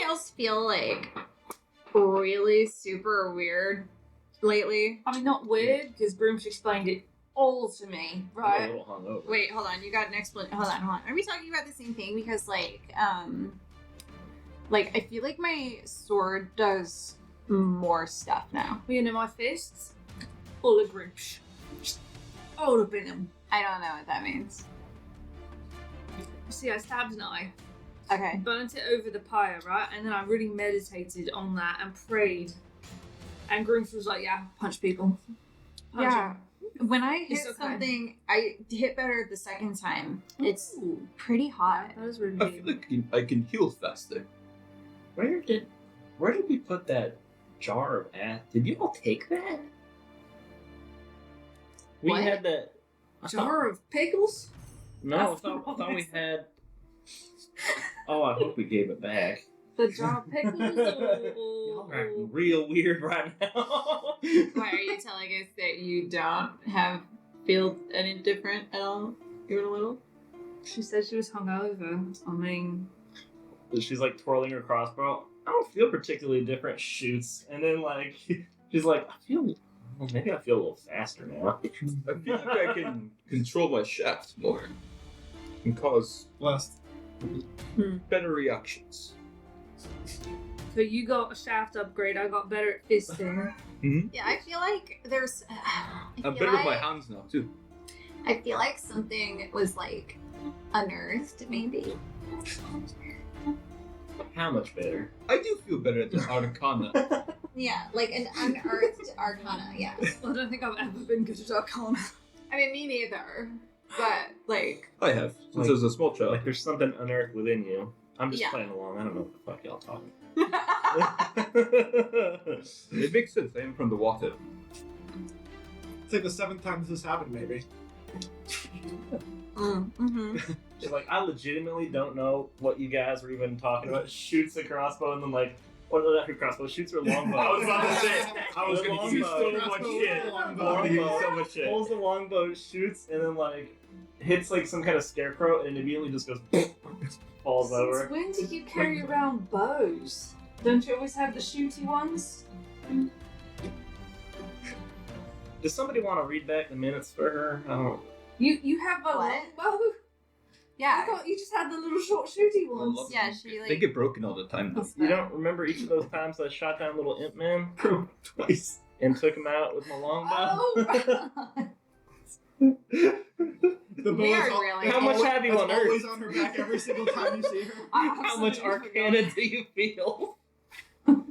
else feel like really super weird lately? I mean, not weird, because Broom's explained it all to me, I'm a right? little hungover. Wait, hold on. You got an explanation. Hold on. Are we talking about the same thing? Because like I feel like my sword does more stuff now. You know, my fists, full of grips. Just all up in them. I don't know what that means. See, I stabbed an eye, Okay. burnt it over the pyre, right? And then I really meditated on that and prayed. And Grooms was like, yeah, punch people. Punch Yeah. 'em. When I hit It's okay. something, I hit better the second time. It's Ooh. pretty hot. That was really I feel like I can heal faster. Where did we put that jar of ass? Did you all take that? We What? had that. jar of pickles? No, I thought we had. Oh, I hope we gave it back. The jar of pickles? Y'all are acting real weird right now. Why are you telling us that you don't feel any different at all? Even a little? She said she was hungover. I mean, She's like twirling her crossbow. I don't feel particularly different. Shoots, and then like she's like, maybe I feel a little faster now. I feel like I can control my shaft more and cause Blessed. better reactions. so you got a shaft upgrade. I got better at fisting. Yeah, I feel like there's. I'm better with my hands now too. I feel like something was like unearthed, maybe. How much better? I do feel better at the Arcana. Yeah, like an unearthed arcana, yeah. I don't think I've ever been good at Arcana. I mean, me neither. But, like, I have, since Like- I was a small child. Like there's something unearthed within you. I'm just Yeah. playing along. I don't know what the fuck y'all talking. It makes sense. I am from the water. It's like the 7th time this has happened, maybe. She's like, I legitimately don't know what you guys were even talking about. Shoots a crossbow and then like, what not her crossbow? Shoots her longbow. I was about to say, I was The going to use longbow. so much Crossbow, shit. longbow. I was gonna use so much shit. Pulls the longbow, shoots, and then like hits like some kind of scarecrow, and immediately just goes falls over. Since when did you carry around bows? Don't you always have the shooty ones? Does somebody want to read back the minutes for her? I don't. You have a What? longbow? yeah. You just had the little short shooty ones. Yeah, she, They like. get broken all the time though. You don't remember each of those times I shot down little imp man Twice. and took him out with my longbow? Oh, The bow We is are al- really- How much have you it's on Earth? always on her back every single time you see her. How much arcana do you feel? I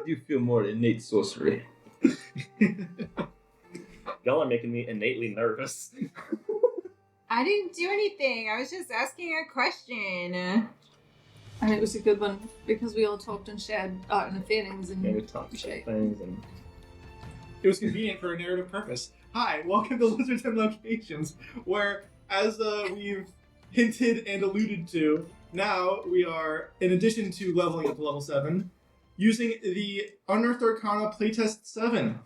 do feel more innate sorcery. Y'all are making me innately nervous. I didn't do anything. I was just asking a question. and it was a good one because we all talked and shared art and feelings and Yeah, we talked about shit. things and It was convenient for a narrative purpose. Hi, welcome to Lizards and Locations, where, as we've hinted and alluded to, now we are, in addition to leveling up to level 7, using the Unearthed Arcana playtest 7.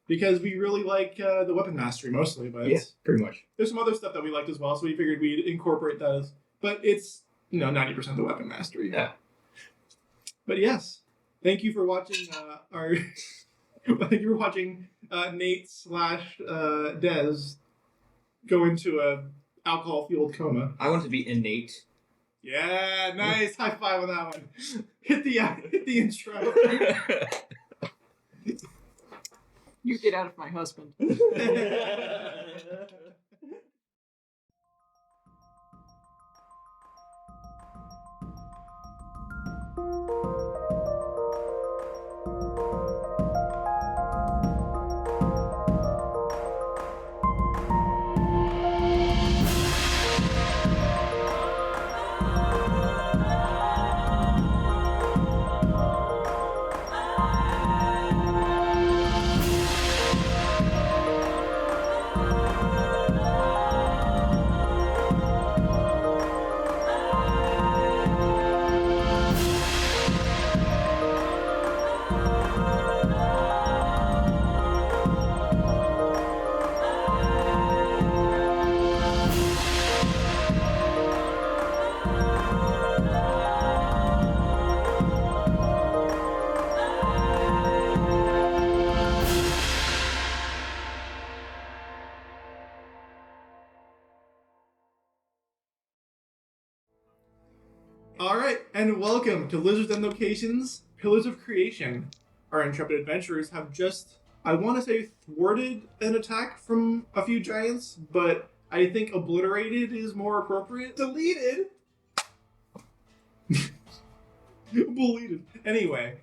Because we really like the weapon mastery mostly, but Yeah, pretty much. there's some other stuff that we liked as well, so we figured we'd incorporate that as. But it's, 90% the weapon mastery. Yeah. But yes, thank you for watching our. Thank you for watching Nate / Dez go into a alcohol-fueled coma. I want to be innate. Yeah, nice. High five on that one. Hit the intro. You get out of my husband. All right, and welcome to Lizards and Locations, Pillars of Creation. Our intrepid adventurers have just, I want to say, thwarted an attack from a few giants, but I think obliterated is more appropriate. Deleted? Deleted. Anyway,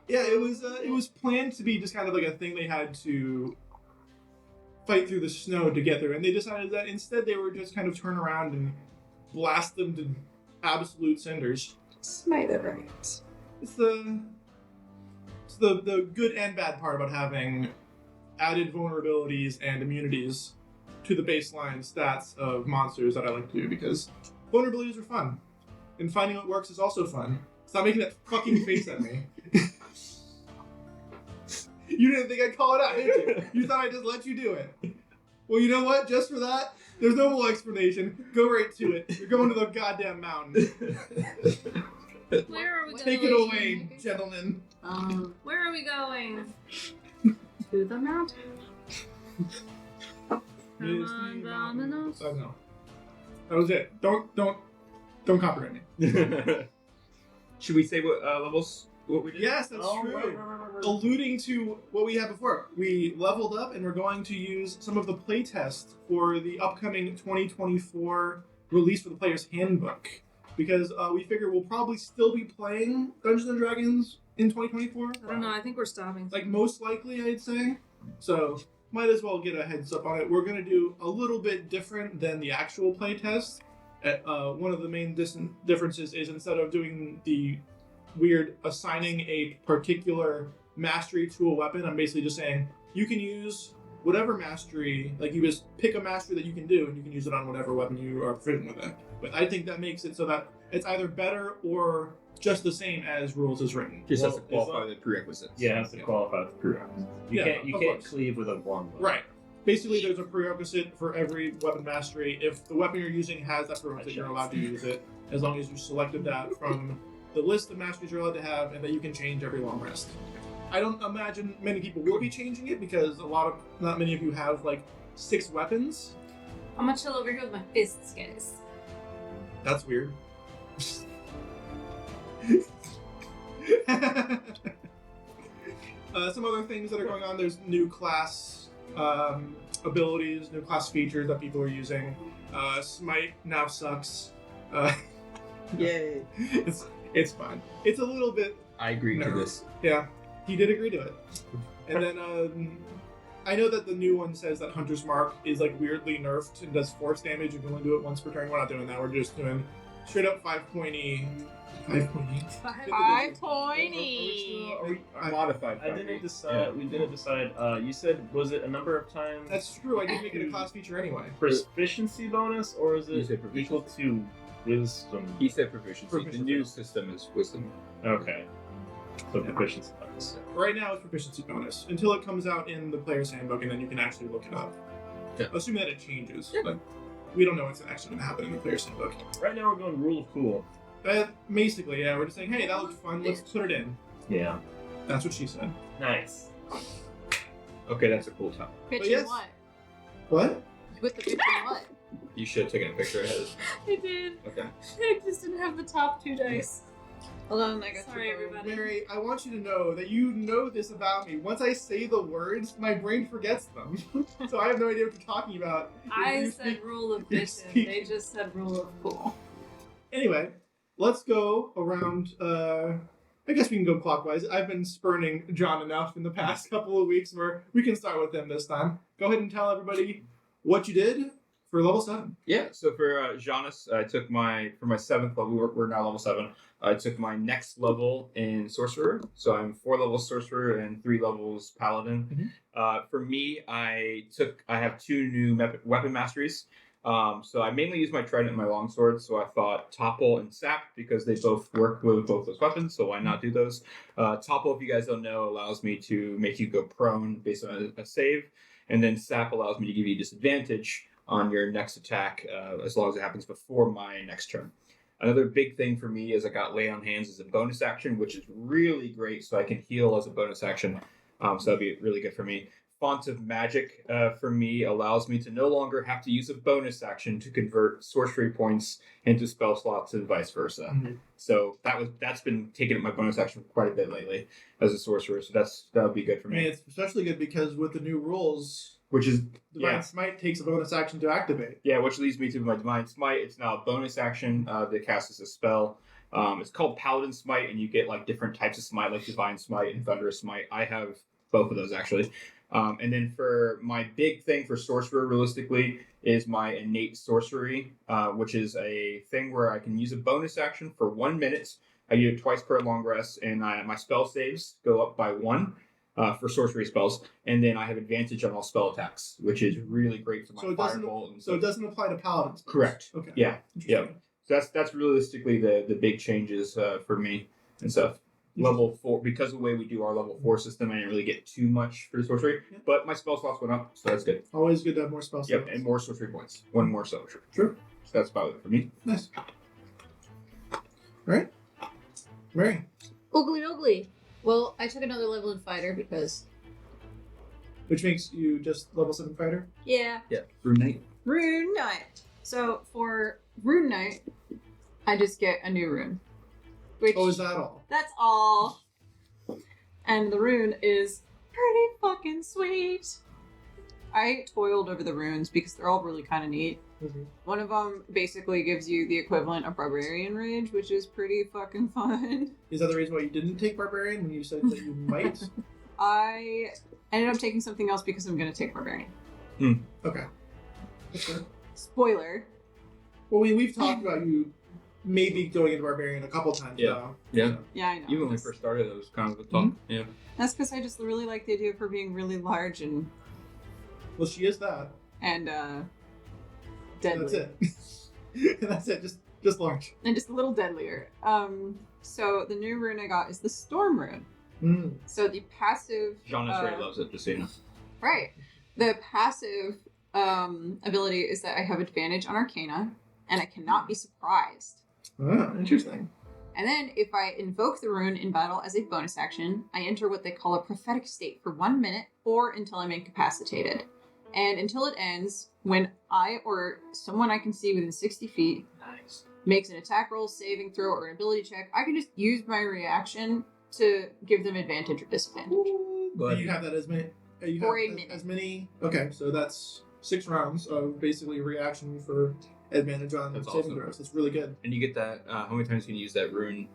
yeah, it was planned to be just kind of like a thing they had to fight through the snow to get through, and they decided that instead they would just kind of turn around and blast them to absolute cinders. Smite it right. It's the good and bad part about having added vulnerabilities and immunities to the baseline stats of monsters that I like to do, because vulnerabilities are fun, and finding what works is also fun. Stop making that fucking face at me. You didn't think I'd call it out, did you? You thought I'd just let you do it. Well, you know what? Just for that, there's no more explanation. Go right to it. You're going to the goddamn mountain. Where are we going? Take it away, gentlemen. Where are we going? To the mountain. Come on, Domino's. I know. That was it. Don't copyright me. Should we say what we did? Yes, that's true. Right. Alluding to what we had before, we leveled up and we're going to use some of the playtest for the upcoming 2024 release for the Player's Handbook. Because we figure we'll probably still be playing Dungeons & Dragons in 2024. I don't know. I think we're stopping. Like, most likely, I'd say. So, might as well get a heads up on it. We're going to do a little bit different than the actual playtest. One of the main differences is instead of doing the weird assigning a particular mastery to a weapon, I'm basically just saying you can use whatever mastery, like you just pick a mastery that you can do and you can use it on whatever weapon you are proficient with it. But I think that makes it so that it's either better or just the same as rules is written. Just has to Well, qualify the prerequisites. Yeah, it has to qualify the prerequisites. You Yeah, can't of can't course. cleave with a longbow. Right. Basically, there's a prerequisite for every weapon mastery. If the weapon you're using has that prerequisite, you're allowed to use it, as long as you selected that from the list of masteries you're allowed to have, and that you can change every long rest. I don't imagine many people will be changing it because not many of you have like 6 weapons. I'm gonna chill over here with my fists, guys. That's weird. Some other things that are going on, there's new class abilities, new class features that people are using. Smite now sucks. Yay. It's fine. It's a little bit. I agree to this. Yeah, he did agree to it. And then I know that the new one says that Hunter's Mark is like weirdly nerfed and does force damage. You can only do it once per turn. We're not doing that. We're just doing straight up 5 pointy. 5 pointy. 5 pointy. Modified. I didn't decide. We didn't decide. You said, was it a number of times? That's true. I did make it a class feature anyway. Proficiency bonus, or is You it said equal to wisdom? He said proficiency. The Proficiency. new system is wisdom. Okay. So proficiency bonus. Right now it's proficiency bonus until it comes out in the player's handbook, and then you can actually look it up. Yeah. Assuming that it changes. Yeah. Like, we don't know what's actually going to happen in the player's handbook. Right now we're going rule of cool. Basically, yeah, we're just saying, hey, that looks fun. Let's put it in. Yeah. That's what she said. Nice. Okay, that's a cool time. Picture yes. what? What? With the picture what? You should have taken a picture ahead. I did. Okay. I just didn't have the top 2 dice. Hold on, I got Sorry, you. everybody. Mary, I want you to know that you know this about me. Once I say the words, my brain forgets them. So I have no idea what you're talking about. I You said speak- rule of you vision. speak- They just said rule of cool. Anyway, let's go around. I guess we can go clockwise. I've been spurning John enough in the past couple of weeks where we can start with him this time. Go ahead and tell everybody what you did for level 7. Yeah, so for Janus, I took for my 7th level, we're now level 7, I took my next level in Sorcerer. So I'm 4 levels Sorcerer and 3 levels Paladin. For me, I have 2 new weapon masteries. So I mainly use my Trident and my Longsword, so I thought Topple and Sap, because they both work with both those weapons, so why not do those? Topple, if you guys don't know, allows me to make you go prone based on a save, and then Sap allows me to give you disadvantage on your next attack, as long as it happens before my next turn. Another big thing for me is I got Lay on Hands as a bonus action, which is really great, so I can heal as a bonus action, so that'd be really good for me. Font of Magic for me allows me to no longer have to use a bonus action to convert sorcery points into spell slots and vice versa. Mm-hmm. So that's been taking up my bonus action for quite a bit lately as a sorcerer. So that would be good for I me. mean, it's especially good because with the new rules, Which is Divine Smite takes a bonus action to activate. Yeah, which leads me to my Divine Smite. It's now a bonus action that casts as a spell. It's called Paladin Smite, and you get like different types of smite, like Divine Smite and Thunderous Smite. I have both of those actually. And then for my big thing for Sorcerer, realistically, is my Innate Sorcery, which is a thing where I can use a bonus action for 1 minute. I do it twice per long rest, and my spell saves go up by 1. For sorcery spells, and then I have advantage on all spell attacks, which is really great for my firebolt. So it doesn't apply to paladins. Correct. Okay. Yeah. Yeah. Interesting. So that's realistically the big changes for me and stuff. Level 4, because of the way we do our level 4 system, I didn't really get too much for sorcery, Yeah. but my spell slots went up, so that's good. Always good to have more spell Yep, slots. and more sorcery points. 1 more sorcery. Sure. So that's about it for me. Nice. All right. Mary. Oogly oogly. Well, I took another level in fighter because Which makes you just level 7 fighter? yeah, Yeah. Rune Knight. Rune Knight. So for Rune Knight, I just get a new rune. Which Oh, is that all? that's all. And the rune is pretty fucking sweet. I toiled over the runes because they're all really kind of neat. Mm-hmm. One of them basically gives you the equivalent of Barbarian Rage, which is pretty fucking fun. Is that the reason why you didn't take Barbarian when you said that you might? I ended up taking something else because I'm going to take Barbarian. Okay. That's fair. Spoiler. Well, we've talked about you maybe going into Barbarian a couple times Yeah. now. Yeah. Yeah, I know. Even when we first started, it was kind of a thought. Yeah. That's because I just really like the idea of her being really large and Well, she is that. deadly. That's it. That's it. Just large. And just a little deadlier. So the new rune I got is the Storm Rune. Mm. So the passive... Jonas Ray loves it, just so you know. Right. The passive ability is that I have advantage on Arcana, and I cannot be surprised. Oh, interesting. And then if I invoke the rune in battle as a bonus action, I enter what they call a prophetic state for 1 minute or until I'm incapacitated. And until it ends, when I or someone I can see within 60 feet Nice. makes an attack roll, saving throw, or an ability check, I can just use my reaction to give them advantage or disadvantage. But You have that as many. You For have a minute. as many. Okay, so that's 6 rounds of basically reaction for advantage on That's saving awesome. throws. That's really good. And you get that, how many times can you use that rune?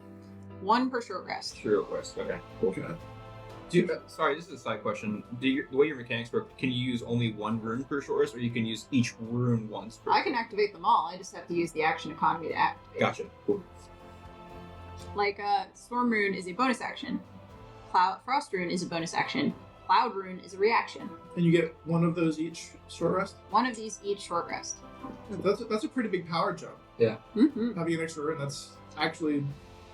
1 per short rest. Real quest. Okay. Okay. Do you, sorry, this is a side question. The way your mechanics work, can you use only 1 rune per short rest, or you can use each rune once per I can activate them all, I just have to use the action economy to activate. Gotcha. Cool. Like, Storm Rune is a bonus action. Frost Rune is a bonus action. Cloud Rune is a reaction. And you get one of those each short rest. One of these each short rest. That's a pretty big power jump. Mm-hmm. Having an extra rune, that's actually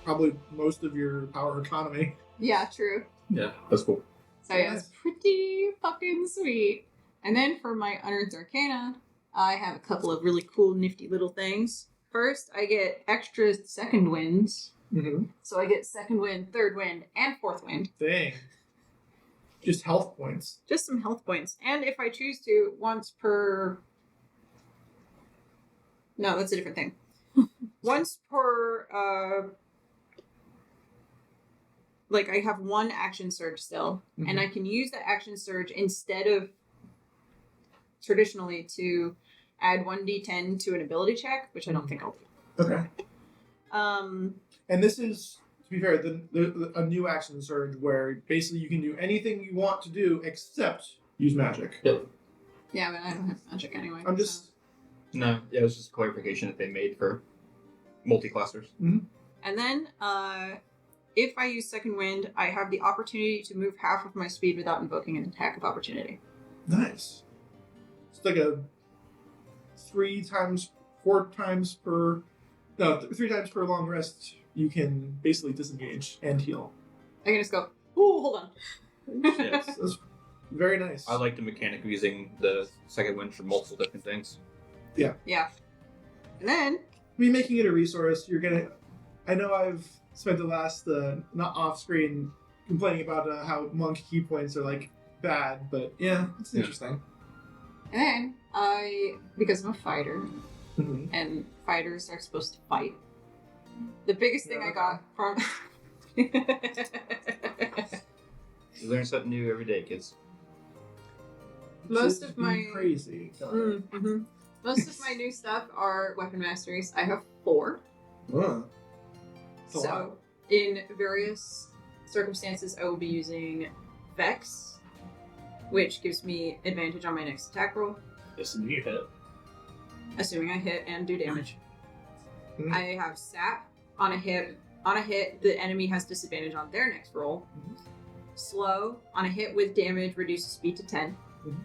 probably most of your power economy. Yeah, true. Yeah, that's cool. So yeah, it's pretty fucking sweet. And then for my Unearthed Arcana, I have a couple of really cool, nifty little things. First, I get extra second winds. Mm-hmm. So I get second wind, third wind, and fourth wind. Dang. Just health points. Just some health points. And if I choose to, once per... No, that's a different thing. Once per... Like, I have 1 action surge still. Mhm. And I can use that action surge instead of traditionally to add 1d10 to an ability check, which I don't think I'll do. Okay. And this is, to be fair, a new action surge where basically you can do anything you want to do except use magic. Yeah, but I don't have magic anyway. I'm just... No, yeah, it was just a clarification that they made for multi-classers. And then, if I use second wind, I have the opportunity to move half of my speed without invoking an attack of opportunity. Nice. It's like a 3 times per long rest you can basically disengage and heal. I can just go, ooh, hold on. Yes. That's very nice. I like the mechanic of using the second wind for multiple different things. Yeah. And then, I mean, making it a resource, you're gonna... I know I've spent the last, not off-screen, complaining about how monk key points are like bad, but yeah, it's Yeah. interesting. And because I'm a fighter, Mhm. and fighters are supposed to fight, the biggest thing Yeah, I got from... You learn something new every day, kids. Most Just of be my- crazy. Mhm. Most of my new stuff are weapon masteries. I have 4. Huh. That's a lot. So, in various circumstances, I will be using Vex, which gives me advantage on my next attack roll, Assuming you hit. assuming I hit and do damage. Mhm. I have Sap on a hit. On a hit, the enemy has disadvantage on their next roll. Slow on a hit with damage reduces speed to 10. Mhm.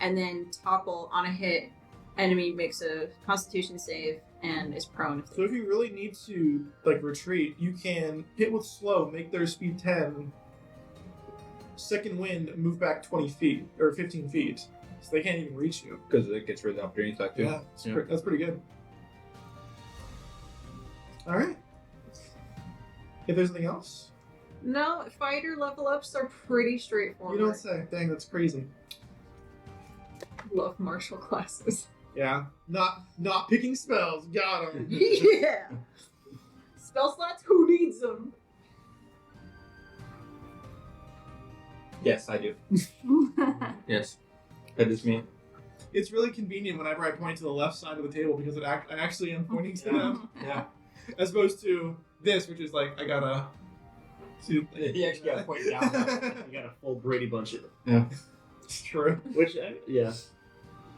And then Topple on a hit, enemy makes a Constitution save and is prone. So if you really need to retreat, you can hit with slow, make their speed 10, second wind, move back 20 feet or 15 feet, so they can't even reach you. Because it gets rid of the opportunity attack too. Yeah, that's pretty good. All right. If there's anything else, No, fighter level ups are pretty straightforward. you don't say. Dang, that's crazy. Love martial classes. Yeah, not picking spells. Got him. Yeah. Spell slots. Who needs them? Yes, I do. Yes. That is me. It's really convenient whenever I point to the left side of the table because I actually am pointing to them, Yeah. as opposed to this, which is like I gotta. You actually gotta point down. You got a full Brady Bunch. Yeah. It's true. Which, yeah.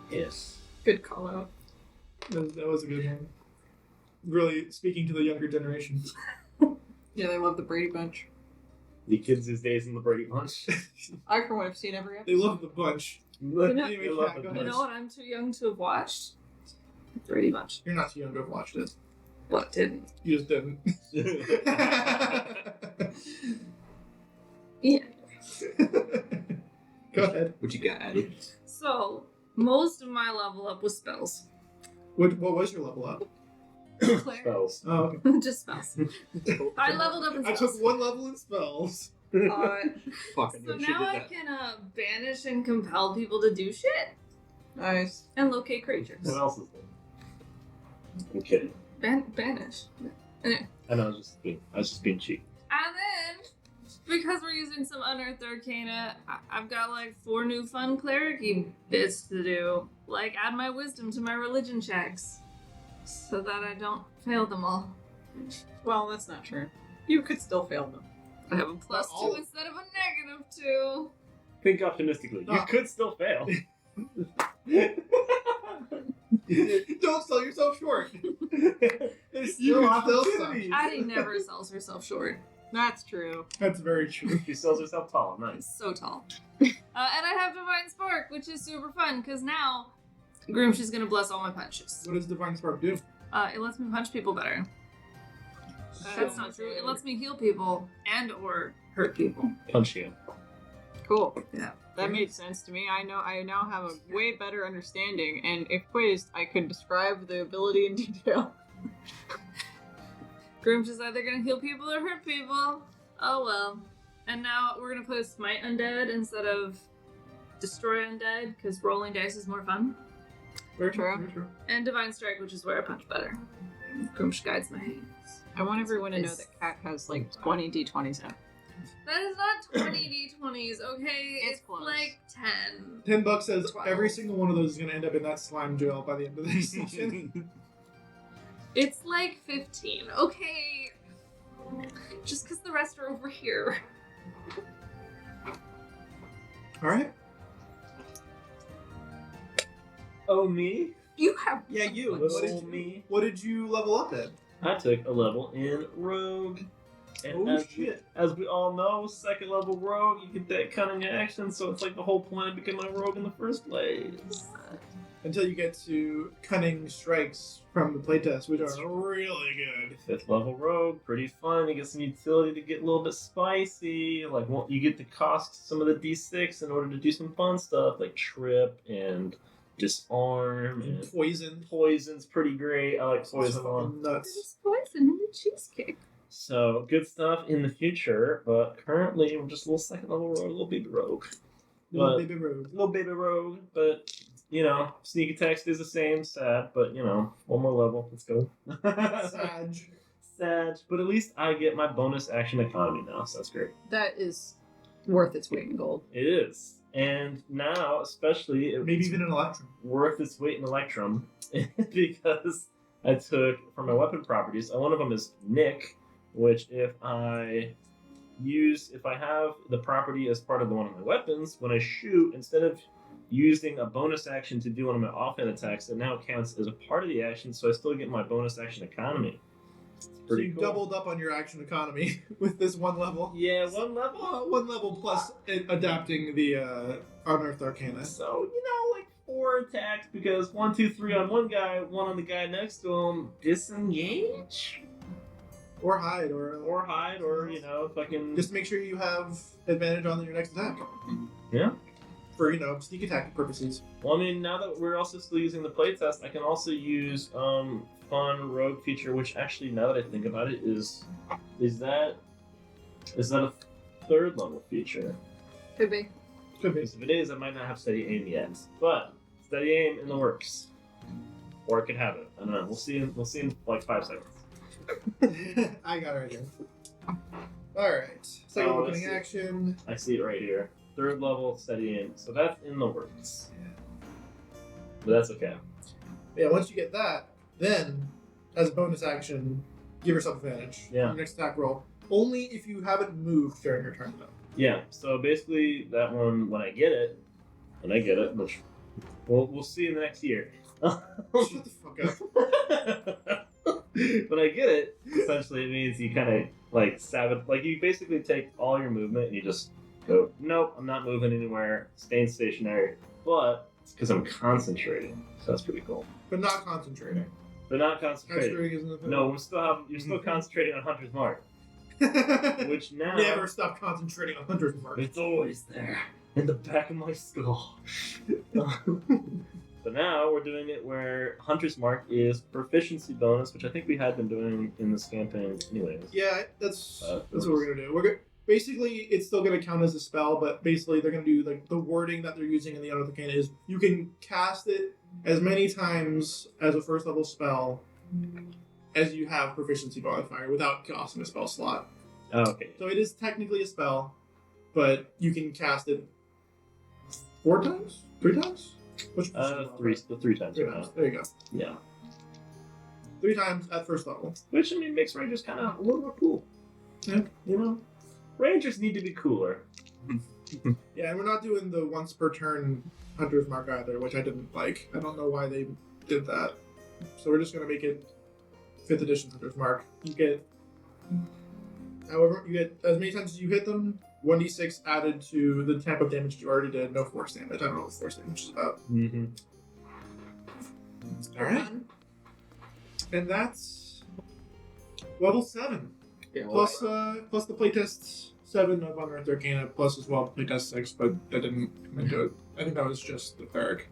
Yes. Good call out. That was a good one. Really speaking to the younger generation. Yeah, they love the Brady Bunch. The kids these days in the Brady Bunch. I, for one, have seen every episode. They love the bunch. Anyway, They love Kat, the go You ahead. know what I'm too young to have watched? Brady Bunch. You're not too young to have watched it. What didn't? You just didn't. Yeah. Go ahead. What you got, Addie? So, most of my level up was spells. What was your level up? Spells. Oh, okay. Just spells. I leveled up in I spells. took 1 level in spells. Fucking So no, she now did I that. can banish and compel people to do shit Nice. and locate creatures. What else is there? I'm kidding. Banish. I know, I was just being cheap. And then, because we're using some Unearthed Arcana, I've got like 4 new fun cleric-y bits to do. Like add my wisdom to my religion checks. So that I don't fail them all. Well, that's not true. You could still fail them. I have a +2 all- instead of a -2. Think optimistically. You could still fail. Don't sell yourself short. There's You still can still opportunities. Addie never sells herself short. That's true. That's very true. She sells herself tall. Nice. So tall. And I have Divine Spark, which is super fun, because now Grimsh is going to bless all my punches. What does Divine Spark do? It lets me punch people better. That's not true. It lets me heal people and or hurt people. Punch you. Cool. Yeah. That made sense to me. I now have a way better understanding, and if quizzed, I could describe the ability in detail. Grimsh is either going to heal people or hurt people. Oh well. And now we're going to play with Smite Undead instead of Destroy Undead, because rolling dice is more fun. Very True. Very true. And Divine Strike, which is where I punch better. Grimsh guides my hands. I want everyone to know that Kat has like 20 d20s now. That is not 20 d20s, okay? It's close. like 10. $10 says 12. every single one of those is going to end up in that slime jail by the end of this session. It's like 15, okay? Just because the rest are over here. All right. Oh, me? You have. Yeah, you. Little me. What did you level up at? I took a level in Rogue. And Oh shit. as we all know, second level Rogue, you get that cunning action, so it's like the whole point of becoming a Rogue in the first place. Until you get to cunning strikes from the playtest, which are really good. Fifth level Rogue, pretty fun. You get some utility to get a little bit spicy. Like, well, you get to cost some of the d6 in order to do some fun stuff, like trip and disarm and Poison. poison's pretty great. I like poison a lot. Fucking nuts. There's poison in the cheesecake. So good stuff in the future, but currently we're just a little second level Rogue, a little baby Rogue. Little But- baby rogue. Little baby rogue, but sneak attack stays the same. Sad, but one more level. Let's go. Sag. Sad, but at least I get my bonus action economy now, so that's great. That is worth its weight in gold. It is, and now especially Maybe it's even an electrum. worth its weight in electrum because I took for my weapon properties. One of them is Nick, which if I have the property as part of one of my weapons, when I shoot, instead of using a bonus action to do one of my offhand attacks, it now counts as a part of the action, so I still get my bonus action economy. It's So pretty you cool. doubled up on your action economy with this one level. Yeah, one level. One level plus adapting the Unearthed Arcana. So, like 4 attacks because 1, 2, 3 on one guy, 1 on the guy next to him. Disengage? Or hide, or Or hide, or, fucking. just make sure you have advantage on your next attack. Yeah. For, sneak attack purposes. Well, I mean, now that we're also still using the playtest, I can also use fun rogue feature, which actually, now that I think about it, is that a 3rd level feature? Could be. Could be. Because if it is, I might not have steady aim yet. But steady aim in the works, or I could have it. I don't know. We'll see in like 5 seconds. I got it right here. Alright. Second Oh, opening let's see. action. I see it right here. 3rd level steady aim. So that's in the works. But that's okay. Yeah, once you get that, then, as a bonus action, give yourself advantage. Yeah. Your next attack roll. Only if you haven't moved during your turn, though. Yeah. So basically, that one when I get it, which we'll see in the next year. Shut the fuck up. When I get it, essentially it means you kind of like you basically take all your movement and you just go, nope, I'm not moving anywhere, staying stationary. But it's because I'm concentrating, so that's pretty cool. But not concentrating. But not concentrating. Concentrating isn't a thing. No, you're still concentrating on Hunter's Mark, which now Never stop concentrating on Hunter's Mark. it's always there in the back of my skull. But now we're doing it where Hunter's Mark is proficiency bonus, which I think we had been doing in this campaign anyways. Yeah, that's what we're gonna do. Basically, it's still gonna count as a spell, but basically they're gonna do like the wording that they're using in the Unearthed Arcana is you can cast it as many times as a 1st level spell as you have proficiency modifier without costing a spell slot. Oh, okay. So it is technically a spell, but you can cast it 4 times, 3 times. Which Three times. 3 times. There you go. Yeah. 3 times at 1st level. Which, I mean, makes Rangers kind of a little more cool. Yeah. Rangers need to be cooler. Yeah, and we're not doing the once per turn Hunter's Mark either, which I didn't like. I don't know why they did that. So we're just gonna make it 5th edition Hunter's Mark. You get as many times as you hit them, 1d6 added to the type of damage you already did. No force damage. I don't know what force damage is about. Mm-hmm. All right, and that's level 7 plus the playtest 7 of Unearthed Arcana plus as well playtest 6, but that didn't come into it. I think that was just the cleric.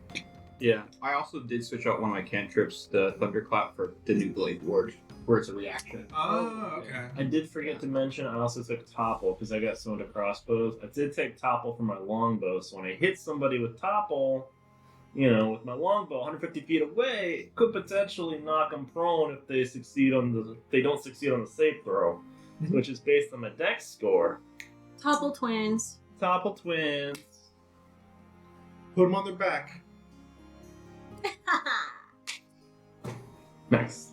Yeah, I also did switch out one of my cantrips, the Thunderclap, for the new Blade Ward, where it's a reaction. Oh, okay. I did forget to mention I also took Topple because I got someone to crossbows. I did take Topple for my longbow, so when I hit somebody with Topple, with my longbow 150 feet away, it could potentially knock them prone if they don't succeed on the save throw, which is based on my dex score. Topple twins. Topple twins. Put them on their back. Nice.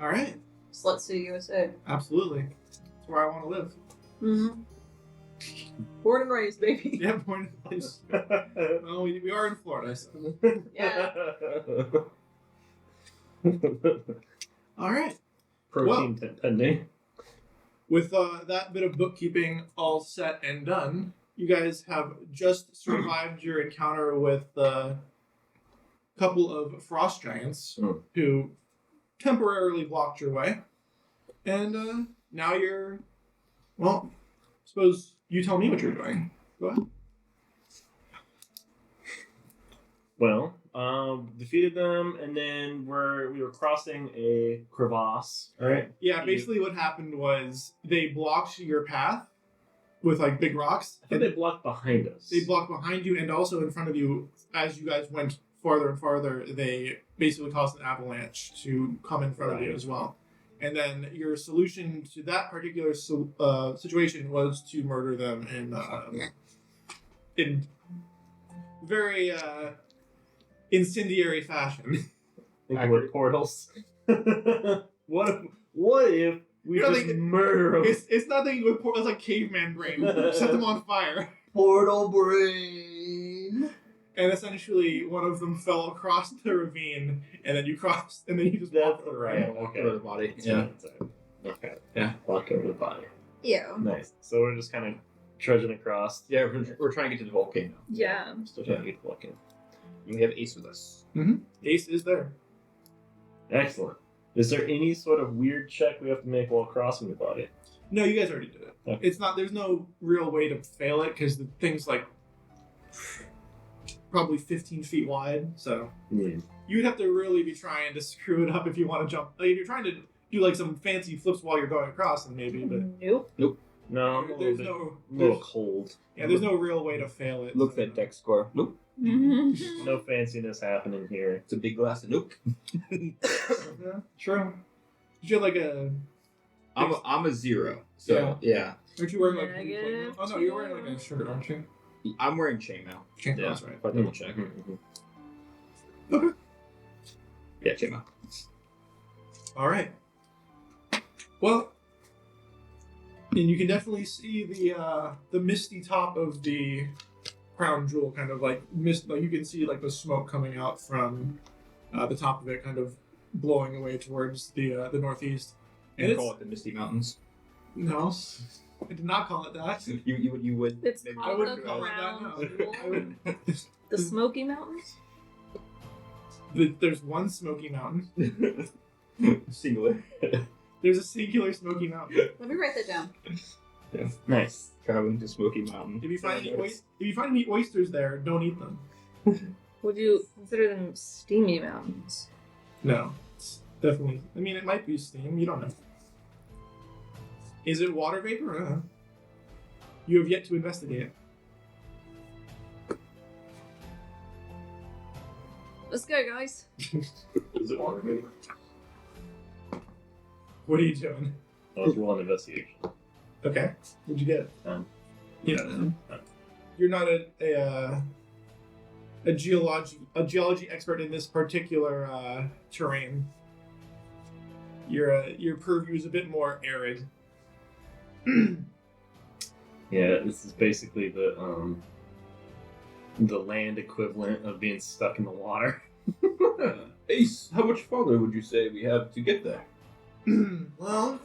All right. Slut City, USA. Absolutely. That's where I want to live. Mm-hmm. Born and raised, baby. Yeah, point of place. Well, we are in Florida, so. Yeah. All right. Protein pending. With that bit of bookkeeping all set and done, you guys have just survived your encounter with a couple of frost giants who temporarily blocked your way. And now you're... Well, suppose you tell me what you're doing. Go ahead. Well, defeated them, and then we were crossing a crevasse. All right. Yeah, basically what happened was they blocked your path, with like big rocks. I think they blocked behind us. They blocked behind you and also in front of you. As you guys went farther and farther, they basically caused an avalanche to come in front of you as well. And then your solution to that particular situation was to murder them in very incendiary fashion. Thinking with portals. What if we just murder them? It's not thinking with portals, like caveman brain. Set them on fire. Portal brain. And essentially, one of them fell across the ravine, and then you crossed, and then you just That's walked right. around. Walk over the body. Yeah. Okay. Yeah. Walk over the body. Yeah. Nice. So we're just kind of trudging across. Yeah, we're trying to get to the volcano. Yeah. Still trying to get to the volcano. And we have Ace with us. Ace is there. Excellent. Is there any sort of weird check we have to make while crossing the body? No, you guys already did it. Okay. It's not. There's no real way to fail it because the thing's like probably 15 feet wide. So you'd have to really be trying to screw it up if you want to jump. Like, if you're trying to do like some fancy flips while you're going across, then maybe. But Nope. No, I'm a there's little no cold. yeah. There's no real way to fail it. Look at that deck score. Nope. No fanciness happening here. It's a big glass of nope. Yeah, true. Did you have like a? I'm a 0. So yeah. Aren't you wearing like? Negative Oh no, you're wearing like a shirt, aren't you? I'm wearing chainmail. Chainmail, Yeah. that's right. If I double check. Okay. Yeah, chainmail. All right. Well, and you can definitely see the misty top of the crown jewel, kind of like mist. Like you can see like the smoke coming out from the top of it, kind of blowing away towards the northeast. And call it the Misty Mountains. No, I did not call it that. You would. It's maybe- I called wouldn't the call it that. Crown No, Jewel. I would. The Smoky Mountains? There's one Smoky Mountain. Singular. There's a singular Smoky Mountain. Let me write that down. Yeah. Nice. Traveling to Smoky Mountain. If you find any oysters there, don't eat them. Would you consider them steamy mountains? No, it's definitely. I mean, it might be steam. You don't know. Is it water vapor? You have yet to investigate. Let's go, guys. Is it water vapor? What are you doing? I was rolling investigation. Okay. What'd you get? You don't know. You're not a geology expert in this particular terrain. Your purview is a bit more arid. Yeah, this is basically the land equivalent of being stuck in the water. Ace, how much farther would you say we have to get there? Well,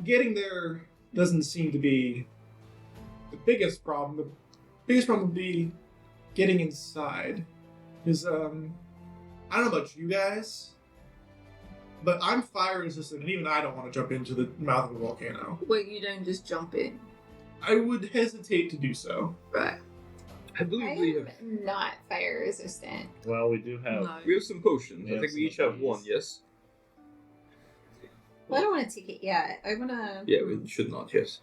getting there doesn't seem to be the biggest problem. The biggest problem would be getting inside. Because, I don't know about you guys, but I'm fire resistant, and even I don't want to jump into the mouth of a volcano. Wait, you don't just jump in. I would hesitate to do so. Right. I believe I we am have not fire resistant. Well, we do have. No. we have some potions. We I have think we some each have of one. these. Yes. Well, I don't want to take it yet. I want to. Yeah, we should not. Yes.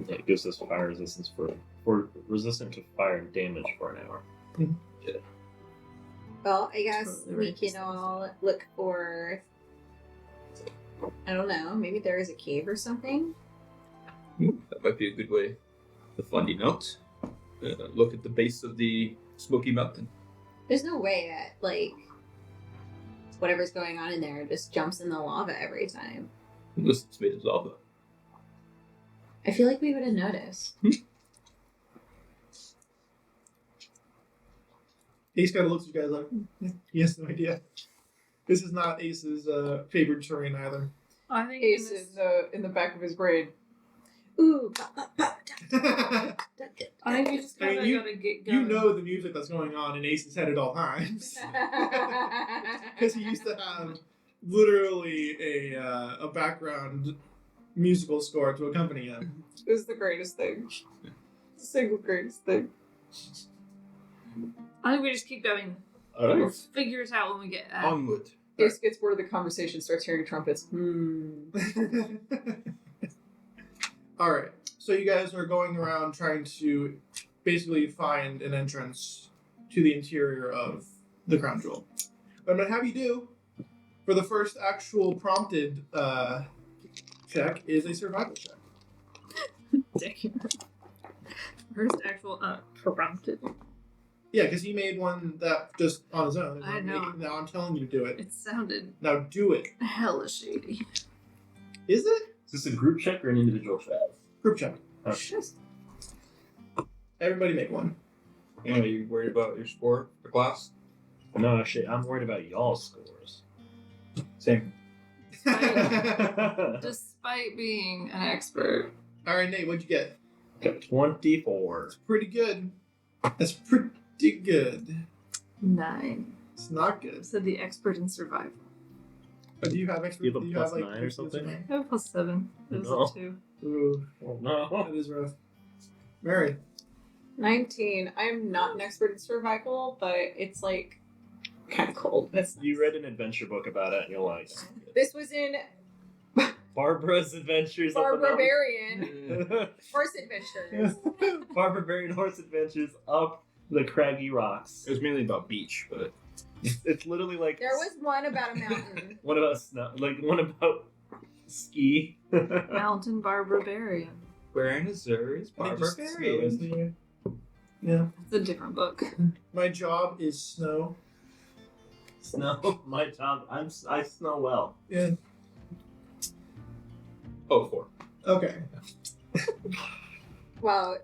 Yeah, it gives us fire resistance for resistant to fire and damage for an hour. Well, I guess Totally we right. can all look for. I don't know. Maybe there is a cave or something. That might be a good way of finding out. Look at the base of the Smoky Mountain. There's no way that like whatever's going on in there just jumps in the lava every time. Unless it's made of lava. I feel like we would have noticed. Ace kind of looks at you guys like, he has no idea. This is not Ace's favorite terrain either. I think Ace in this, is in the back of his brain. Ooh. I think you just I mean, kind of gotta get going. You know the music that's going on in Ace's head at all times. Because he used to have literally a background musical score to accompany him. It was the greatest thing. The single greatest thing. I think we just keep going. All We'll right. figure it out when we get there. Onward. Ace gets bored of the conversation, starts hearing trumpets. All right. So you guys are going around trying to basically find an entrance to the interior of the crown jewel. What I'm going to have you do for the first actual prompted check is a survival check. Damn. First actual prompted. Yeah, because he made one that just on his own. I know. Now I'm telling you to do it. It sounded Now do it. hella shady. Is it? Is this a group check or an individual check? Group check. Shit. Everybody make one. Are you worried about your score for class? No, shit. I'm worried about y'all's scores. Same. Despite being an expert. All right, Nate, what'd you get? Got 24. Pretty good. That's pretty good. 9. It's not good. Said the expert in survival. But do you have extra? You have a do plus like, 9 or something? I have +7. It was No. a 2. Ooh, Oh, no. that is rough. Mary. 19. I'm not an expert in survival, but it's like kind of cold. You read an adventure book about it and you're like, This was in Barbara's Adventures Up and Barbarian Horse Adventures. Barbarian Horse Adventures Up the Craggy Rocks. It was mainly about beach, but It's literally like There was one about a mountain. one about snow, like one about ski. Mountain Barbarian. where in Missouri is I think Barbara just Berry? snow, isn't it? Yeah. It's a different book. My job is snow. Snow, my job. I snow well. Yeah. Oh, 4. Okay. Wow,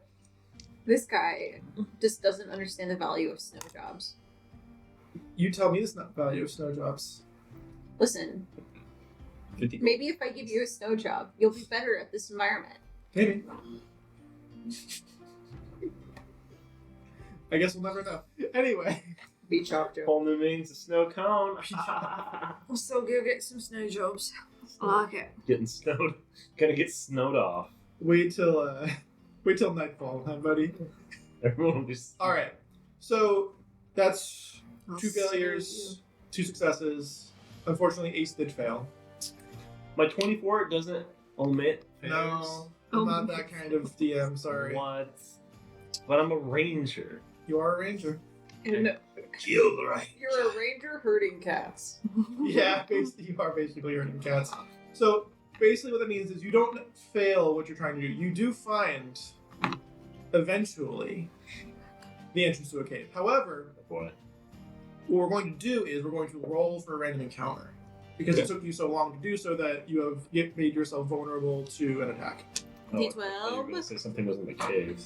this guy just doesn't understand the value of snow jobs. You tell me the value of snow jobs. Listen, 50. maybe if I give you a snow job, you'll be better at this environment. Maybe. I guess we'll never know. Anyway. Be chalked up. Whole new means a snow cone. I'll still go get some snow jobs. I like it. Getting snowed. Gonna get snowed off. Wait till nightfall, huh, buddy? Everyone will be. All right. So that's I'll 2 see failures, 2 successes. Unfortunately, Ace did fail. My 24 doesn't omit failures. No, Oh. I'm not that kind of DM. Sorry. What? But I'm a ranger. You are a ranger. And Kill the ranger. you're a ranger herding cats. Yeah, basically, you are basically hurting cats. So basically, what that means is you don't fail what you're trying to do. You do find eventually the entrance to a cave. However, What? what we're going to do is we're going to roll for a random encounter because it took you so long to do so that you have made yourself vulnerable to an attack. Oh, I thought you were D12. gonna say something was in the cave.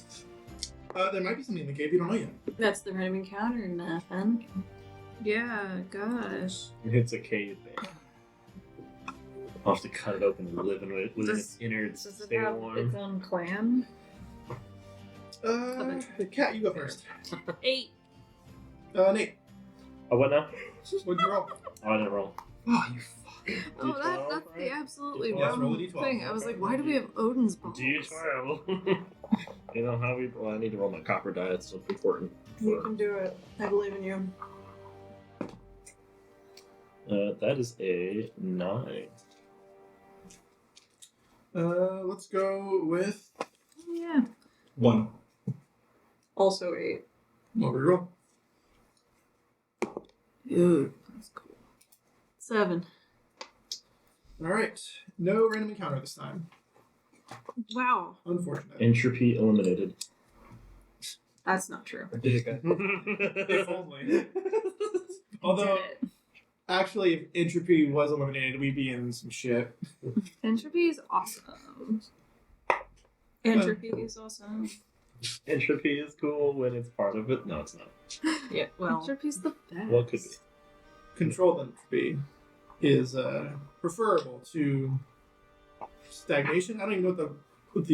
There might be something in the cave you don't know yet. That's the random encounter, nothing. Yeah, gosh. It's a cave there. I'll have to cut it open and live in it within its innards. Does it Stay have warm. its own clan? Cat, you go first. 8. Nate, Oh, what now? what'd you roll? Oh, I didn't roll. Oh, you fuck. Oh, D12, that's the right? absolutely D12. Yes, roll a wrong D12. thing. I was like, why do we have Odin's balls? D12. You know how we. Well, I need to roll my copper die. It's so important. You can do it. I believe in you. That is a 9. Let's go with Yeah. 1. Also 8. what we roll. Dude, that's cool. 7. All right, no random encounter this time. Wow. Unfortunate. Entropy eliminated. That's not true. If only. Although, Did it. actually, if entropy was eliminated, we'd be in some shit. Entropy is awesome. Entropy is awesome. Entropy is cool when it's part of it. No, it's not. Yeah, well. Entropy's the best. Well, it could be. Controlled entropy is preferable to stagnation. I don't even know what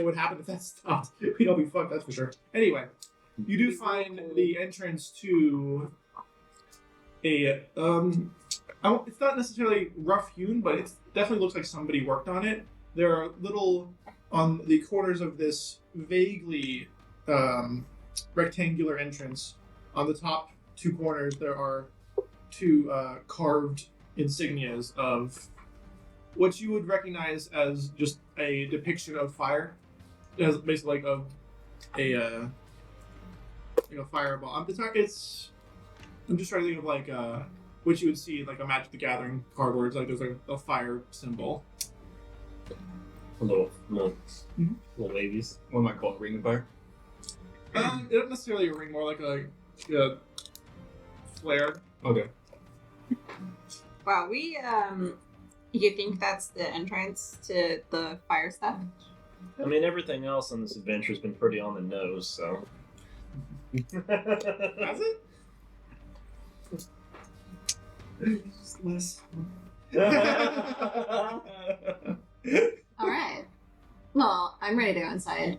would happen if that stopped. We'd all be fucked, that's for sure. Anyway, you do find the entrance to a it's not necessarily rough hewn, but it definitely looks like somebody worked on it. There are little on the corners of this vaguely rectangular entrance. On the top 2 corners, there are two carved insignias of what you would recognize as just a depiction of fire. It has basically like a fireball. I'm just trying to think of like what you would see in like a Magic the Gathering card where it's like there's like a fire symbol. Little babies. What might call it, ring of fire? It don't necessarily ring, more like a flare. Okay. Wow, you think that's the entrance to the fire stuff? I mean, everything else on this adventure has been pretty on the nose, so. Has it? Just less. Alright. Well, I'm ready to go inside.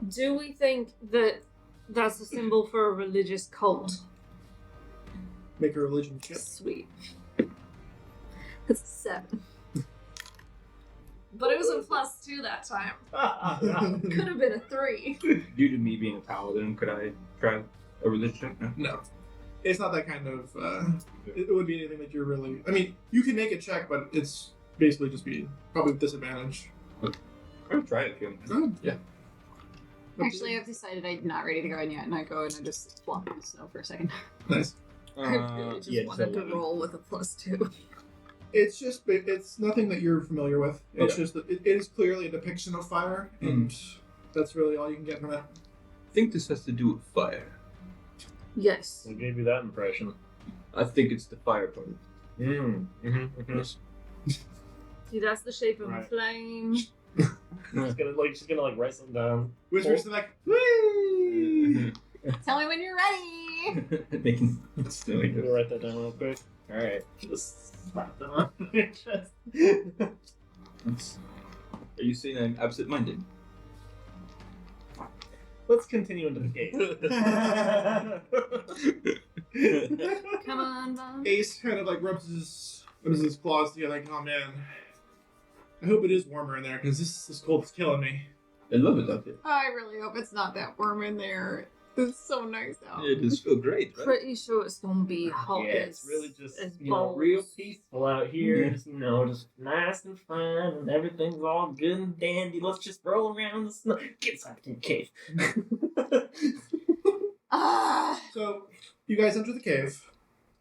Do we think that that's a symbol for a religious cult? Make a religion check. Sweet. It's a 7. But it was a +2 that time. Could have been a 3. Due to me being a paladin, could I try a religion check? No. No. It's not that kind of. It would be anything that you're really. I mean, you can make a check, but it's basically just be probably with disadvantage. I'm gonna try it if you want. Yeah. Actually, I've decided I'm not ready to go in yet, and I go and I just flop in the snow for a second. Nice. I really just yeah, wanted to totally. roll with a +2. It's nothing that you're familiar with. It's Okay. just that it is clearly a depiction of fire, and that's really all you can get from it. I think this has to do with fire. Yes. What gave you that impression? I think it's the fire part. See, that's the shape of a Right. flame. She's gonna write something down. Whispers to the back. Whee! Tell me when you're ready! Making it's I'm doing gonna it. write that down real quick. Alright. Just slap that on your chest. Are you saying I'm absent-minded? Let's continue into the cave. Come on, Bob. Ace kind of like rubs his claws together, like, oh man, I hope it is warmer in there because this cold is killing me. I love it out there. I really hope it's not that warm in there. It's so nice out. It does feel great, right? Pretty sure it's gonna be hot. Yeah, it's really just as real balls. peaceful out here. Yeah. Just just nice and fun, and everything's all good and dandy. Let's just roll around the snow. Get inside the cave. Ah! So you guys enter the cave.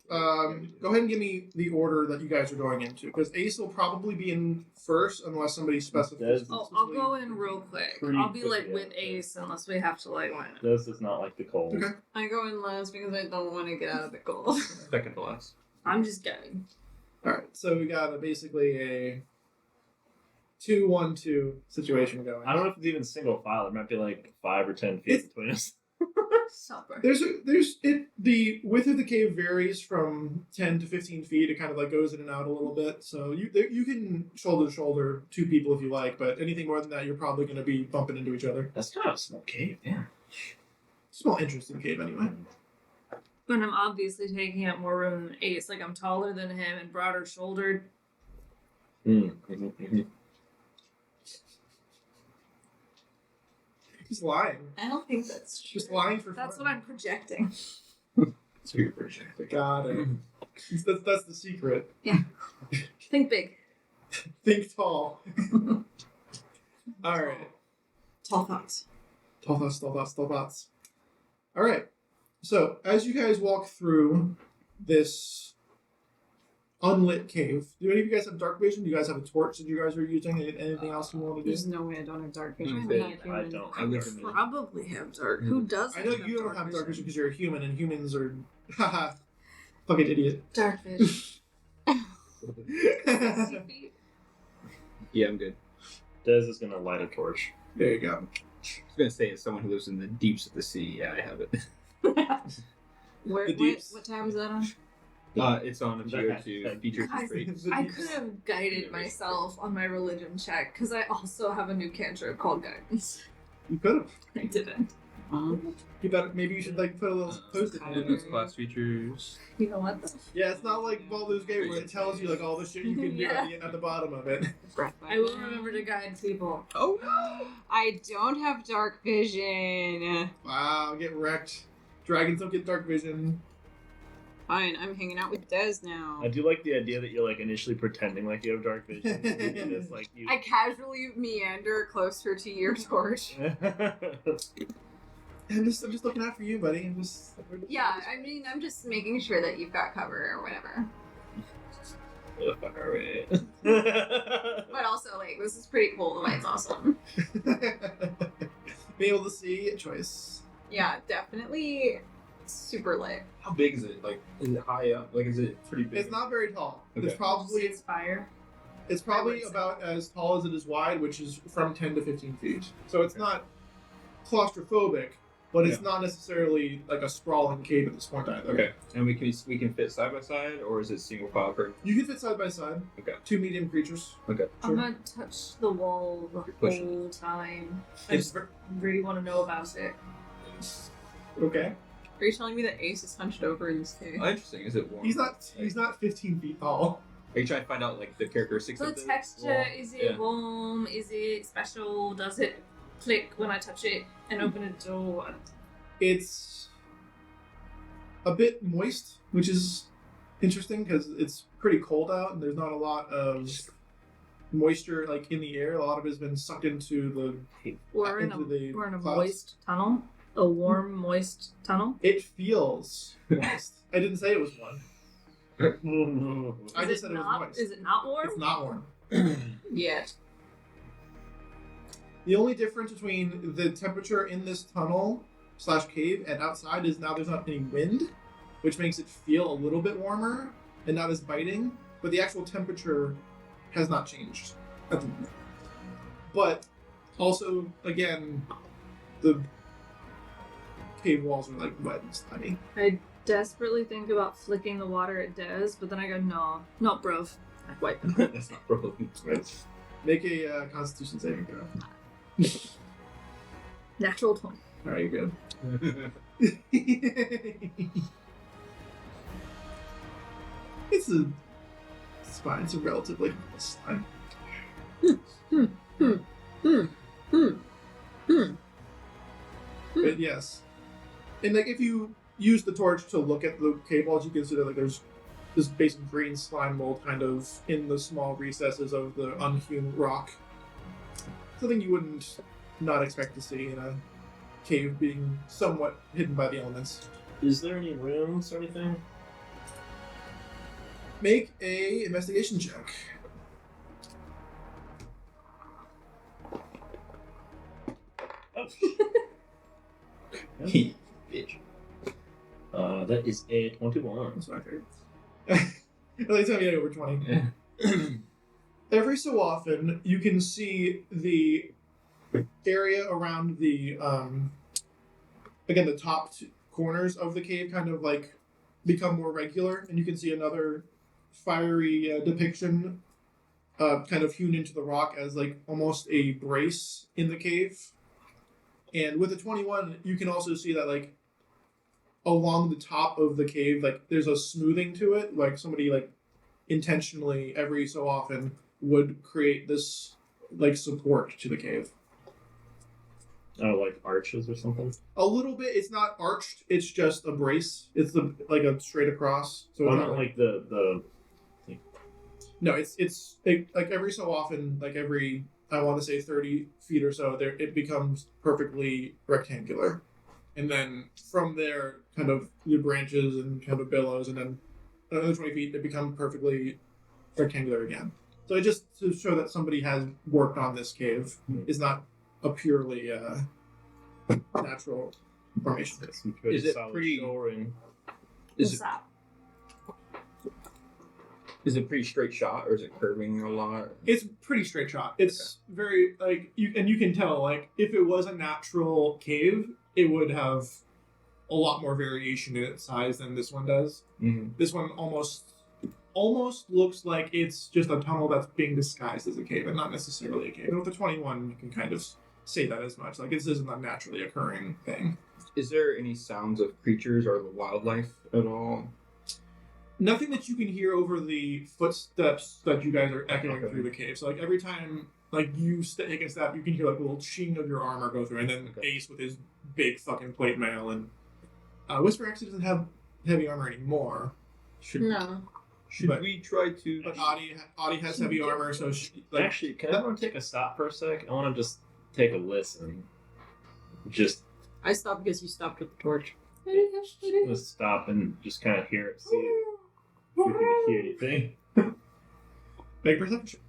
Go ahead and give me the order that you guys are going into, because Ace will probably be in first unless somebody specifies. Oh, I'll go in real quick. Pretty I'll be quick, like yeah. with Ace unless we have to like line up. This is not like the cold. Okay. I go in last because I don't want to get out of the cold. Second to last. I'm just going. All right. So we got basically a 2-1-2 situation going. I don't know if it's even single file. There might be like 5 or 10 feet It's- between us. Supper. The width of the cave varies from 10 to 15 feet. It kind of like goes in and out a little bit. So you can shoulder to shoulder 2 people if you like, but anything more than that, you're probably going to be bumping into each other. That's kind of a small cave, yeah. Small, interesting cave anyway. But I'm obviously taking up more room than Ace. Like I'm taller than him and broader shouldered. He's lying. I don't think that's true. Just lying for That's fun. what I'm projecting. So you're projecting. Got it. That's the secret. Think big. Think tall. All right. Tall thoughts. Tall thoughts. All right. So as you guys walk through this unlit cave, do any of you guys have dark vision? Do you guys have a torch that you guys are using? Anything else you want to do? There's no way I don't have dark vision. Mm, I'm but not I human. don't. I live in the Probably have dark. Who does? I know you don't have dark vision because you're a human, and humans are haha, fucking idiot. Dark vision. Yeah, I'm good. Dez is gonna light a torch. There you go. I was gonna say, as someone who lives in the deeps of the sea, yeah, I have it. The deeps. What time is that on? It's on if you go to features and traits. I could have guided myself on my religion check because I also have a new cantrip called guidance. You could have. I didn't. You better. Maybe you should like put a little post-it note. Those class features. You know what? Though? Yeah, it's not like Baldur's Gate where it tells you like all the shit you can do at the bottom of it. I will remember to guide people. Oh no! I don't have dark vision. Wow, get wrecked. Dragons don't get dark vision. Fine, I'm hanging out with Des now. I do like the idea that you're like initially pretending like you have dark vision. And it's like you. I casually meander closer to your torch. I'm just looking out for you, buddy. Yeah, I mean, I'm just making sure that you've got cover or whatever. Alright. But also, like, this is pretty cool. The light's awesome. Be able to see a choice. Yeah, definitely super lit. How big is it? Like, is it high up? Like, is it pretty big? It's not very tall. Okay. It's probably It's fire. It's probably about as tall as it is wide, which is from 10 to 15 feet. So it's not claustrophobic, but it's not necessarily like a sprawling cave at this point either. Okay. And we can fit side by side, or is it single file curtain? You can fit side by side. Okay. 2 medium creatures. Okay. I'm gonna touch the wall the Push. whole time. I It's just really want to know about it. okay. Are you telling me that Ace is hunched over in this cave? Oh, interesting. Is it warm? He's not 15 feet tall. Are you trying to find out like the characteristics The of the texture, wall? is it Yeah. warm? Is it special? Does it click when I touch it and open a door? It's a bit moist, which is interesting because it's pretty cold out and there's not a lot of moisture like in the air. A lot of it has been sucked into We're in Into the a clouds. moist tunnel. A warm, moist tunnel. it feels moist. I didn't say it was one. I Is just it said it was not? moist. Is it not warm? It's not warm. Yeah. The only difference between the temperature in this tunnel / cave and outside is now there's not any wind, which makes it feel a little bit warmer and not as biting, but the actual temperature has not changed at the moment. But also, again, the cave walls are like wet and slimy. I desperately think about flicking the water at Des, but then I go, no, not bruv. Wait. That's not probably right. Make a Constitution saving throw. Natural 20. Alright, you're good. It's fine. It's a relatively harmless slime. But yes. And like if you use the torch to look at the cave walls, you can see that like there's this basic green slime mold kind of in the small recesses of the unhewn rock. Something you wouldn't not expect to see in a cave being somewhat hidden by the elements. Is there any rooms or anything? Make a investigation check. Bitch. That is a 21. That's what I figured. At least I'm over 20. Yeah. Every so often, you can see the area around the, again, the top corners of the cave kind of like become more regular, and you can see another fiery depiction kind of hewn into the rock as like almost a brace in the cave. And with the 21, you can also see that like along the top of the cave, like there's a smoothing to it, like somebody like intentionally every so often would create this like support to the cave. Oh, like arches or something? A little bit. It's not arched. It's just a brace. It's like a straight across. So it's Oh, not not like the no. It's like every so often, like every I want to say 30 feet or so, there it becomes perfectly rectangular, and then from there, kind of the branches and kind of billows, and then another 20 feet, it becomes perfectly rectangular again. So it just to show that somebody has worked on this cave is not a purely natural formation. some good Is it solid pretty- shoring. What's that? Is it pretty straight shot, or is it curving a lot? It's pretty straight shot. It's very like you can tell like if it was a natural cave, it would have a lot more variation in its size than this one does. Mm-hmm. This one almost looks like it's just a tunnel that's being disguised as a cave and not necessarily a cave. And with the 21, you can kind of say that as much. Like this isn't a naturally occurring thing. Is there any sounds of creatures or wildlife at all? Nothing that you can hear over the footsteps that you guys are echoing Okay. through the cave. So like every time like you take a step, you can hear like a little sheen of your armor go through, and then Okay. Ace with his big fucking plate mail, and Whisper actually doesn't have heavy armor anymore, Should No. But- we try to? But Audie has heavy armor, so she, like, Actually, can everyone take a stop for a sec? I want to just take a listen. Just I stopped because you stopped with the torch. let's stop and just kind of hear it, see if we can hear anything. make perception.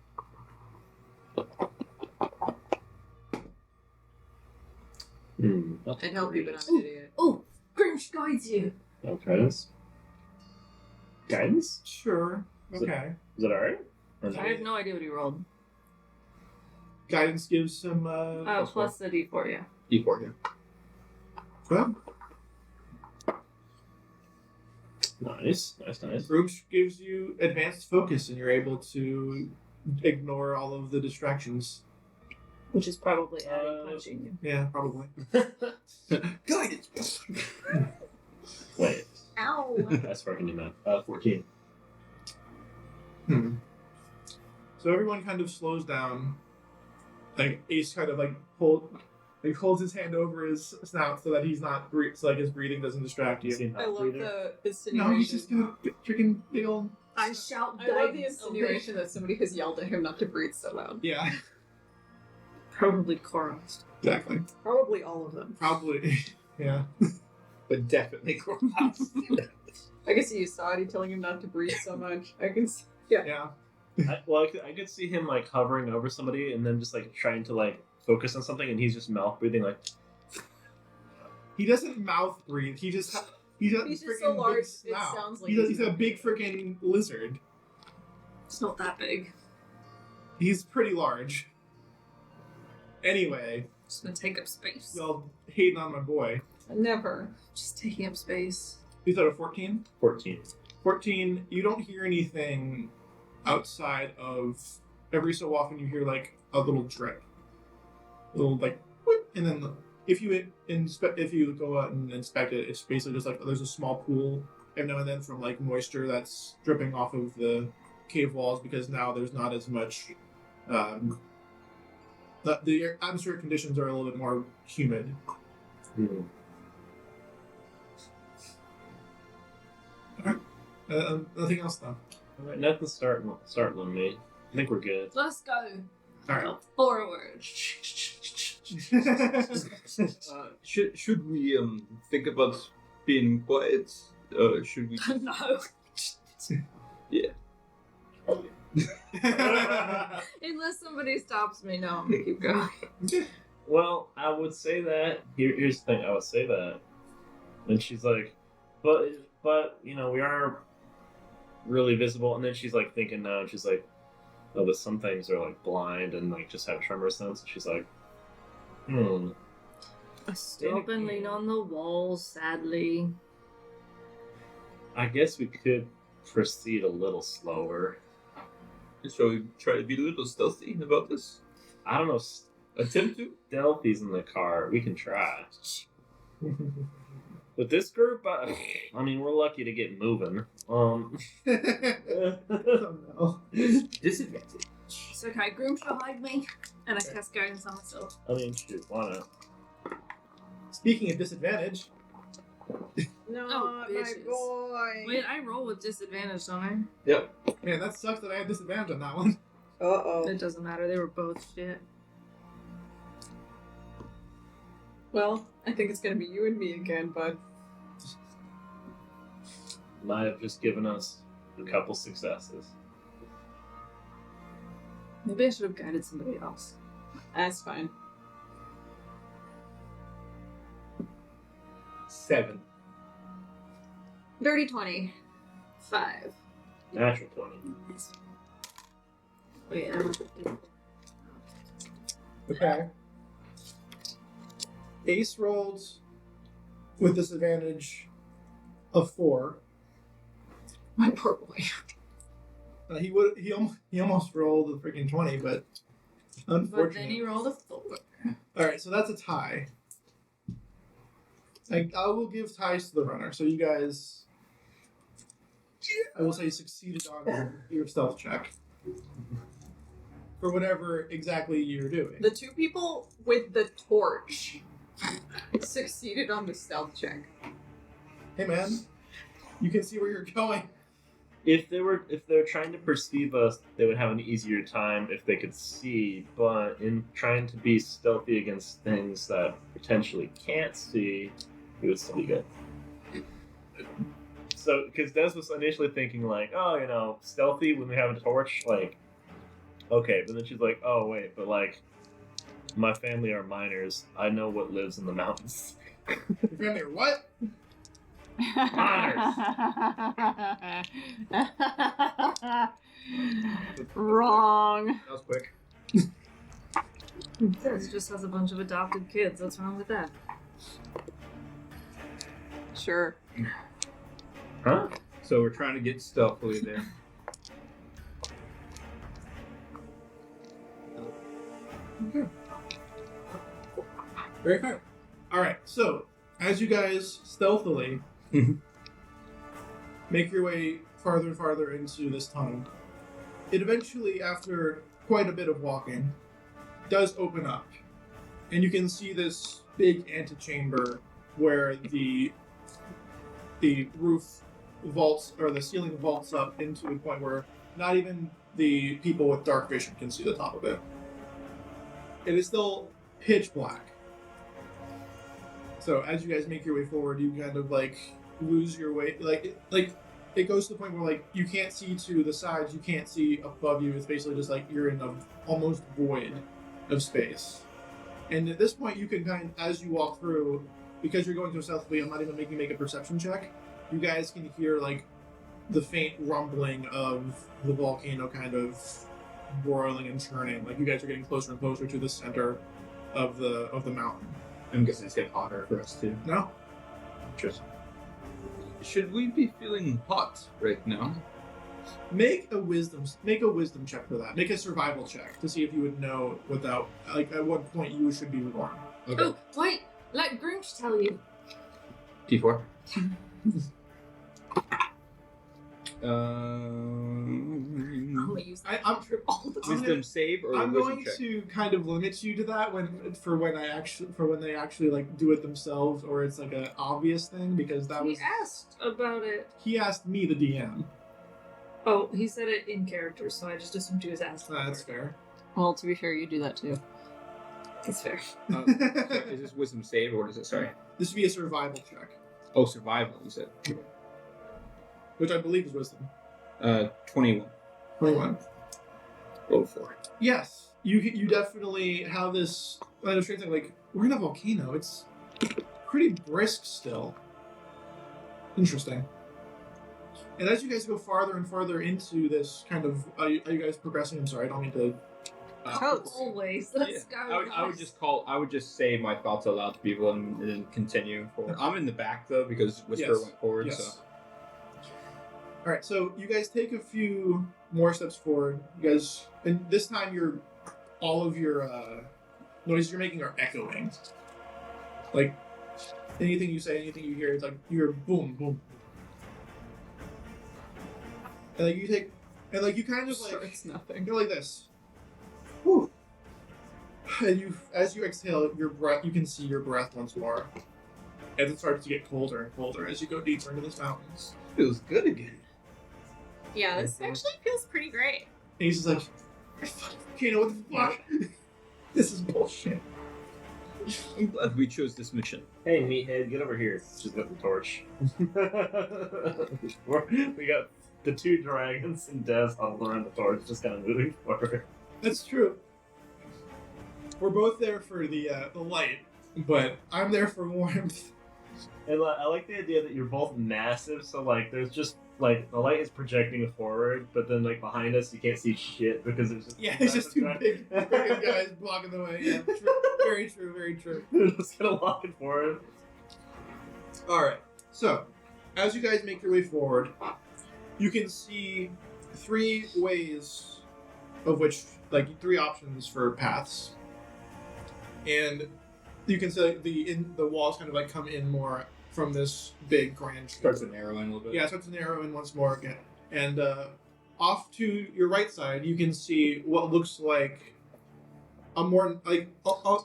I'd help you, but I'm an idiot. Oh, Grinch guides you. Okay. Guidance? Sure. Is it- Okay. Is that alright? I have no idea what he rolled. Guidance gives some. Plus the D4, yeah. E4, yeah. Well, Nice. Groups gives you advanced focus, and you're able to ignore all of the distractions. Which is probably Addie punching you. Yeah, probably. Guidance. Wait, Ow! that's where I can do math. 14. So everyone kind of slows down. Like Ace kind of holds his hand over his snout so that he's not so like his breathing doesn't distract you. I love the insinuation. No, he's just gonna freaking big old. I shout I love the guidance. insinuation that somebody has yelled at him not to breathe so loud. Yeah, Probably Koros. exactly. Probably all of them. Probably. Yeah. But definitely Cross. I can see you, Saudi, telling him not to breathe so much. I can see. Yeah. I could see him like hovering over somebody and then just like trying to like focus on something, and he's just mouth breathing like. He doesn't mouth breathe. He's just He's freaking just so large, big it snout. sounds like He's a big freaking lizard. It's not that big. He's pretty large. Anyway, Just gonna take up space. y'all hating on my boy. Never. Just taking up space. You thought a 14? 14. 14, you don't hear anything outside of every so often you hear like a little drip. A little like whoop, and then if you go out and inspect it, it's basically just like there's a small pool every now and then from like moisture that's dripping off of the cave walls because now there's not as much the atmospheric conditions are a little bit more humid. Nothing else though. Alright, nothing startling me. I think we're good. Let's go. Alright. Forward. Should we think about being quiet? Should we? No. Yeah. Unless somebody stops me, no, I'm gonna keep going. Well, I would say that. Here's the thing. I would say that, and she's like, but you know, we are really visible. And then she's like thinking now, and she's like, oh, but some things are like blind and like just have tremor sense. And she's like, I stop and lean on the wall, sadly. I guess we could proceed a little slower. Shall we try to be a little stealthy about this? I don't know. Attempt to? Stealthy's in the car. We can try. With this group, I mean, we're lucky to get moving. Oh, no. Disadvantage. So okay, Groom shall hide me, and I cast guidance on myself. I mean, shoot, why not? Speaking of disadvantage, No, Oh, my bitches. boy. Wait, I roll with disadvantage, don't I? Yep. man, that sucks that I had disadvantage on that one. Uh-oh. It doesn't matter, they were both shit. Well, I think it's gonna be you and me again, bud. Might have just given us a couple successes. Maybe I should have guided somebody else. That's fine. 7. Dirty 20. 5. Natural 20. Wait, Okay. Ace rolled with disadvantage of 4. My poor boy. He almost rolled a freaking 20, but but unfortunately. then he rolled a 4. All right, so that's a tie. I will give ties to the runner. So you guys, I will say, succeeded on your stealth check for whatever exactly you're doing. The two people with the torch succeeded on the stealth check. Hey man, you can see where you're going. If they're trying to perceive us, they would have an easier time if they could see. But in trying to be stealthy against things that potentially can't see, it would still be good. So, because Des was initially thinking like, oh, stealthy when we have a torch, like, okay. But then she's like, oh wait, but like, my family are miners. I know what lives in the mountains. Your family are what? Wrong. That was quick. This just has a bunch of adopted kids. What's wrong with that? Sure. Huh? So we're trying to get stealthily there. Okay. Very fair. Alright, so as you guys stealthily make your way farther and farther into this tunnel, it eventually, after quite a bit of walking, does open up. And you can see this big antechamber where the roof vaults, or the ceiling vaults up into a point where not even the people with dark vision can see the top of it. It is still pitch black. So as you guys make your way forward, you kind of like lose your way. It goes to the point where like you can't see to the sides, you can't see above you. It's basically just like you're in a almost void of space. And at this point, you can as you walk through, because you're going so stealthily, I'm not even making you make a perception check. You guys can hear like the faint rumbling of the volcano kind of boiling and churning. Like you guys are getting closer and closer to the center of the mountain. I'm guessing it's getting hotter for us too. No? Interesting. Should we be feeling hot right now? Make a wisdom check for that. Make a survival check to see if you would know without at what point you should be warm. Okay. Oh, wait! Let Grinch tell you. P4. I'm gonna use that I'm all the time. Wisdom save or I'm wisdom going check? to kind of limit you to that when they actually like do it themselves, or it's like an obvious thing, because that He was asked about it. he asked me, the DM. Oh, he said it in character, so I just assumed he was asking. That's fair. Well, to be fair, you do that too. It's fair. So is this wisdom save or what is it? Sorry. This would be a survival check, Oh, survival, you said. which I believe is wisdom. 21. 21. Oh, 4. Yes, you definitely have this kind of strange thing. Like, we're in a volcano. It's pretty brisk still. Interesting. And as you guys go farther and farther into this kind of, are you guys progressing? I'm sorry, I don't mean to. Totes. Always. Let's go. I would just say my thoughts aloud to people and then continue forward. I'm in the back though because Whisper Yes. went forward. Yes. So All right, so you guys take a few more steps forward. You guys, and this time all of your noises you're making are echoing. Like anything you say, anything you hear, it's like you're boom, boom. And like you take, and like you kind of like It's nothing. go like this. Whew. And as you exhale, your breath, you can see your breath once more, as it starts to get colder and colder as you go deeper into the mountains. feels good again. Yeah, this actually feels pretty great. And he's just like, okay, what the fuck? This is bullshit. I'm glad we chose this mission. Hey, meathead, get over here. She's got the torch. We got the two dragons and Des huddled around the torch, just kind of moving forward. That's true. We're both there for the light, but I'm there for warmth. And I like the idea that you're both massive, so like there's just like the light is projecting forward, but then like behind us you can't see shit because there's just Yeah, it's just two big guys blocking the way. Yeah, true. Very true, very true. They're just gonna walk it forward. Alright, so as you guys make your way forward, you can see three ways of which, like, three options for paths. And you can see the walls kind of like come in more from this big grand Starts to narrow in a little bit. Yeah, it starts to narrow in once more again. And off to your right side, you can see what looks like a more like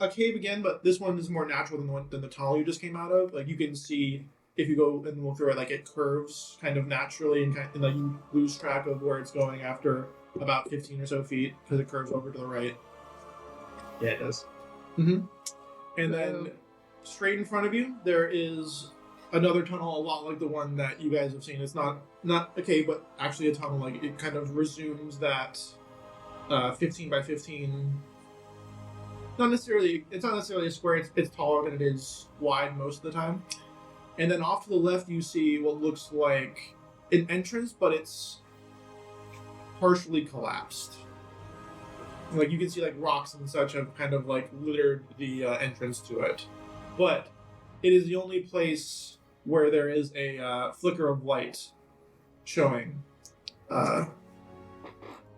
a cave again, but this one is more natural than the tunnel you just came out of. Like you can see if you go and look through it, like it curves kind of naturally, and like you lose track of where it's going after about 15 or so feet because it curves over to the right. Yeah, it does. Mm-hmm. And then straight in front of you, there is another tunnel, a lot like the one that you guys have seen. It's not a cave, but actually a tunnel. Like it kind of resumes that 15 by 15. It's not necessarily a square. It's taller than it is wide most of the time. And then off to the left, you see what looks like an entrance, but it's partially collapsed. Like you can see like rocks and such have kind of like littered the entrance to it. But it is the only place where there is a flicker of light showing down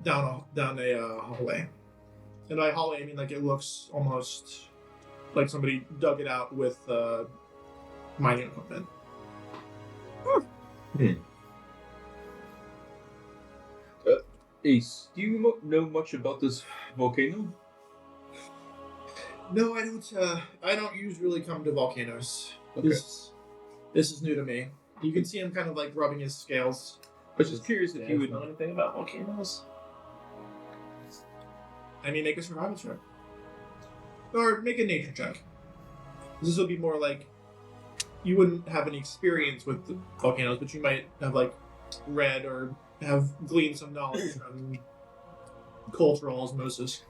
a hallway. And by hallway, I mean like it looks almost like somebody dug it out with mining equipment. Ace, do you know much about this volcano? No, I don't. I don't usually come to volcanoes. Okay. This is new to me. You can see him kind of like rubbing his scales. I was just curious if Yeah, you would know anything about volcanoes? I mean, make a survival check. Or make a nature check. This will be more like you wouldn't have any experience with the volcanoes, but you might have like read or have gleaned some knowledge from cultural osmosis.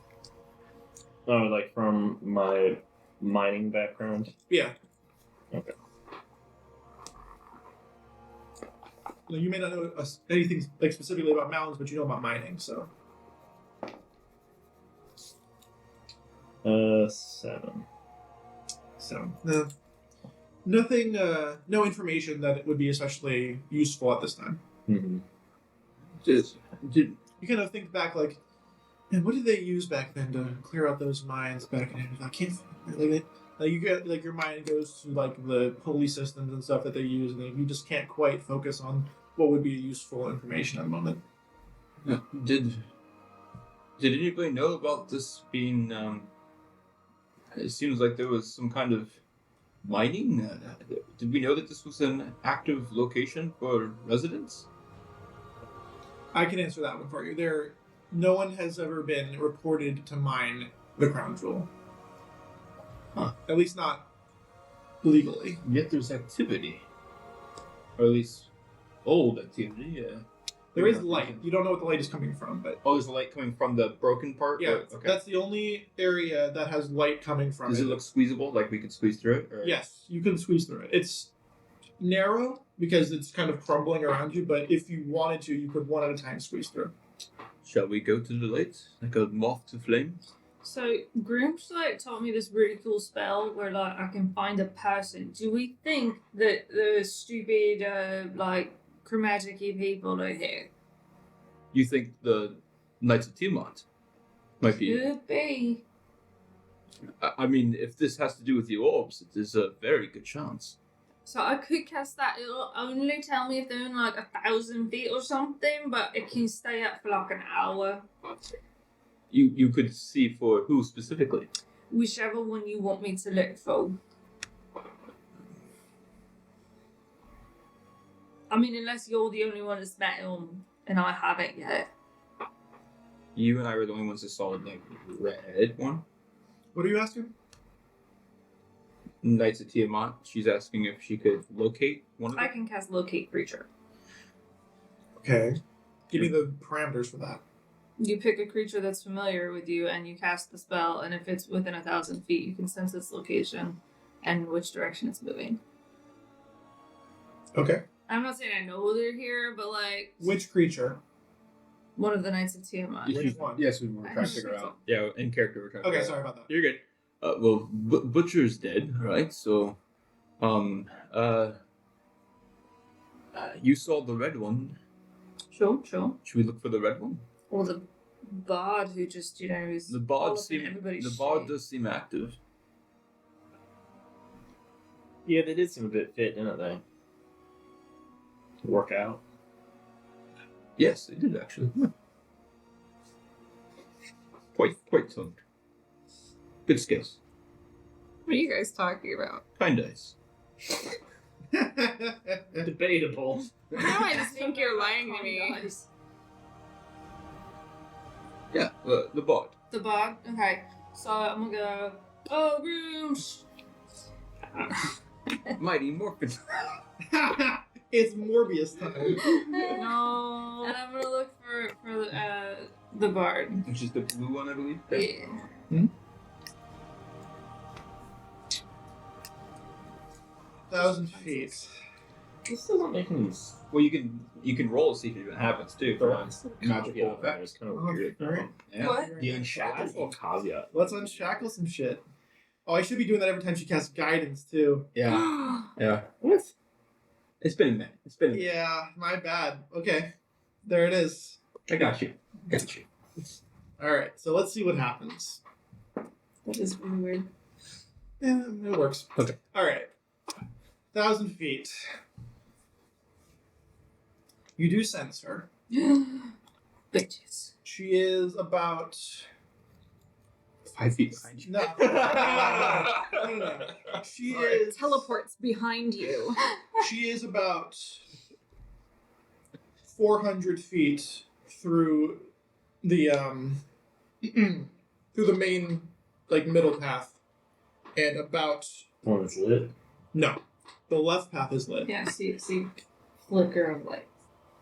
Oh, like from my mining background? Yeah. Okay. Now, you may not know anything like specifically about mountains, but you know about mining, so. 7. So, no. Nothing, no information that it would be especially useful at this time. Mm-hmm. You kind of think back, like, man, what did they use back then to clear out those mines back in? I can't. Like you get like your mind goes to like the pulley systems and stuff that they use, and you just can't quite focus on what would be useful information at the moment. Did anybody know about this being? It seems like there was some kind of mining. Did we know that this was an active location for residents? I can answer that one for you. No one has ever been reported to mine the crown jewel. Huh. At least not legally. Yet there's activity, or at least old activity. There is light. You don't know what the light is coming from, but Oh, is the light coming from the broken part? yeah, Okay. that's the only area that has light coming from Does it look squeezable? Like we could squeeze through it? Or? Yes, you can squeeze through it. It's narrow because it's kind of crumbling around you, but if you wanted to, you could one at a time squeeze through. Shall we go to the light, like a moth to flame? So Groom's like taught me this really cool spell where like I can find a person. Do we think that the stupid like chromatic-y people are here? You think the Knights of Tiamat might be? Could be. I mean, if this has to do with the orbs, it is a very good chance. So I could cast that. It'll only tell me if they're in like 1,000 feet or something, but it can stay up for like an hour. You could see for who specifically? Whichever one you want me to look for. I mean, unless you're the only one that's met him and I haven't yet. You and I were the only ones that saw the red one. What are you asking? Knights of Tiamat. She's asking if she could locate one of them. I can cast Locate Creature. Okay. Give me the parameters for that. You pick a creature that's familiar with you and you cast the spell, and if it's within 1,000 feet, you can sense its location and which direction it's moving. Okay. I'm not saying I know they're here, but like Which creature? one of the Knights of Tiamat. Which one? Yes, we were trying to figure out. Yeah, in character we're trying to Okay, figure sorry out. about that. You're good. Well, Butcher's dead, right? So, you saw the red one. Sure. Should we look for the red one? Or the bard who just, is The all bard up in everybody's shit. does seem active. Yeah, they did seem a bit fit, didn't they? Work out. Yes, they did actually. Quite toned. Good skills. What are you guys talking about? Kind eyes. Debatable. Now I just think you're lying to me. Yeah, the bard. The bog? Okay. So I'm gonna go, oh, Grooms! Mighty Morphin. It's Morbius time. No. And I'm gonna look for the bard. Which is the blue one, I believe. Yeah. 1,000 feet. This doesn't make any sense. Well, you can roll to see if it even happens too. Magical effect. It's kind of Oh, weird. alright. Yeah. What? The unshackle. Little caveat. Let's unshackle some shit. Oh, I should be doing that every time she casts guidance too. Yeah. Yeah. What? It's been a minute. Yeah, my bad. Okay, there it is. I got you. Got you. All right, so let's see what happens. That is really weird. Yeah, it works. Okay. All right, 1,000 feet. You do sense her. Bitches. She is about 5 feet behind you. no. No. She is Teleports behind you. She is about 400 feet through the through the main middle path, and about One is lit. no, the left path is lit. Yeah, see, flicker of light.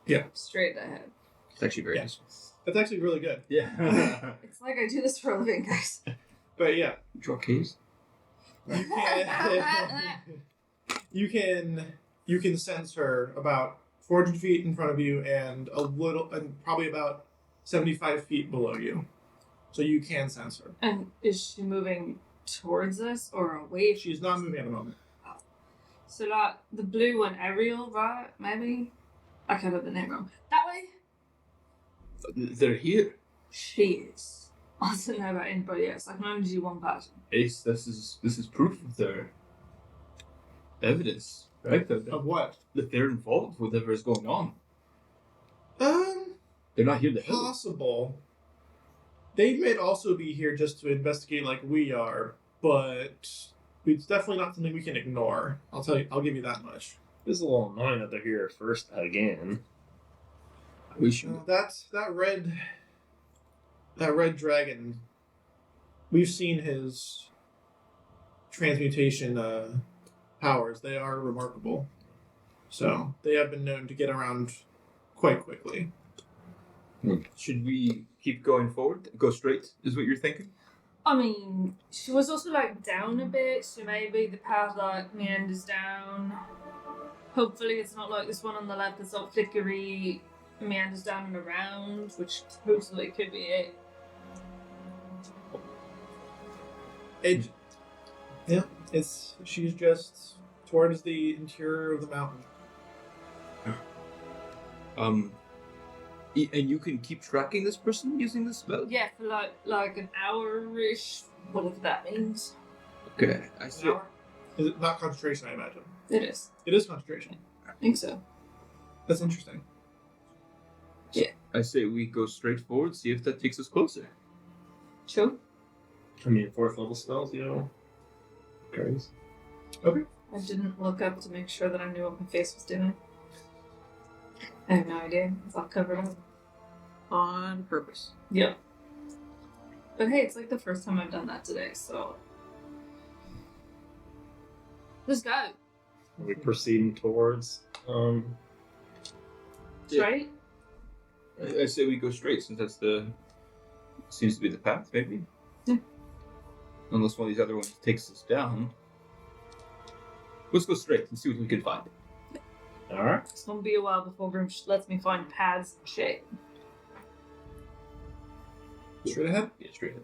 Yeah. Straight ahead. It's actually very Yeah. nice. That's actually really good. Yeah. It's like I do this for a living, guys. But yeah, Draw keys. you can sense her about 400 feet in front of you and probably about 75 feet below you. So you can sense her. And is she moving towards us or away? She's not moving at the moment. So like the blue one, Ariel, right? Maybe? I can't have the name wrong. That way? They're here. She is. I don't know about anybody else. I can only do one person. Ace, this is proof of their evidence, right? Of what? That they're involved with whatever is going on. Um, They're not here to help. Possible. They may also be here just to investigate like we are, but it's definitely not something we can ignore. I'll give you that much. It's a little annoying that they're here first again. We should. That red dragon. We've seen his transmutation powers. They are remarkable. So they have been known to get around quite quickly. Should we keep going forward? Go straight, is what you're thinking? I mean, she was also like down a bit, so maybe the path like meanders down. Hopefully it's not like this one on the left that's all flickery, meanders down and around, which totally could be it. She's just towards the interior of the mountain. And you can keep tracking this person using this spell? Yeah, for like an hour-ish, whatever that means. Okay, I An see. hour? Is it not concentration, I imagine? It is. It is concentration. I think so. That's interesting. I say we go straight forward, see if that takes us closer. Sure. I mean, 4th level spells, Carries. Okay. I didn't look up to make sure that I knew what my face was doing. I have no idea. It's all covered up. On purpose. Yep. But hey, it's like the first time I've done that today, so. Let's go. Are we proceeding towards Yeah. Right? I say we go straight since that's seems to be the path, maybe. Yeah. Unless one of these other ones takes us down. Let's go straight and see what we can find. Alright. It's gonna be a while before Grim lets me find paths and shit. Straight ahead? Yeah, straight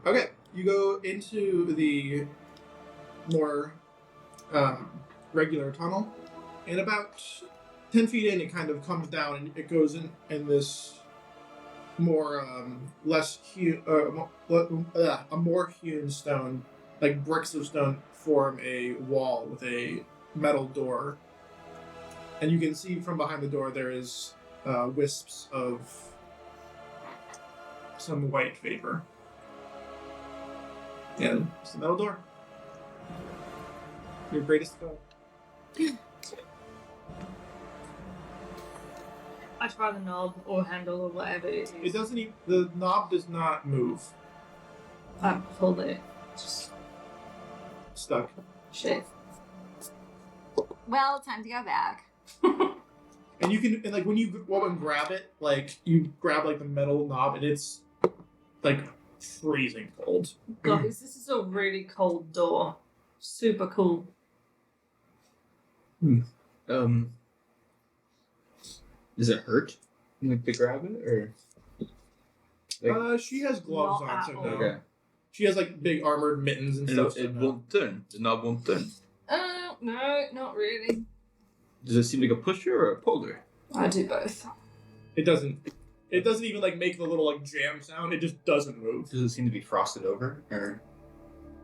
Okay, you go into the more regular tunnel, and about 10 feet in, it kind of comes down and it goes in this more a more hewn stone, like bricks of stone form a wall with a metal door, and you can see from behind the door there is wisps of some white vapor And it's the metal door. Your greatest goal. I try the knob or handle or whatever it is. It doesn't even, the knob does not move. I pulled it. Just Stuck. shit. Well, time to go back. And you can, and like when you go and grab it, like you grab like the metal knob and it's like freezing cold. Guys, this is a really cold door. Super cool. Does it hurt? Like to grab it or? She has gloves Not on, at so all. no. Okay. She has like big armored mittens and And stuff. it so no. won't turn. The knob won't turn. No, not really. Does it seem like a pusher or a puller? I do both. It doesn't even like make the little like jam sound. It just doesn't move. Does it seem to be frosted over or?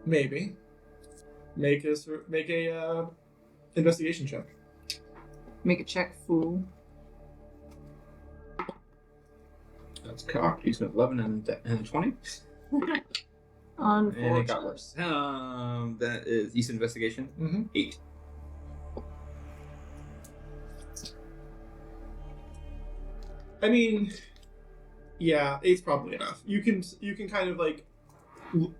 Maybe. Make a investigation check. Make a check, fool. That's cocked. He's got 11 and 20. And it got worse. That is East investigation. Mm-hmm. 8. I mean, yeah, 8's probably enough. You can kind of like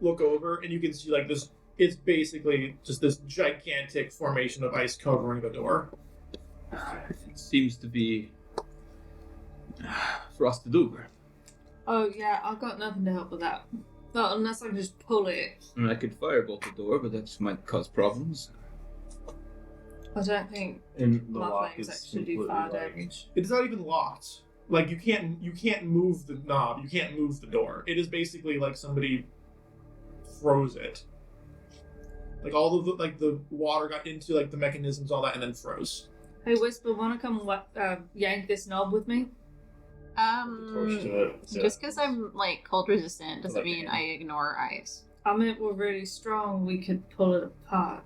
look over and you can see like this. It's basically just this gigantic formation of ice covering the door. It seems to be frosted over. Oh yeah, I've got nothing to help with that. Well, unless I can just pull it. I mean, I could firebolt the door, but that might cause problems. I don't think And the my lock flames is actually do completely fire like, damage. It's not even locked. Like you can't move the knob. You can't move the door. It is basically like somebody froze it. Like all of the water got into like the mechanisms, all that, and then froze. Hey Whisper, wanna come yank this knob with me? torch to it. So Just because I'm like cold resistant doesn't Like mean an- I ignore ice. I meant we're really strong. We could pull it apart.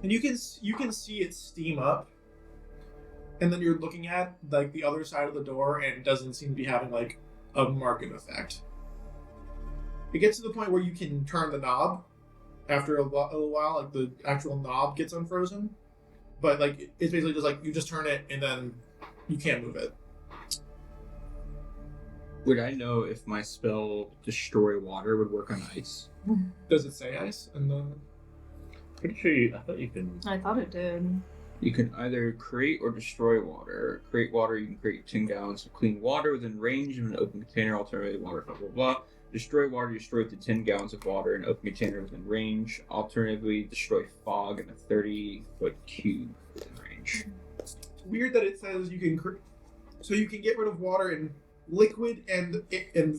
And you can see it steam up, and then you're looking at like the other side of the door, and it doesn't seem to be having like a marked effect. It gets to the point where you can turn the knob after a little while, like the actual knob gets unfrozen, but like it's basically just like you just turn it and then you can't move it. Would I know if my spell Destroy Water would work on ice? Does it say ice? And the pretty sure I thought you can. I thought it did. You can either create or destroy water. Create water, you can create 10 gallons of clean water within range of an open container, alternatively water, blah, blah, blah. Destroy water, destroy up to 10 gallons of water in an open container within range. Alternatively, destroy fog in a 30-foot cube within range. It's weird that it says you can so you can get rid of water in liquid and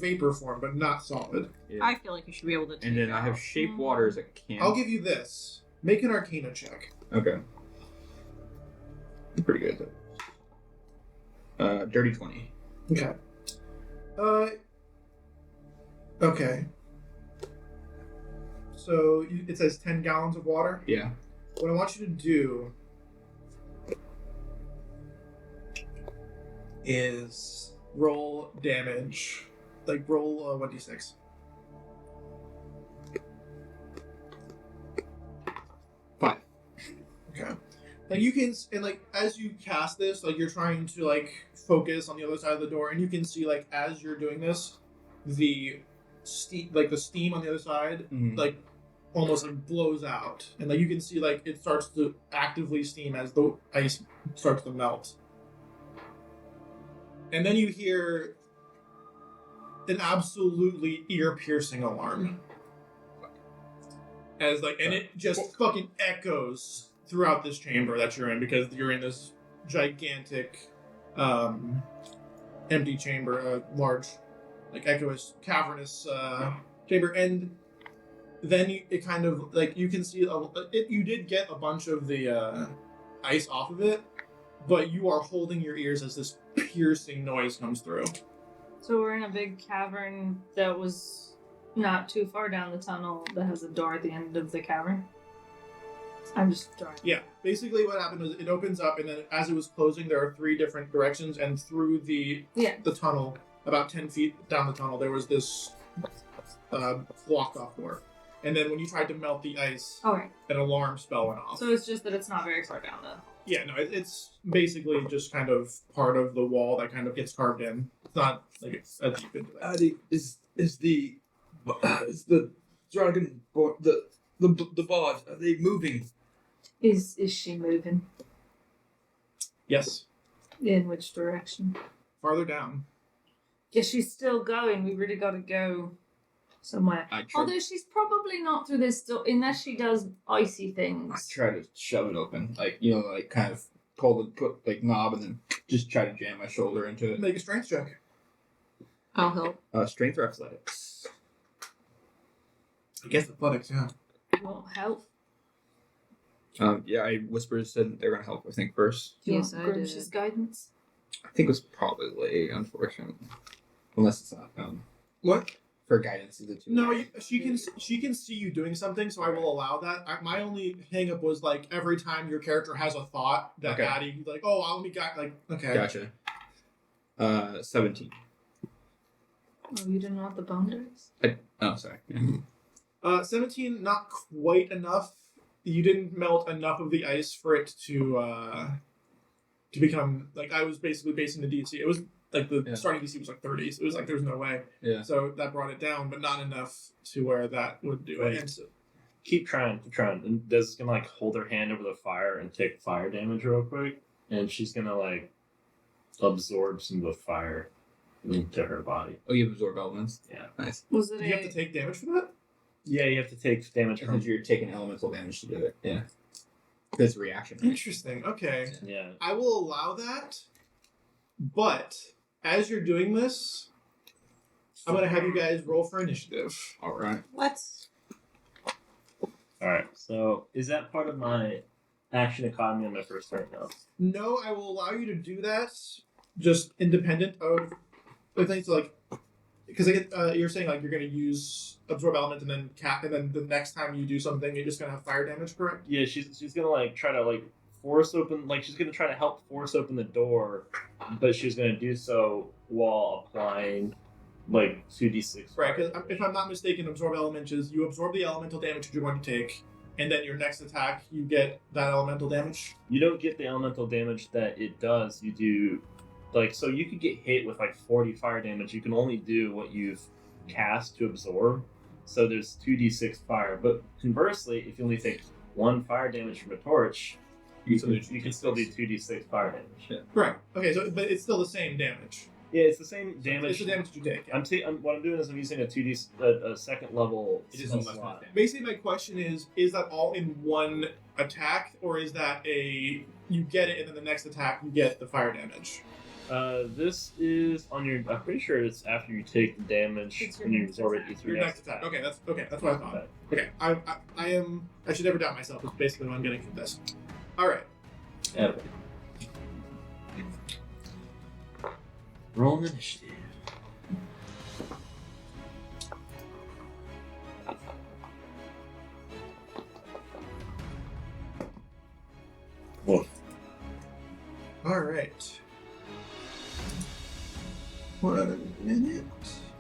vapor form, but not solid. Yeah. I feel like you should be able to take And then it I have out. shape water as a can. I'll give you this. Make an Arcana check. Okay. Pretty good. Dirty 20. Okay. Okay. So it says 10 gallons of water. Yeah. What I want you to do is roll damage. Like roll 1d6. Fine. Okay. Like you can, and like as you cast this, like you're trying to like focus on the other side of the door, and you can see like as you're doing this, the steam on the other side, Mhm. like almost like blows out, and like you can see like it starts to actively steam as the ice starts to melt, and then you hear an absolutely ear-piercing alarm, as like, and it just fucking echoes throughout this chamber that you're in, because you're in this gigantic empty chamber, large like echoous cavernous chamber, and then it kind of like you can see you did get a bunch of the ice off of it, but you are holding your ears as this piercing noise comes through. So we're in a big cavern that was not too far down the tunnel that has a door at the end of the cavern. I'm just drawing. Yeah, basically what happened was it opens up, and then as it was closing, there are 3 different directions, and through the Yeah. tunnel, about 10 feet down the tunnel, there was this blocked off more. And then when you tried to melt the ice, Alright. an alarm spell went off. So it's just that it's not very far down the. Yeah, no, it's basically just kind of part of the wall that kind of gets carved in. It's not like it's a deep into that. Is the dragon the bard? Are they moving? Is she moving? Yes, In which direction? farther down. Yeah, she's still going. We really got to go somewhere. Although she's probably not through this door unless she does icy I things. try to shove it open, like kind of put knob and then just try to jam my shoulder into it. Make a strength check. I'll help. Strength or athletics? I guess athletics, yeah. Won't help. Yeah, I whispered said they're gonna help. I think first. Do you Yes, want I did. Grimsh's guidance? I think it was probably unfortunate, unless it's not. What? For guidance, is it too? No, she can see you doing something, so I will allow that. My only hang up was like every time your character has a thought that Okay. Addie like, oh, I'll be okay. Gotcha. 17. Oh, you didn't want the bone dice? Oh, sorry. 17, not quite enough. You didn't melt enough of the ice for it to become like I was basically basing the DC. It was like the starting DC was like 30, so it was like there's no way. Yeah. So that brought it down, but not enough to where that would do Right. it. And so, Keep trying. And Des is gonna like hold her hand over the fire and take fire damage real quick, and she's gonna like absorb some of the fire into her body. Oh, you absorb elements. Yeah. Nice. Was do it you have to take damage for that? Yeah, you have to take damage from. Because you're taking elemental damage to do it. Yeah. Because reaction. Right? Interesting. Okay. Yeah. I will allow that, but as you're doing this, I'm gonna have you guys roll for initiative. All right. What? All right. So is that part of my action economy on my first turn now? No, I will allow you to do that, just independent of the things like because I get you're saying like you're gonna use absorb element and then and then the next time you do something you're just gonna have fire damage, correct? Yeah, she's gonna like try to like force open, like she's gonna try to help force open the door, but she's gonna do so while applying like 2d6. Right, because if I'm not mistaken, absorb element is you absorb the elemental damage that you're going to take, and then your next attack you get that elemental damage. You don't get the elemental damage that it does. You do like so you could get hit with like 40 fire damage. You can only do what you've cast to absorb. So there's 2d6 fire. But conversely, if you only take 1 fire damage from a torch, you can still do 2d6 fire damage. Yeah. Right. Okay, so but it's still the same damage. Yeah, it's the same damage. It's the damage that you take. Yeah. What I'm doing is I'm using a 2d a second level It is spell almost slot. Basically, my question is that all in one attack, or is that you get it and then the next attack you get the fire damage? This is on your. I'm pretty sure it's after you take the damage It's your when you next absorb it. attack. It's Your next attack. Okay, that's what I thought. Okay, I am. I should never doubt myself. Is basically what I'm getting from this. All right. Okay. Roll an initiative. Whoa. All right. 1 minute,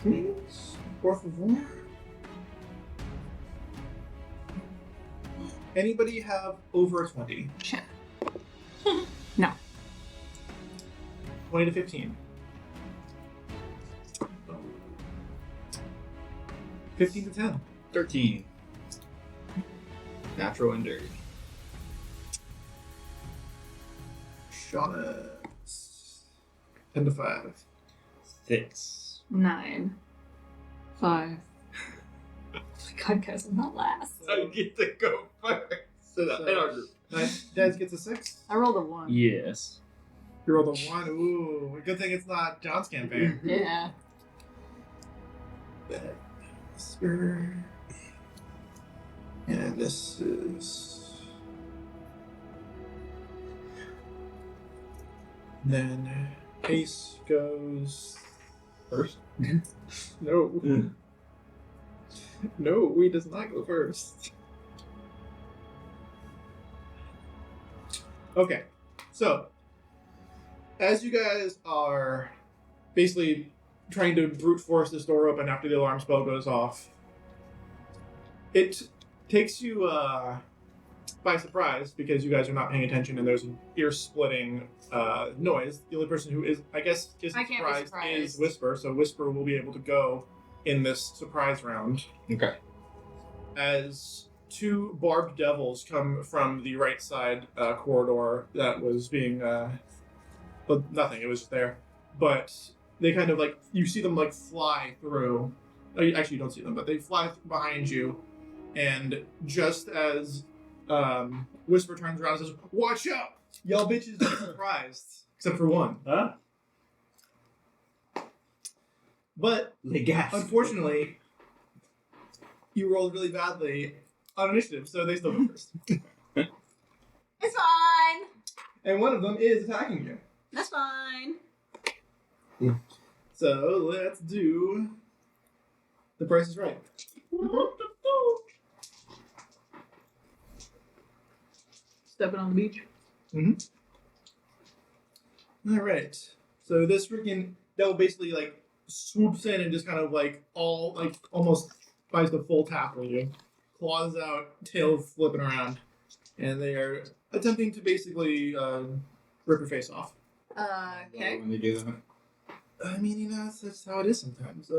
please. Por favor. Anybody have over a 20? No. 20 to 15. 15 to 10. 13. Natural and dirty. Shauna. 10 to 5. 6. 9. 5. God, guys, I'm not last. I get to go first. So that in our group. Des gets a 6. I rolled a 1. Yes. You rolled a 1. Ooh, good thing it's not John's campaign. Yeah. Whisper. And this is. Then Ace goes first. No. No, he does not go first. Okay, so as you guys are basically trying to brute force this door open after the alarm spell goes off. It takes you by surprise because you guys are not paying attention and there's an ear-splitting noise. The only person who is, I guess, isn't I can't be surprised surprised. is Whisper, so Whisper will be able to go in this surprise round. Okay. As two barbed devils come from the right side corridor that was being, well, nothing, it was just there. But they kind of like, you see them like fly through. Actually, you don't see them, but they fly behind you. And just as Whisper turns around and says, "Watch out! Y'all bitches are surprised." Except for one. Huh? But, Les gas. unfortunately, you rolled really badly on initiative, so they still go first. It's fine. And one of them is attacking you. That's fine. So let's do The Price is Right. Stepping on the beach. All right. So this freaking devil basically like swoops in and just kind of like almost tries to full tackle you, claws out, tail flipping around, and they are attempting to basically rip your face off. Okay. When they do that. I mean, you know, that's how it is sometimes.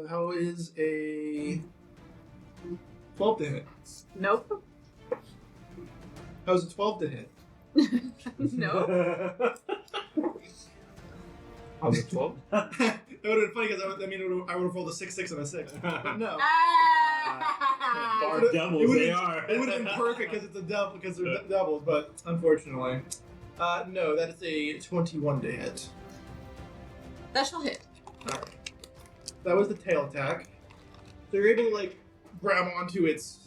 How is a 12 to hit? Nope. How's a 12 to hit? No. How's it 12? It would have been funny because I would have rolled a 6, and a 6. But no. Bar It devils, would've- they are. It would have been perfect because it's a devil, because they're devils, but unfortunately. No, that is a 21 to hit. That shall hit. Alright. That was the tail attack. So you're able to like grab onto its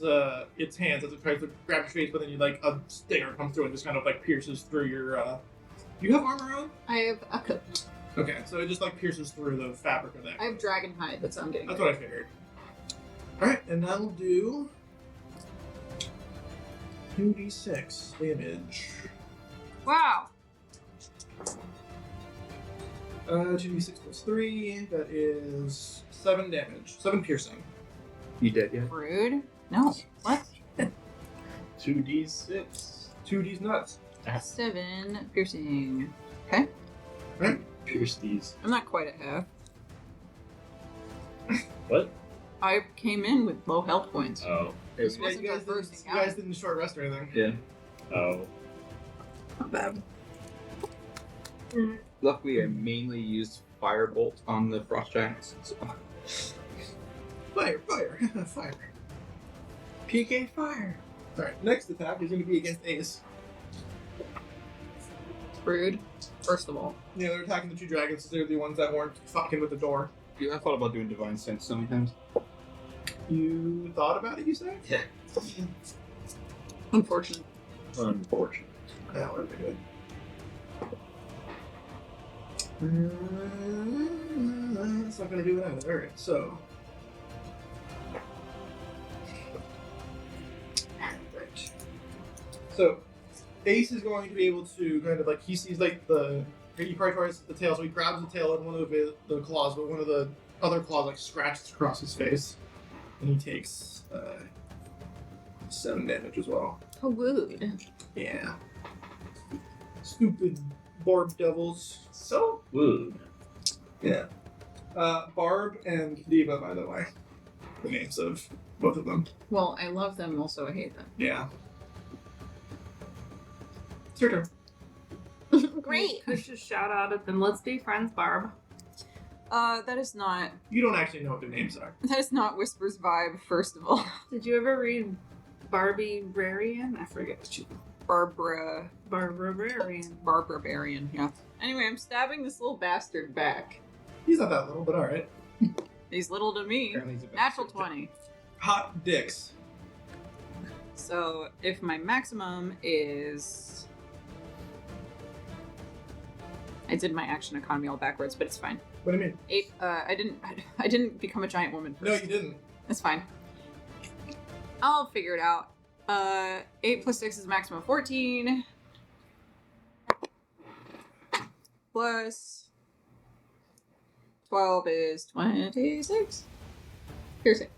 hands as it tries to grab your face, but then you like a stinger comes through and just kind of like pierces through your Do you have armor on? I have a coat. Okay, so it just like pierces through the fabric of that. I have dragon hide, that's what I'm getting. That's what I figured. Alright, and that'll do 2d6 damage. Wow. 2d6 plus 3, that is 7 damage. 7 piercing. You dead yet? Rude. No. What? 2d6. 2d's nuts. 7 piercing. Pierce these. I'm not quite at half. What? I came in with low health points. Oh. This Yeah, wasn't you our guys, first you encounter. guys didn't short rest or anything. Yeah. Oh. Not bad. Luckily, I mainly used Firebolt on the Frost Giants. So. Fire, fire, fire. PK fire. Alright, next attack is going to be against Ace. Rude. First of all. Yeah, they're attacking the two dragons, so they're the ones that weren't fucking with the door. Yeah, I thought about doing Divine Sense sometimes. You thought about it, you say? Yeah. Unfortunate. Unfortunate. Yeah, that would be good. That's not going to do it either. Alright, so. Right. So, Ace is going to be able to kind of like, he sees like he probably tries the tail, so he grabs the tail and one of the claws, but one of the other claws like scratches across his face. And he takes 7 damage as well. Oh, rude. Yeah. Stupid Barb devils. So woo. Yeah. Barb and Diva, by the way. The names of both of them. Well, I love them, also I hate them. Yeah. It's your turn. Great. Could just shout out at them. Let's be friends, Barb. That is not You don't actually know what their names are. Whisper's vibe, first of all. Did you ever read Barbie Rarian? I forget what you. Barbara Barbarian. Barbarian, yeah. Anyway, I'm stabbing this little bastard back. He's not that little, but alright. He's little to me. Apparently he's a Natural bastard. 20. Hot dicks. So if my maximum is... I did my action economy all backwards, but it's fine. What do you mean? 8, I didn't become a giant woman first. No, you didn't. That's fine. I'll figure it out. 8 plus 6 is maximum 14. Plus 12 is 26. Piercing.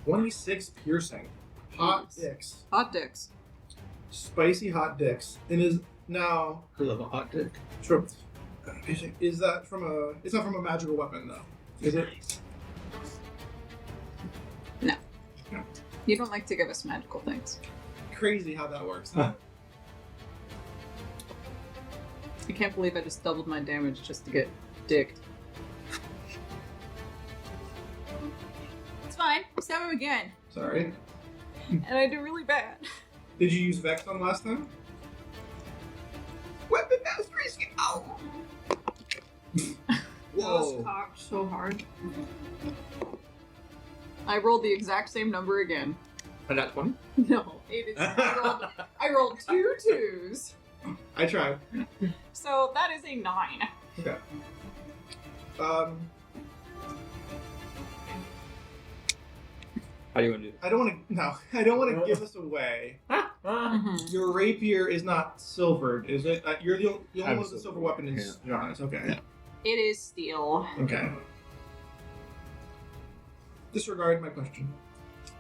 26 piercing. Hot Yes. dicks. Hot dicks. Spicy hot dicks. It is now. I love a hot dick. True. Is that from a? It's not from a magical weapon though, is it? You don't like to give us magical things. Crazy how that works, huh? I can't believe I just doubled my damage just to get dicked. It's fine. Stab him again. Sorry. And I do really bad. Did you use Vex on last time? Weapon mastery. Ow! That was Whoa. cocked so hard. I rolled the exact same number again. A nat 20? No, it is. I rolled 2 2s. I tried. So that is a 9. Okay. How do you want to do I don't want to. No, I don't want to give us away. Your rapier is not silvered, is it? You're the only one with the silver weapon is Jonas. Okay. It is steel. Okay. Disregard my question.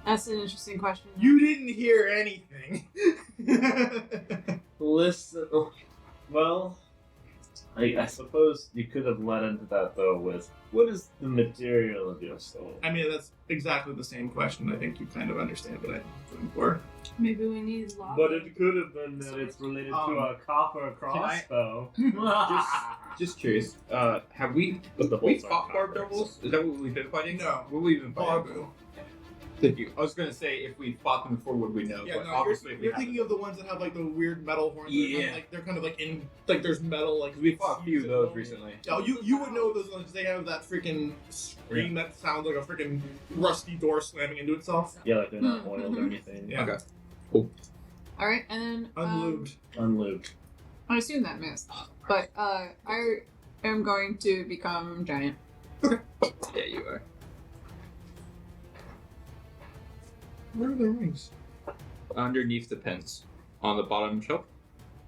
That's an interesting question. You didn't hear anything. Listen. Well, I suppose you could have led into that though with what is the material of your soul? I mean, that's exactly the same question. I think you kind of understand what I'm going for. Maybe we need lava. But it could have been that it's related to a copper crossbow. Just curious. Have we But the we bolts fought aren't barb copper, devils? Is that what we've been fighting? No. What have we been fighting? Barbu. Thank you. I was gonna say if we fought them before, would we know? Yeah, but no, obviously you're thinking of the ones that have like the weird metal horns. Yeah. They're kind of like in like there's metal like we fought a few of those recently. Oh, you would know those ones because they have that freaking scream that sounds like a freaking rusty door slamming into itself. Yeah, like they're not oiled or anything. Yeah. Okay. Alright, and then. Unlubed. Unlubed. I assume that missed. But I am going to become giant. Yeah, you are. Where are the rings? Underneath the pens, on the bottom shelf.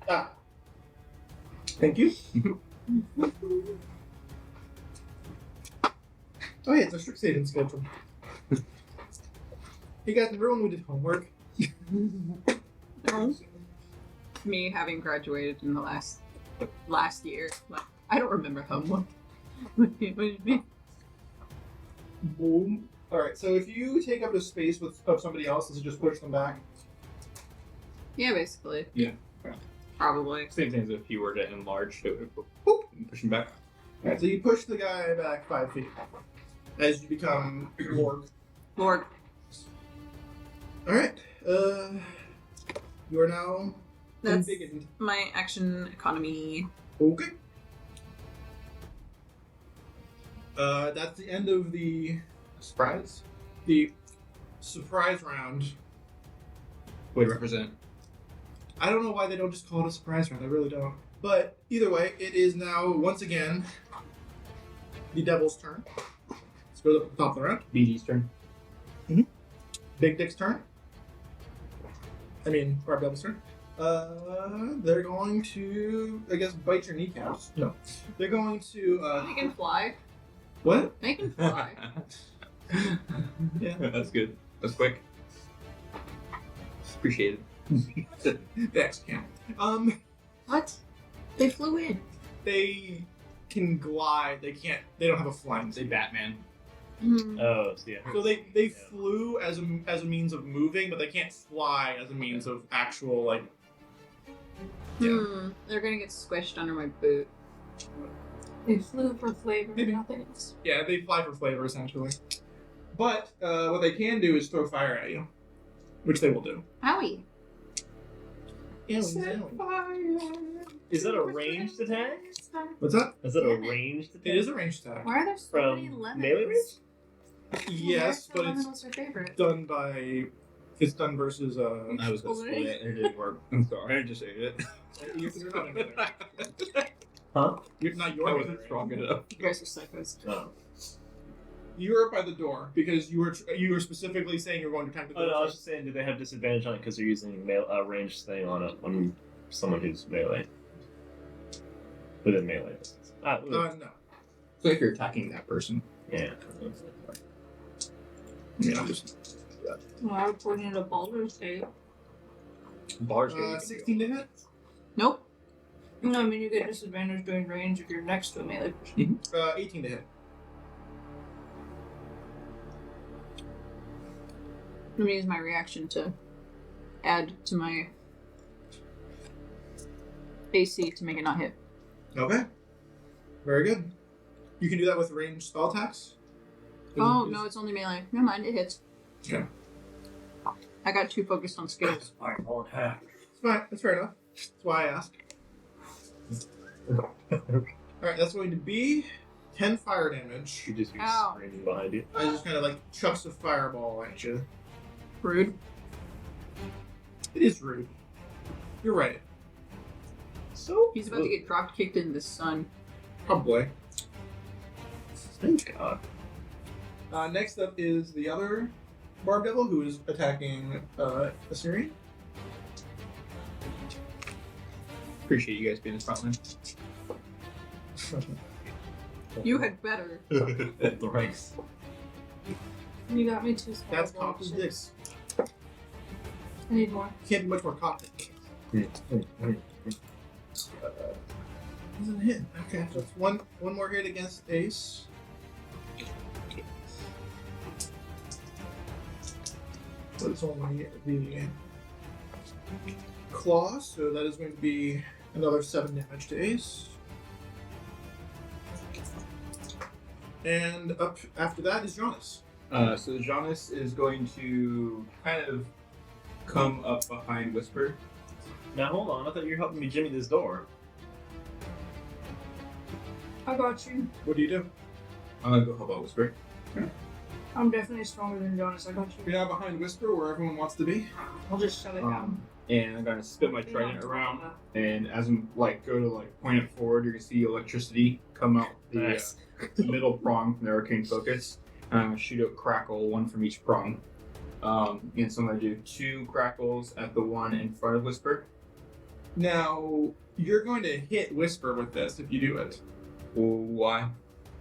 Ah. Thank you. Oh yeah, it's a strict saving schedule. Hey guys, remember when we did homework? No. Me having graduated in the last year. Like, I don't remember homework. What do you mean? Boom. Alright, so if you take up the space of somebody else, does it just push them back? Yeah, basically. Yeah. Probably. Same thing as if you were to enlarge it, would boop, and push him back. Alright, so you push the guy back 5 feet as you become Lord. Lord. Alright, you are now That's embiggened. my action economy. Okay. That's the end of the Surprise. surprise round. Way to represent. I don't know why they don't just call it a surprise round. I really don't. But either way, it is now once again the Devil's turn. Let's go to the top of the round. BD's turn. Big Dick's turn. I mean, Barb Devil's turn. They're going to, I guess, bite your kneecaps. No. They're going to, Make him fly. what? Make him fly. Yeah. That's good. That's quick. Appreciate it. Dex can. What? They flew in. They can glide. They don't have a flying Say speed. Batman. Oh, so yeah. So they flew as a means of moving, but they can't fly as a means of actual like. Yeah. They're gonna get squished under my boot. They flew for flavor, Maybe. nothing else. Yeah, they fly for flavor essentially. But what they can do is throw fire at you, which they will do. Owie. Is that a ranged attack? What's that? Is that a ranged attack? It is a ranged attack. Why are there so From many lemons? melee range? Yes, but lemon it's was her favorite. done by. It's done versus. I was gonna split it and it didn't work. I'm sorry. I just ate it. You're not in there. Huh? You're not I your. wasn't strong enough. You guys are psychos. Oh. You were by the door because you were specifically saying you were going to attack the Oh door. no, I was just saying, do they have disadvantage on it because they're using a ranged thing on someone who's melee? Within melee distance. No. So if you're attacking that person, Yeah. I'm just Well, I would put in a Baldur's Gate. Baldur's Gate. 16 to hit. Nope. No, I mean you get disadvantage during range if you're next to a melee person. 18 to hit. Let me use my reaction to add to my AC to make it not hit. Okay. Very good. You can do that with ranged spell attacks. Oh, no, it's only melee. Never mind, it hits. Okay. I got too focused on skills. Fireball in half. It's fine. That's fair enough. That's why I asked. Alright, that's going to be 10 fire damage. You just use Ow. screaming behind you. I just kind of like chucks a fireball at you. Rude. It is rude. You're right. So He's about to get drop kicked in the sun. Probably. Thank God. Next up is the other Barb Devil who is attacking Assyrian. Appreciate you guys being in the front line. You had better. At the race. You got me too small. That's cocked as dicks. I need more. Can't be much more cocked. Doesn't hit. Okay, so it's one more hit against Ace. So it's only the claw, so that is going to be another 7 damage to Ace. And up after that is Jonas. So Jonas is going to kind of come up behind Whisper. Now hold on, I thought you were helping me jimmy this door. I got you. What do you do? I'm gonna go help out Whisper. I'm definitely stronger than Jonas. I got you. You're now behind Whisper, where everyone wants to be. I'll just shove it down. And I'm gonna spin my trident around, and as I'm like go to like point it forward, you're gonna see electricity come out the Nice. middle prong from the arcane focus. And I'm gonna shoot out crackle, one from each prong. And so I'm gonna do 2 crackles at the one in front of Whisper. Now, you're going to hit Whisper with this if you do it. Why?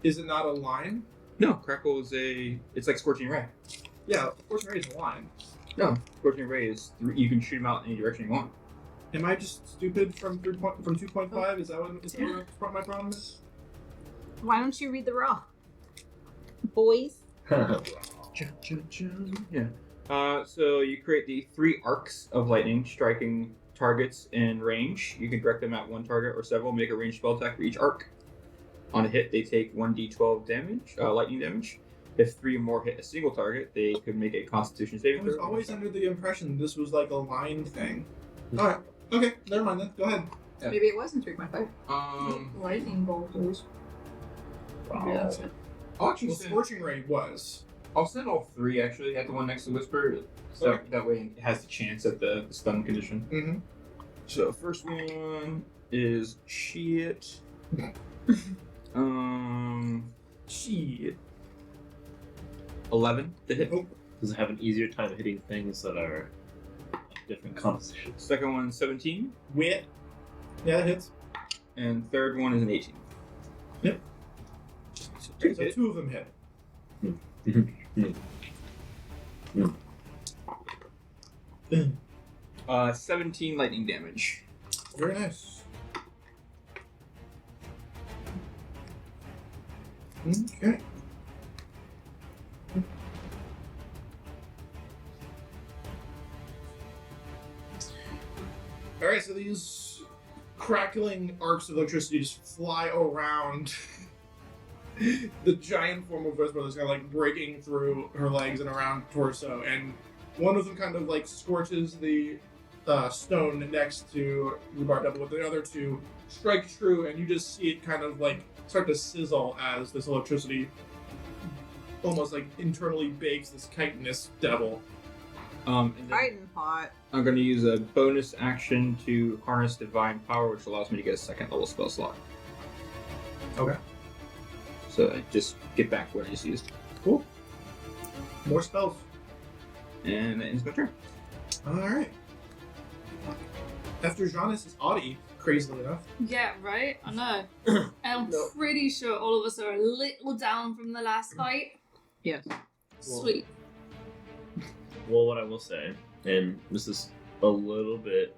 Is it not a line? No, crackle is it's like scorching ray. Yeah, of course there is a line. No, scorching ray is you can shoot them out any direction you want. Am I just stupid from 2.5? Is that what my problem is? Why don't you read the raw? Boys? Yeah. So you create the 3 arcs of lightning, striking targets in range. You can direct them at one target or several. Make a ranged spell attack for each arc. On a hit, they take 1d12 damage, lightning damage. If 3 or more hit a single target, they could make a Constitution I saving was throw. always under the impression this was like a line thing. Alright, okay, never mind then. Go ahead. Yeah. Maybe it wasn't 3.5. Lightning bolt, please. Yeah. I'll actually Well, send, Scorching Ray was. I'll send all 3 actually at the one next to Whisper. So Okay. that way it has the chance at the stun condition. Mm-hmm. So first one is shit. Shit. 11 to hit. Oh. Does it have an easier time hitting things that are different compositions? Second one 17, Wit. Yeah, it hits. and third one is an 18. Yep. So So 2 of them hit. 17 lightning damage. Very nice. Okay. Alright, so these crackling arcs of electricity just fly around the giant form of Whisper that's kind of like breaking through her legs and around torso, and one of them kind of like scorches the stone next to the bar double, with the other 2 strike true, and you just see it kind of like start to sizzle as this electricity almost like internally bakes this chitinous devil. And then Titan hot. I'm going to use a bonus action to harness divine power, which allows me to get a 2nd level spell slot. Okay. So I just get back what I just used. Cool. More spells. And that ends my turn. Alright. After Jonas is Audie. crazily enough. Yeah, right? I know. And I'm No. pretty sure all of us are a little down from the last fight. Yes. Sweet. Well, what I will say, and this is a little bit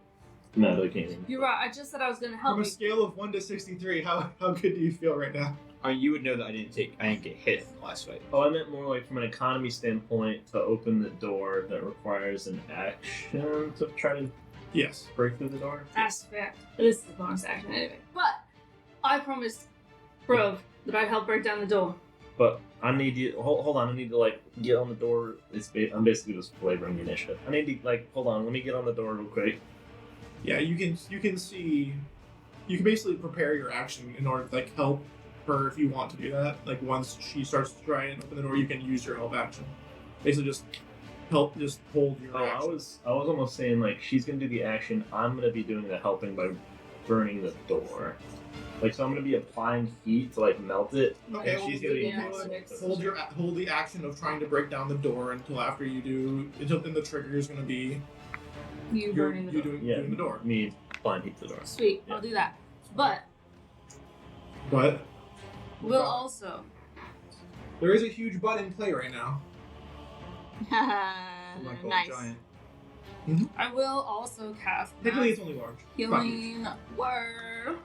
meta-gaming. You're right. I just said I was going to help From a you. scale of 1 to 63, how good do you feel right now? I mean, you would know that I didn't get hit in the last fight. Oh, I meant more like from an economy standpoint to open the door that requires an action to try to Yes. break through the door. That's fair. This is a bonus action anyway. But I promised Brove that I'd help break down the door. But I need you. Hold on. I need to like get on the door. I'm basically just flavoring the initiative. I need to like hold on. Let me get on the door real quick. Yeah, you can see. You can basically prepare your action in order to like help her if you want to do that. Like once she starts to try and open the door, you can use your help action. Basically, just help. Just hold your Oh, action. I was almost saying like she's gonna do the action. I'm gonna be doing the helping by burning the door. Like so, I'm gonna be applying heat to like melt it. Okay, and well, she's gonna be yeah, hold the action of trying to break down the door until after you do. Until then, the trigger is going to be You burning the door. doing the door. me applying heat to the door. Sweet. Yeah. I'll do that. But But we'll also. there is a huge butt in play right now. Like a Nice. giant. I will also cast Technically, it's only large. healing word.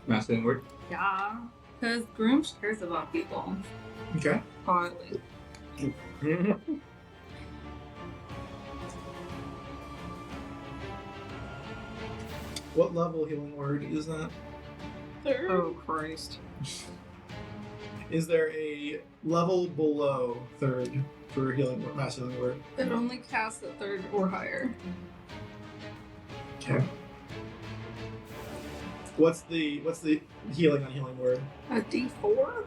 Masculine word. Yeah. Because Groom cares about people. Okay. Partly. What level healing word is that? Oh Christ. Is there a level below third for healing word, mass healing word? It only casts at third or higher. Okay. What's the healing on healing word? A D4?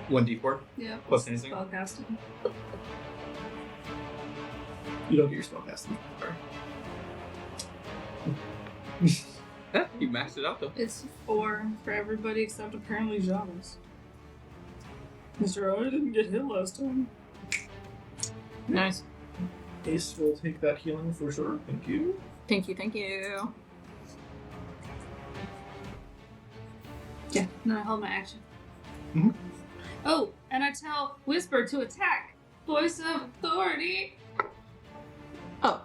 1d4 Yeah. plus anything. Spellcasting. You don't get your spell casting. Yeah, you maxed it out though. It's 4 for everybody except apparently Javis. Mr. O didn't get hit last time. Nice. Ace will take that healing for sure. Thank you. Thank you, thank you. Yeah. No, I hold my action. Mhm. Oh, and I tell Whisper to attack. Voice of authority. Oh,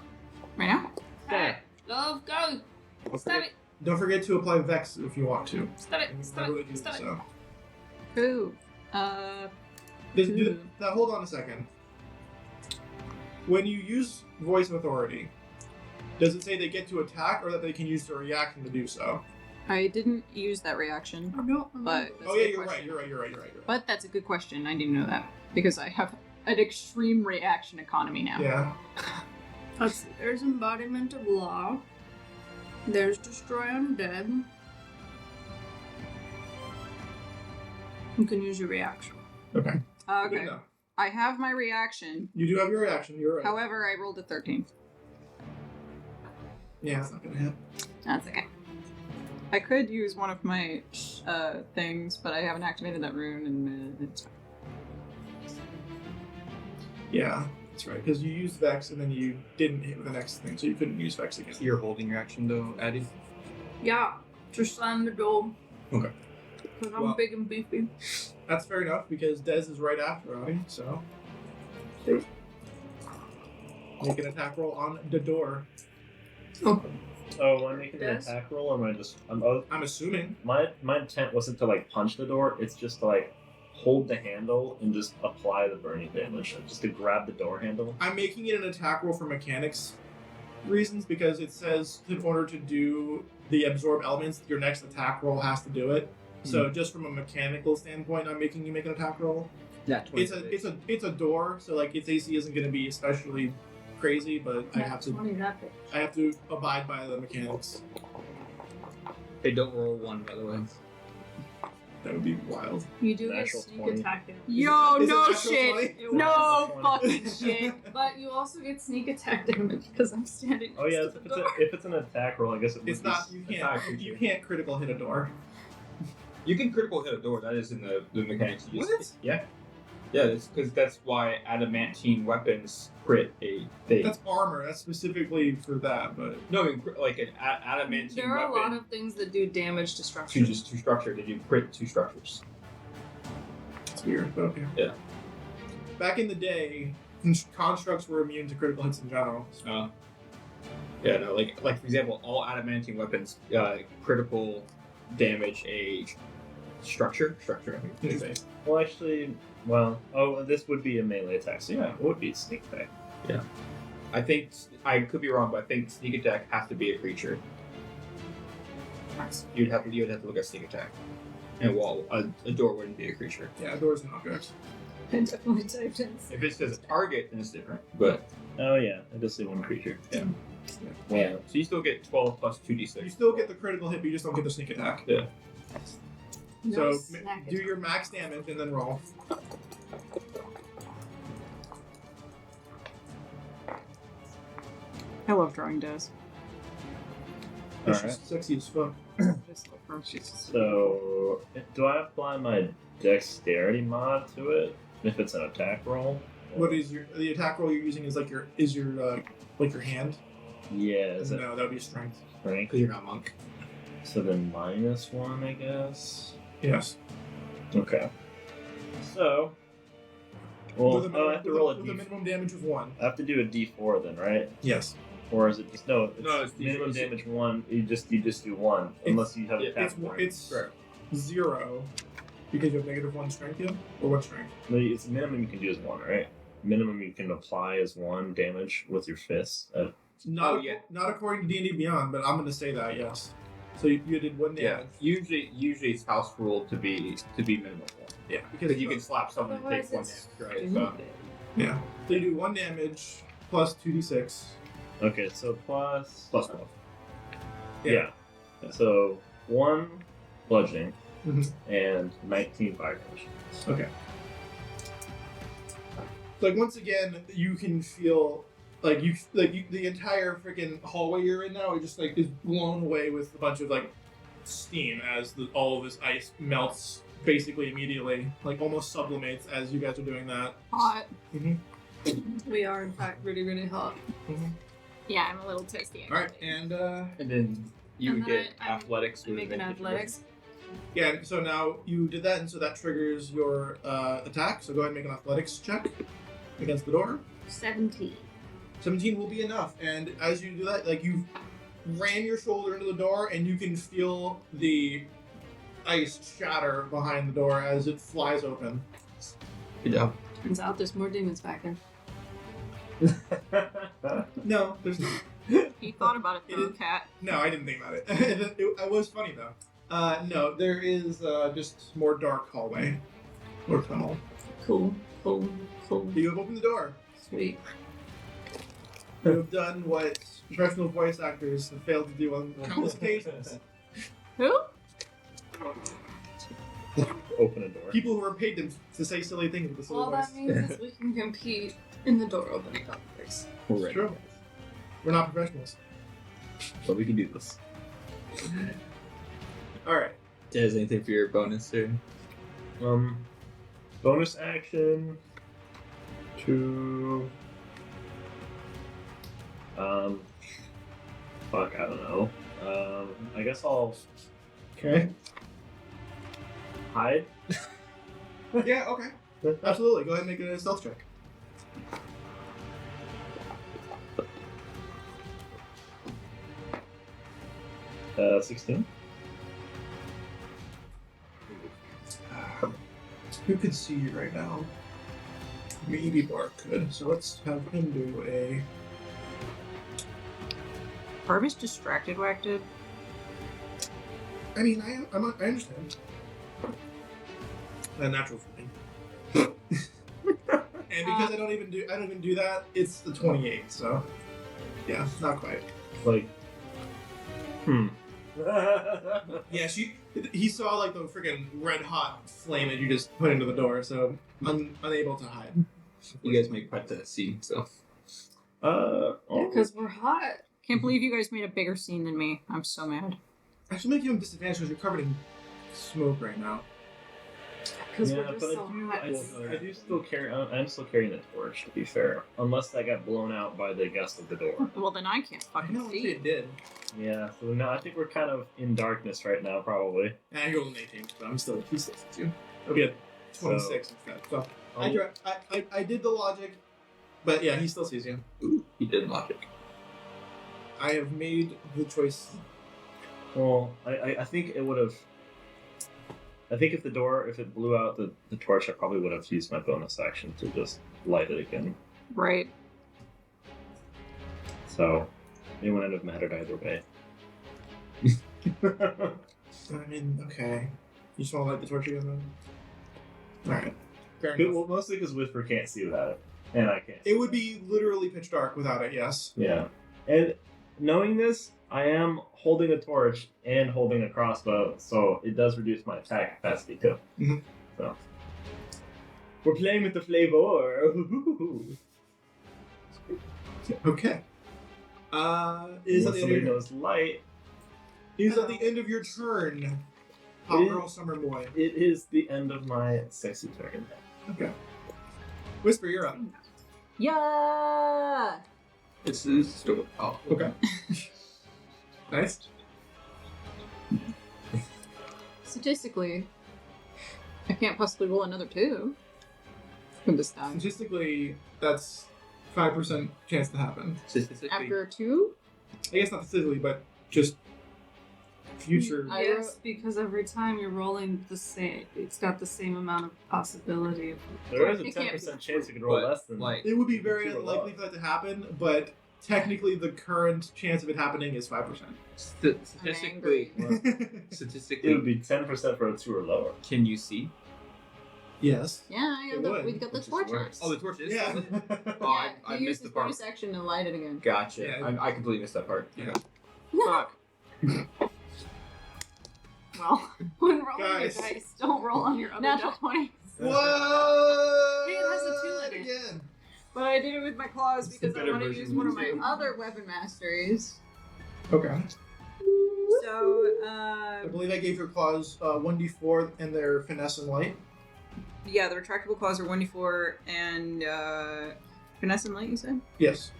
right now? Hey, love, go. Stab it. Don't forget to apply Vex if you want to. Stab it. Stab Never it. do Stab it. so. Ooh. Now hold on a second. When you use Voice of Authority, does it say they get to attack or that they can use their reaction to do so? I didn't use that reaction, I don't but that's Oh a yeah, good you're right. question. You're right. But that's a good question. I didn't know that because I have an extreme reaction economy now. Yeah. Let's see. There's embodiment of law. There's destroy undead. You can use your reaction. Okay. Good Okay. enough. I have my reaction. You do have your reaction. You're right. However, I rolled a 13. Yeah, it's not gonna hit. That's okay. I could use one of my things, but I haven't activated that rune, and it's fine. Yeah, that's right. Because you used Vex and then you didn't hit with the next thing, so you couldn't use Vex again. You're holding your action though, Addie. Yeah. Just slam the door. Okay. Because I'm Well- big and beefy. That's fair enough because Dez is right after Audie, so make an attack roll on the door. Oh, am I making an Yes. attack roll, or am I just? I'm assuming. My intent wasn't to like punch the door. It's just to like hold the handle and just apply the burning damage. Just to grab the door handle. I'm making it an attack roll for mechanics reasons because it says in order to do the absorb elements, your next attack roll has to do it. So just from a mechanical standpoint, I'm making you make an attack roll. Yeah, It's a door, so like its AC isn't going to be especially crazy, but I have to abide by the mechanics. They don't roll 1, by the way. That would be wild. You do get Natural sneak 20. attack damage. Yo, Is it no natural shit. 20? No Natural 20. fucking shit. But you also get sneak attack damage because I'm standing Oh yeah, next to if the it's, door. if it's an attack roll, I guess it would It's be not. You attack can't. creature. You can't critical hit a door. You can critical hit a door. That is in the mechanics. You just, What? Yeah. Yeah, because that's why adamantine weapons crit a thing. That's armor. That's specifically for that, but No, I mean, like an adamantine There are a weapon. lot of things that do damage to structure. to just 2 structure. They do crit 2 structures. it's weird. But okay. Yeah. Back in the day, constructs were immune to critical hits in general. So. Yeah, no, like for example, all adamantine weapons critical damage a structure. I think they say. Well, actually, this would be a melee attack, so yeah, it would be sneak attack. I think I could be wrong, but I think sneak attack has to be a creature. You'd have to look at sneak attack. And a door wouldn't be a creature. Yeah, doors and objects. I definitely typed in. If it says a target, then it's different. But Oh yeah, I just say one creature. Yeah. Yeah. so you still get 12 plus 2d6. You still get the critical hit, but you just don't get the sneak attack. Yeah. So Nice snack do your max damage and then roll. I love drawing dice. All It's right. just sexy as fuck. So, do I apply my dexterity mod to it if it's an attack roll? What is the attack roll you're using? Is your hand? Yeah, is it No, that would be strength. strength? Because you're not a monk. So then -1, I guess. Yes. Okay. So, well, With a I have to roll a with a d. minimum damage of 1. I have to do a d4 then, right? Yes. Or is it just no? No, it's minimum usually- damage 1. You just do 1 unless you have yeah, attack points. It's Correct. 0 because you have -1 strength, yeah? Or what strength? No, it's minimum you can do is 1, right? Minimum you can apply is 1 damage with your fist. Not, yeah. not according to D&D Beyond, but I'm going to say that, yes. So you did 1 Yeah. damage. Usually it's house rule to be minimum 1. Yeah. Because you can slap someone and take Otherwise 1 it's damage, right? So, stupid. Yeah. So you do 1 damage plus 2d6. Okay, so plus. plus 12. Yeah. So 1 bludgeoning Mhm. and 19 fire damage. Okay. Like once again, you can feel the entire freaking hallway you're in now is blown away with a bunch of steam as all of this ice melts basically immediately, almost sublimates as you guys are doing that. Hot. We are in fact really, really hot. Yeah, I'm a little toasty. All right, and And then you And would then get I athletics. I with make an advantage. athletics. yeah, and so now you did that, and so that triggers your attack. So go ahead and make an athletics check against the door. 17. 17 will be enough, and as you do that, you ram your shoulder into the door, and you can feel the ice shatter behind the door as it flies open. Good job. Turns out there's more demons back there. No, there's not. He thought about it though, It is- cat. No, I didn't think about it. It was funny though. No, there is just more dark hallway or tunnel. Cool. You have opened the door. Sweet. You have done what professional voice actors have failed to do on countless occasions. Who? Open a door. People who are paid to say silly things with a silly All voice. that means is we can compete in the door opening competition. We're It's true. We're not professionals. But we can do this. All right. Does anything for your bonus or? Bonus action to fuck, I don't know. I guess I'll Okay. hide. Yeah. Okay. Absolutely. Go ahead and make a stealth check. 16. Who could see you right now? Maybe Bart could. So let's have him do a. Barbie's distracted, whacked it. I mean, I understand. A natural for me. And because I don't even do that, it's the 28. So, yeah, not quite. Like, Yeah, he saw the freaking red hot flame that you just put into the door, so unable to hide. You guys make quite the scene, so. Because we're hot. Can't believe you guys made a bigger scene than me. I'm so mad. I should make you a disadvantage because you're covered in smoke right now. Because Yeah, we're just but so hot. I do still carry. I'm still carrying the torch. To be fair, unless that got blown out by the gust of the door. Well, then I can't I fucking know what see. it did. Yeah. So now I think we're kind of in darkness right now, probably. And I rolled an 18, but he still sees you. It'll be a 26 instead. So I did the logic, but yeah, he still sees you. Ooh, he did logic. I have made the choice. Well, I think it would have. I think if it blew out the torch, I probably would have used my bonus action to just light it again. Right. So it wouldn't have mattered either way. I mean, okay. You just want to light the torch again, then? Alright. Fair enough. Well, mostly because Whisper can't see without it, and I can't. It would be literally pitch dark without it, yes. Yeah, and knowing this, I am holding a torch and holding a crossbow, so it does reduce my attack capacity too. Mhm. So we're playing with the flavor. Okay. Is at Unless the end somebody of your, knows light. is at the end of your turn. Hot girl, summer boy. It is the end of my sexy turn. Okay. Whisper, you're up. Yeah. It's still. Oh, Okay. Nice. Statistically, I can't possibly roll another 2 from this time. Statistically, that's 5% chance to happen. Statistically, After 2? I guess not statistically, but just future. I Yes, because every time you're rolling the same, it's got the same amount of possibility. There is a It can't be 10% chance you could roll but, less than like, It would be very Two or unlikely less. for that to happen, but technically the current chance of it happening is 5%. statistically, It statistically, would be 10% for a 2 or lower. can you see? Yes. Yeah, It would, we got the which is torches. worse. Oh, the torch is. Yeah. Oh, I he missed used the his part. bonus action to light it again. Gotcha. Yeah. I completely missed that part. Yeah. Fuck. Well, When rolling Guys. your dice, don't roll on your other natural die. 20. What? Hey, it has a 2 in it. Again. But I did it with my claws It's the because I better want to version use of one of the my two. other weapon masteries. Okay. So, I believe I gave your claws 1d4 and their finesse and light. yeah, the retractable claws are 1d4 and finesse and light, you said? Yes.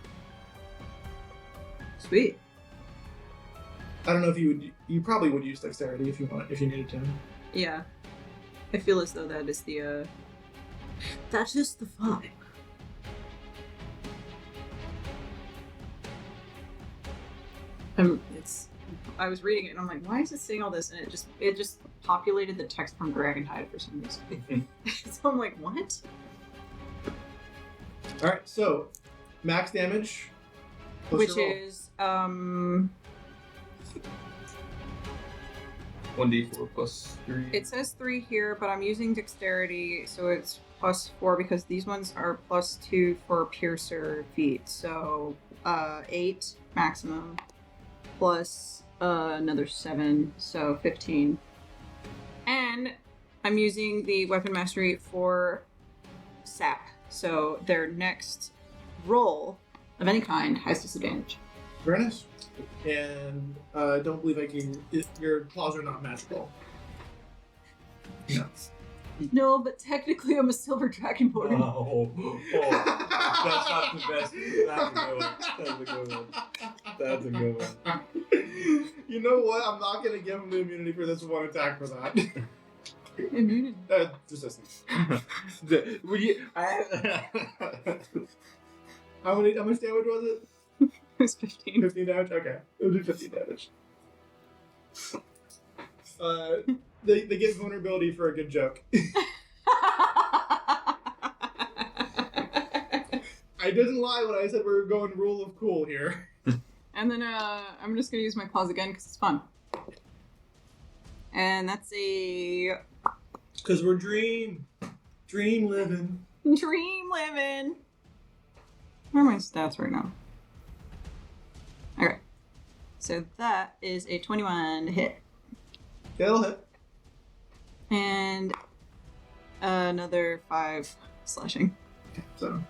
Sweet. I don't know if you would. You probably would use dexterity if you needed to. Yeah. I feel as though that is the, that's just the vibe. I was reading it and I'm like, why is it saying all this? And it just populated the text from Dragon Hive for some reason. So I'm like, what? All right. So, max damage. What's Which your roll? is 1d4 plus 3. it says 3 here, but I'm using dexterity, so it's +4 because these ones are +2 for piercer feat. So 8 maximum plus another 7, so 15. And I'm using the weapon mastery for sap, so their next roll of any kind has disadvantage. Very nice. And I don't believe I can. Your claws are not magical. No. No, but technically I'm a silver dragonborn. That's not the best. That's a good one. That's a good one. You know what? I'm not gonna give him the immunity for this one attack for that. Immunity. Resistance. Would you? How much damage was it? It's 15. 15 damage? Okay. It'll do 15 damage. They get vulnerability for a good joke. I didn't lie when I said we were going rule of cool here. And then I'm just gonna use my claws again because it's fun. And that's a Because we're dream living. dream living. Where are my stats right now? Okay. So that is a 21 to hit. Yeah, it'll hit. And another 5 slashing. So,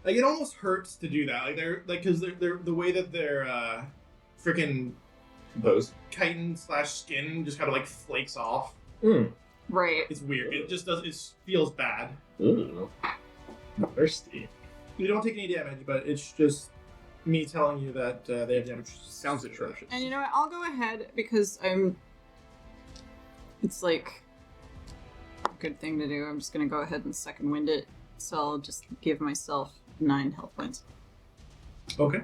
like, it almost hurts to do that. Like, they're like, because they're the way that they're freaking Composed. chitin / skin just kind of like flakes off. Right. It's weird. It just does. It feels bad. Ooh. Thirsty. You don't take any damage, but it's just me telling you that they have damage. Sounds atrocious. And you know what? I'll go ahead because it's like a good thing to do. I'm just gonna go ahead and second wind it. So I'll just give myself 9 health points. Okay.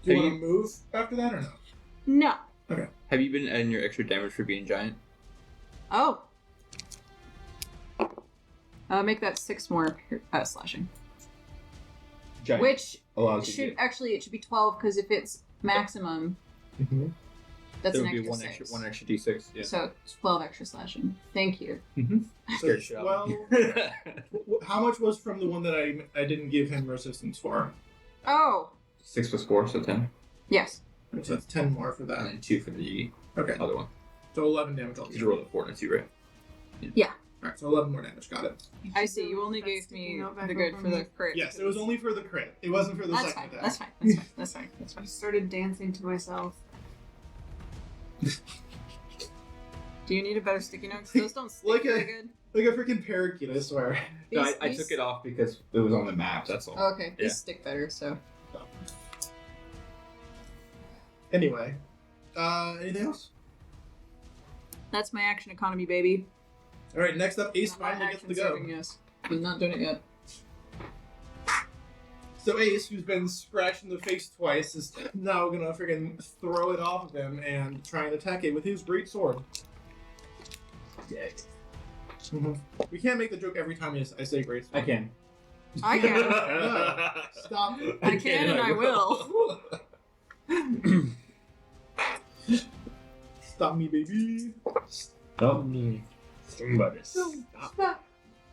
Do you want to move after that or no? No. Have you been adding your extra damage for being giant? Oh. Make that 6 more slashing. Giant Which allows you should to actually it should be 12 because if it's maximum, that's There an would be extra 6. one extra d6. Yeah. So 12 extra slashing. Thank you. Scared the shit out of me. How much was from the one that I didn't give him resistance for? Oh 6 plus 4, so 10. yes. So that's 10 more for And that. then 2 for the Okay. other one. So 11 damage Because altogether. you rolled a 4 and a 2, right? Alright, so 11 more damage. Got it. I see. You only gave me the good for the crit. Yes, it was only for the crit. It wasn't for the That's second fine. attack. That's fine. That's fine. That's fine. That's I fine. started dancing to myself. Do you need a better sticky note? 'Cause those don't stick Like very a- good. Like a freaking parakeet, I swear. No, These- I these- took it off because it was on the map, that's all. Oh, okay. Yeah. These stick better. So Anyway. Anything else? that's my action economy, baby. Alright, next up, Ace Not my finally gets action to go. saving, yes. He's not doing it yet. So Ace, who's been scratched in the face twice, is now gonna freaking throw it off of him and try and attack it with his great sword. Yeah. We can't make the joke every time I say great sword. I can. I can. No, stop. I can and I will. Stop me, baby. Stop me. Somebody stop.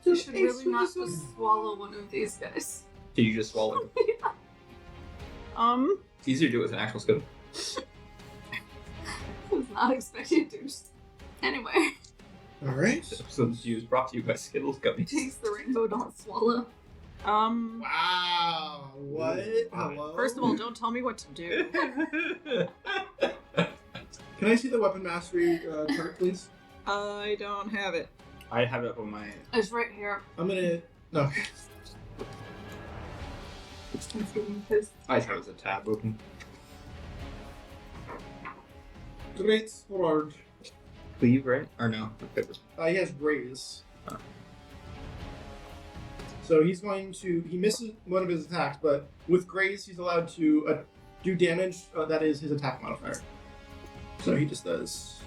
You should really not just swallow one of these guys. Did you just swallow it? It's easier to do it with an actual skill. I was not expecting to. Anyway, Alright. This episode's brought to you by Skittles Gummies. taste the rainbow, don't swallow. Wow. What? Hello? First of all, don't tell me what to do. Can I see the weapon mastery chart, please? I don't have it. I have it up on my... It's right here. I'm gonna... No. I just have it as a tab open. Great sword. Cleave, right? Or no? He has raise. Oh. So he's going to... He misses one of his attacks, but with graze, he's allowed to do damage. That is his attack modifier. So he just does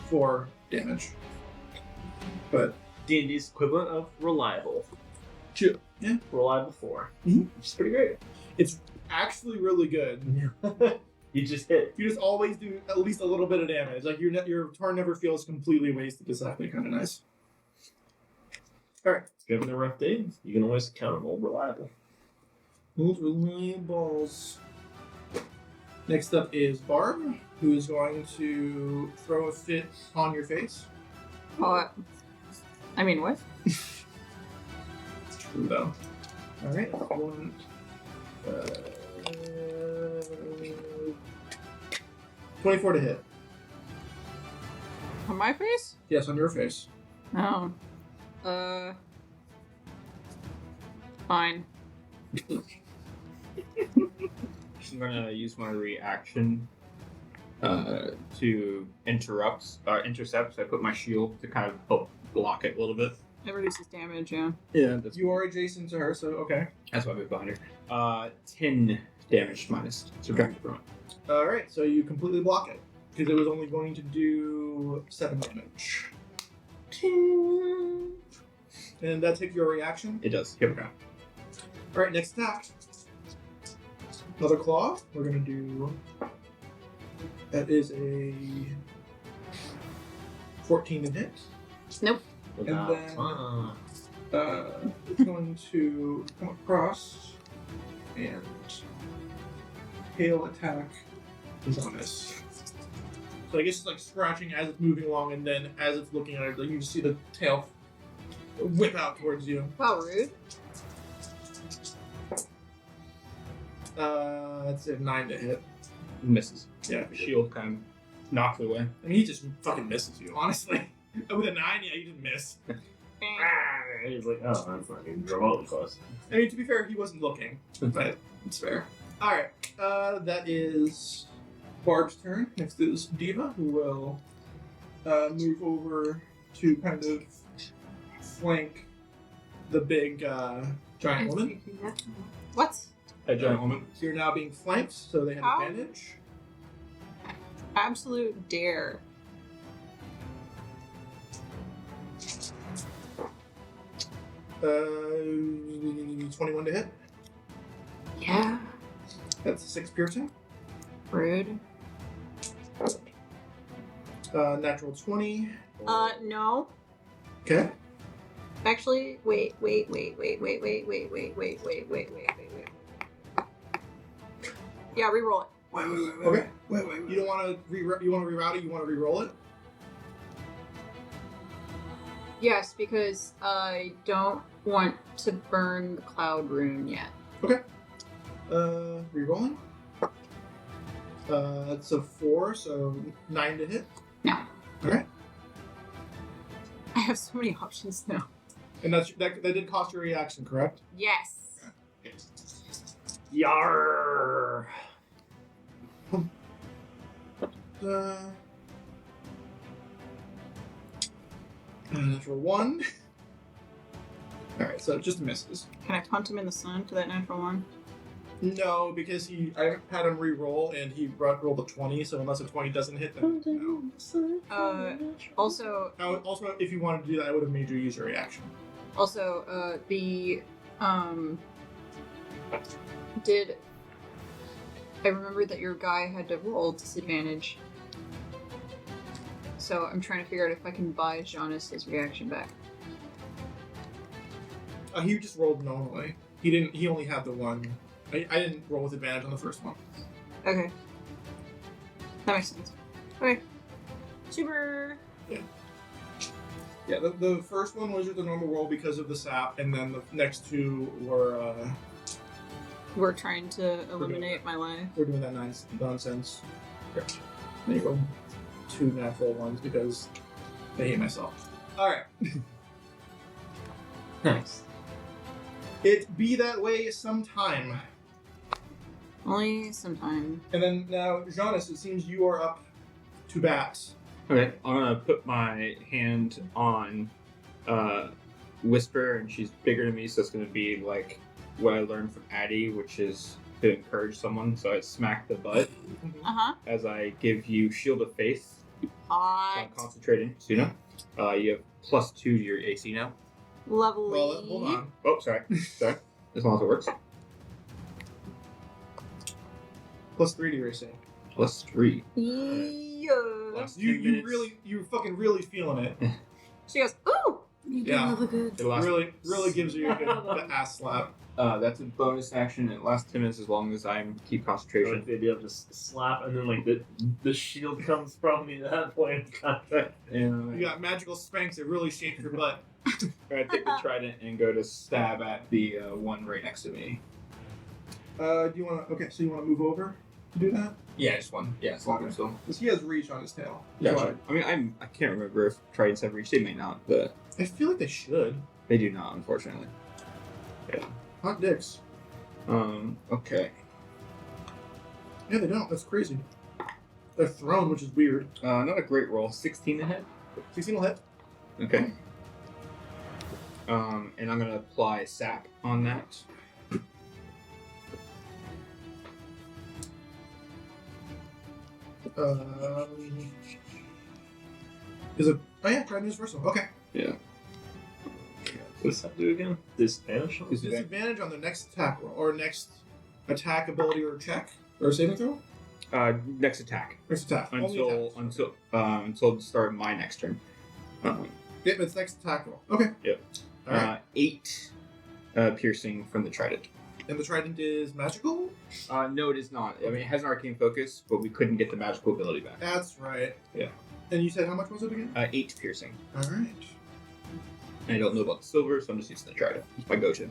4 damage. But... D&D's equivalent of reliable. Chip. Yeah. Reliable 4. Mhm. Which is pretty great. It's actually really good. You just hit. You just always do at least a little bit of damage. Like your turn never feels completely wasted. It's actually kind of nice. Alright. Given a rough day, you can always count on old reliable. Those really balls. Next up is Barb, who is going to throw a fit on your face. Oh, I mean, what? True though. Alright, 24 to hit. On my face? Yes, on your face. Oh. Fine. I'm gonna use my reaction to intercept. So I put my shield to kind of help block it a little bit. It reduces damage, yeah. Yeah, that's You are adjacent to her, so okay. why I moved behind her. 10 damage minus subtracted from it. Alright, so you completely block it. Because it was only going to do 7 damage. And that takes your reaction. It does. Yep. Okay. Alright, next attack. Another claw. We're gonna do. That is a 14 to hit. Nope. Without then- fun. It's going to come across and tail attack is on this. So I guess it's like scratching as it's moving along, and then as it's looking at it, like, you just see the tail whip out towards you. Wow, rude. That's a 9 to hit. Misses. Yeah. Shield kind of knocks it away. I mean, he just fucking misses you, honestly. With a 9, yeah, you didn't miss. He's like, oh, that's not even remotely close. I mean, to be fair, he wasn't looking, but it's fair. Alright, that is Barb's turn. Next is Diva, who will move over to kind of flank the big giant woman. What? A giant woman. So you're now being flanked, so they have How? advantage. Absolute dare. Uh, 21 to hit. Yeah. That's 6 piercing. Rude. Natural 20. No. Okay. Actually, wait. Yeah, reroll it. Okay. You don't want to you want to reroute it. You want to reroll it. Yes, because I don't want to burn the cloud rune yet. Rerolling. It's a 4, so 9 to hit. No. Okay. I have so many options now. And that did cost your reaction, correct? Yes. Yarr! Natural 1. Alright, so it just misses. Can I punt him in the sun to that natural one? No, because I had him re-roll and he rolled a 20, so unless a 20 doesn't hit, then no. Also, Also, if you wanted to do that, I would have made you use your reaction. did I remember that your guy had to roll disadvantage? So I'm trying to figure out if I can buy Jonas his reaction back. He just rolled normally. He only had the one. I didn't roll with advantage on the first one. Okay. That makes sense. Okay. Super. Yeah, the first one was the normal roll because of the sap, and then the next two were We're trying to eliminate my life. we're doing that nice nonsense. Okay. Then you go 2 natural ones because I hate myself. Alright. Nice. It be that way sometime. Only sometime. And then now, Jonas, it seems you are up to bat. Okay, I'm gonna put my hand on Whisper, and she's bigger than me, so it's gonna be like what I learned from Addie, which is to encourage someone. So I smack the butt as I give you Shield of Faith. So Hot. I'm concentrating, so you know. You have +2 to your AC now. Lovely. Well, hold on. Oh, sorry. Sorry. As long as it works. +3 to your AC. +3. Yeah. Last 10 You minutes. you're fucking really feeling it. She goes, ooh! Yeah. It lasts, Really gives you a good ass slap. that's a bonus action. It lasts 10 minutes as long as I keep I concentration. like the idea of just slap and then like the shield comes from me at that point in contact. And You got magical spanks that really shake your butt. I take the trident and go to stab at the one right next to me. Do you want to? Okay, so you want to move over to do that? Yeah, just one. Yeah, as long as still. Because he has reach on his tail. Yeah, So sure. I mean, I can't remember if tridents have reach. They may not, but I feel like they should. they do not, unfortunately. Hot dicks. Okay. Yeah, they don't. That's crazy. They're thrown, which is weird. Not a great roll. 16 to hit. 16 will hit. Okay. And I'm gonna apply sap on that. Is it? Oh yeah, try to use first one. Okay. Yeah. What's that do again? Disadvantage? Disadvantage on the next attack roll or next attack ability or check or saving throw. Next attack. Next attack. Only attack. Until the start of my next turn. Yeah, it's next attack roll. Okay. Yep. All right. 8 piercing from the trident. And the trident is magical. No, it is not. I mean, it has an arcane focus, but we couldn't get the magical ability back. That's right. Yeah. And you said how much was it again? 8 piercing. All right. And I don't know about the silver, so I'm just using the trident. It's my go-to.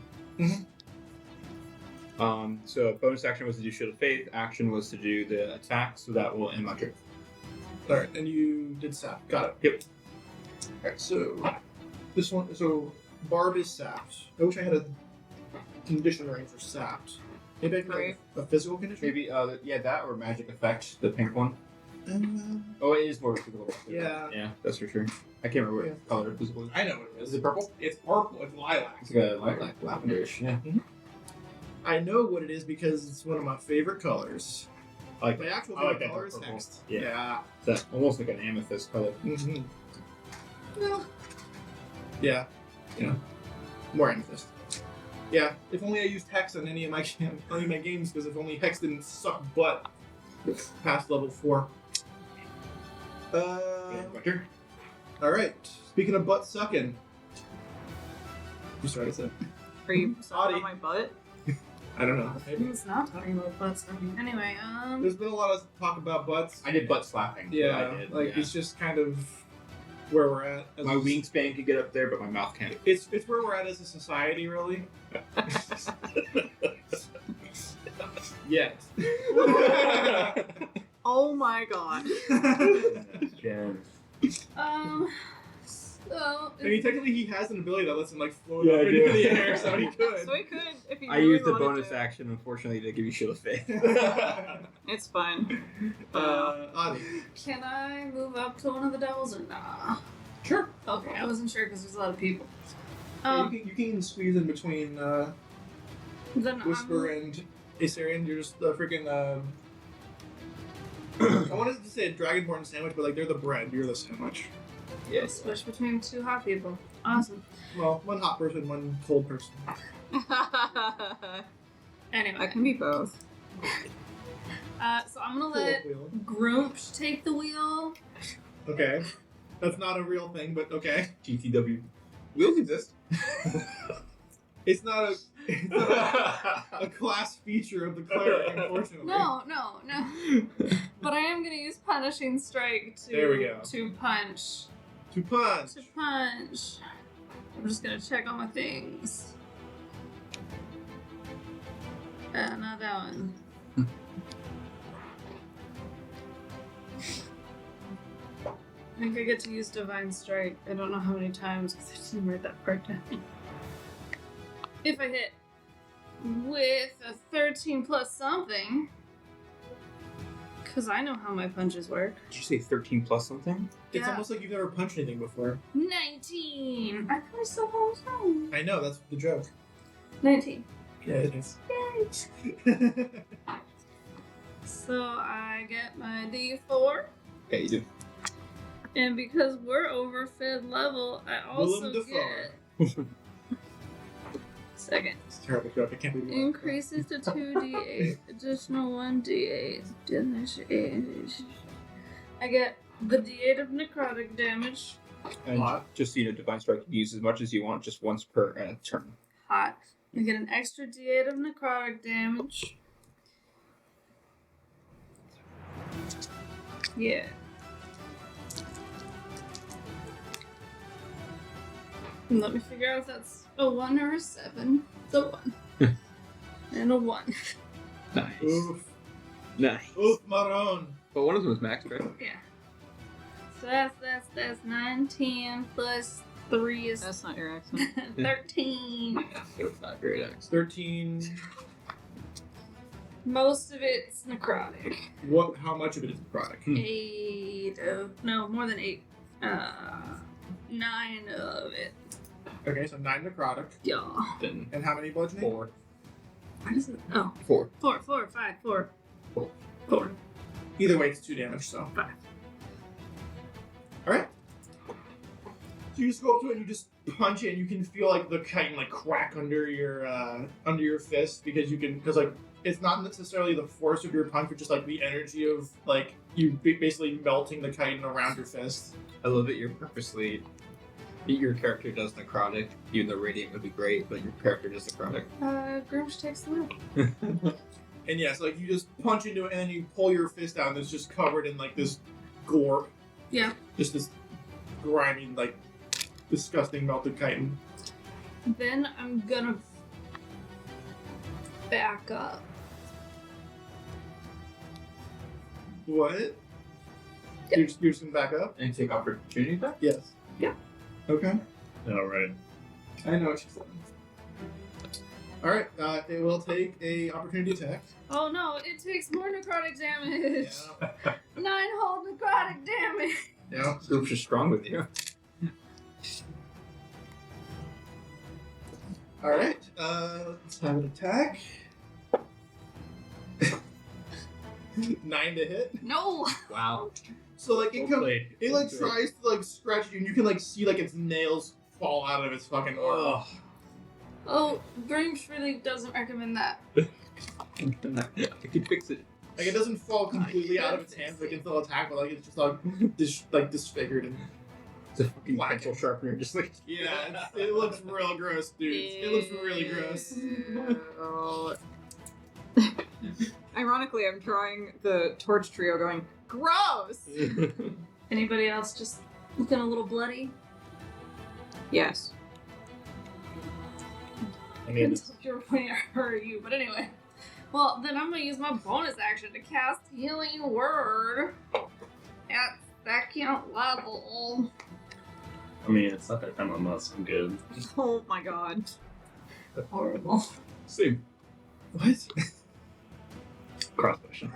So bonus action was to do Shield of Faith. Action was to do the attack, so that will end my turn. Alright, and you did sap. Got it. Yep. Alright, so this one, so Barb is sapped. I wish I had a condition range for sapped. Maybe I could Right. have a physical condition? Maybe, yeah, that or magic effect, the pink one. Oh, it is more physical. Yeah. Yeah, that's for sure. I can't remember what color physical is. I know what it is. Is it purple? It's purple. It's lilac. It's like a lilac, lavenderish. Yeah. I know what it is because it's one of my favorite colors. I like My that. actual I like favorite that color dark is purple. next. Yeah. That's almost like an amethyst color. Mm-hmm. Yeah. You know, more amethyst. Yeah. If only I used Hex on any of my games, because if only Hex didn't suck butt past level 4. Winter? All right. Speaking of butt sucking, you started to say. Are you Sorry. on my butt? I don't know. Maybe. It's not talking about butt stuffing. Anyway, There's been a lot of talk about butts. I did butt slapping. Yeah, I did. like yeah. it's just kind of where we're at. as My a- wingspan could get up there, but my mouth can't. It's where we're at as a society, really. Yet. Oh my god. Jen. so I mean, technically, he has an ability that lets him like float Yeah, up I into do. the air, so he could. So he could if he I really used the wanted bonus to. action, unfortunately, to give you Shield of Faith. It's fine. Adi. can I move up to one of the devils or nah? Sure. Okay, I wasn't sure because there's a lot of people. Yeah, you can squeeze in between Then Whisper and Asarian. You're just the freaking. I wanted to say a Dragonborn sandwich, but like they're the bread, you're the sandwich. I'll switch between two hot people. Awesome. Well, one hot person, one cold person. Anyway, I can be both. so I'm gonna let Wheel. Groomch take the wheel. Okay. That's not a real thing, but okay. GTW. Wheels exist. It's not a class feature of the cleric, unfortunately. No. But I am gonna use Punishing Strike to There we go. to punch. To punch. To punch. I'm just gonna check all my things. Not that one. I think I get to use Divine Strike. I don't know how many times because I didn't write that part down. If I hit with a 13 plus something, because I know how my punches work. Did you say 13 plus something? It's Yeah. almost like you've never punched anything before. 19! I thought I still was wrong. I know, that's the joke. 19. Yeah, it is. Yay! So I get my D4. Yeah, you do. And because we're overfed level, I also Willem get... Second. It's a terrible joke. I can't believe you laughed. Increases to 2d8, additional 1d8. I get the d8 of necrotic damage. And just so you know, Divine Strike you can use as much as you want, just once per turn. Hot. I get an extra d8 of necrotic damage. Yeah. And let me figure out if that's a 1 or a 7. It's a 1. And a 1. Nice. Oof. Nice. Oof, Maron. But one of them was max, right? Yeah. So that's 9, 10 plus 3 is That's not your accent. 13. It's not great, X. 13. Most of it's necrotic. What? How much of it is necrotic? 8 of... No, more than 8. 9 of it. Okay, so 9 necrotic. Yeah. Then And how many bludgeoning? 4. What is it? Oh. 4. 4, 5, 4. 4. Either way, it's 2 damage, so. 5. Alright. So you just go up to it and you just punch it and you can feel like the chitin like crack under your fist because like it's not necessarily the force of your punch, but just like the energy of like you basically melting the chitin around your fist. I love that you're purposely. Your character does necrotic, even though radiant would be great, but your character does necrotic. Grimsh takes the wheel. And yeah, so like you just punch into it and then you pull your fist out and it's just covered in like this gore. Yeah. Just this grimy, like disgusting melted chitin. Then I'm gonna back up. What? You're just gonna back up? And take opportunity attack? Yes. Yeah. Okay. All right. I know what she said. Alright, it will take a opportunity attack. Oh no, it takes more necrotic damage. Yeah. 9 whole necrotic damage. Yeah. Groups are strong with you. Alright, let's have an attack. 9 to hit. No. Wow. So like it comes, Hopefully. it like tries to like scratch you, and you can like see like its nails fall out of its fucking arm. Oh, Grimsh really doesn't recommend that. I could fix it. Like it doesn't fall completely out of its hands, like it can still attack, but like it's just like disfigured and It's a fucking Whack pencil sharpener, just like. yeah, it looks real gross, dude. It looks really gross. Oh. Ironically, I'm drawing the torch trio going, gross! Anybody else just looking a little bloody? Yes. I mean, Couldn't tell if you were pointing at her or you, but anyway. Well, then I'm gonna use my bonus action to cast Healing Word at second level. I mean, it's not that time of month. I'm good. Oh my god. Horrible. Same. What? Cross motion.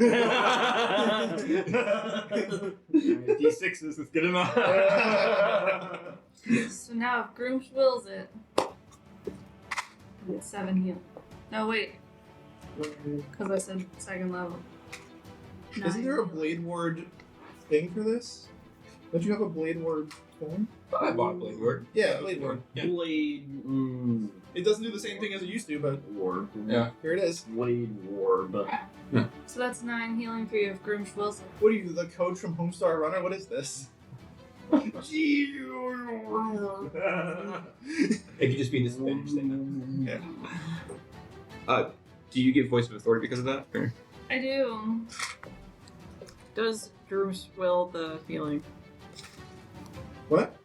D6s is good enough. So now if Groomsh wills it, I get 7 heal. No, wait. Because I said second level. Isn't there a 9 Blade Ward thing for this? Don't you have a Blade Ward thing? I bought Blade Word. Yeah, Blade Ward. Yeah. Blade. It doesn't do the same thing as it used to, but Warb. Yeah. here it is. Blade Warb. So that's 9 healing for you if Groomsh wills it. What are you, the coach from Homestar Runner? What is this? It could just be this Spanish thing. Yeah. Do you get voice of authority because of that? Or? I do. Does Droosh will the healing? What?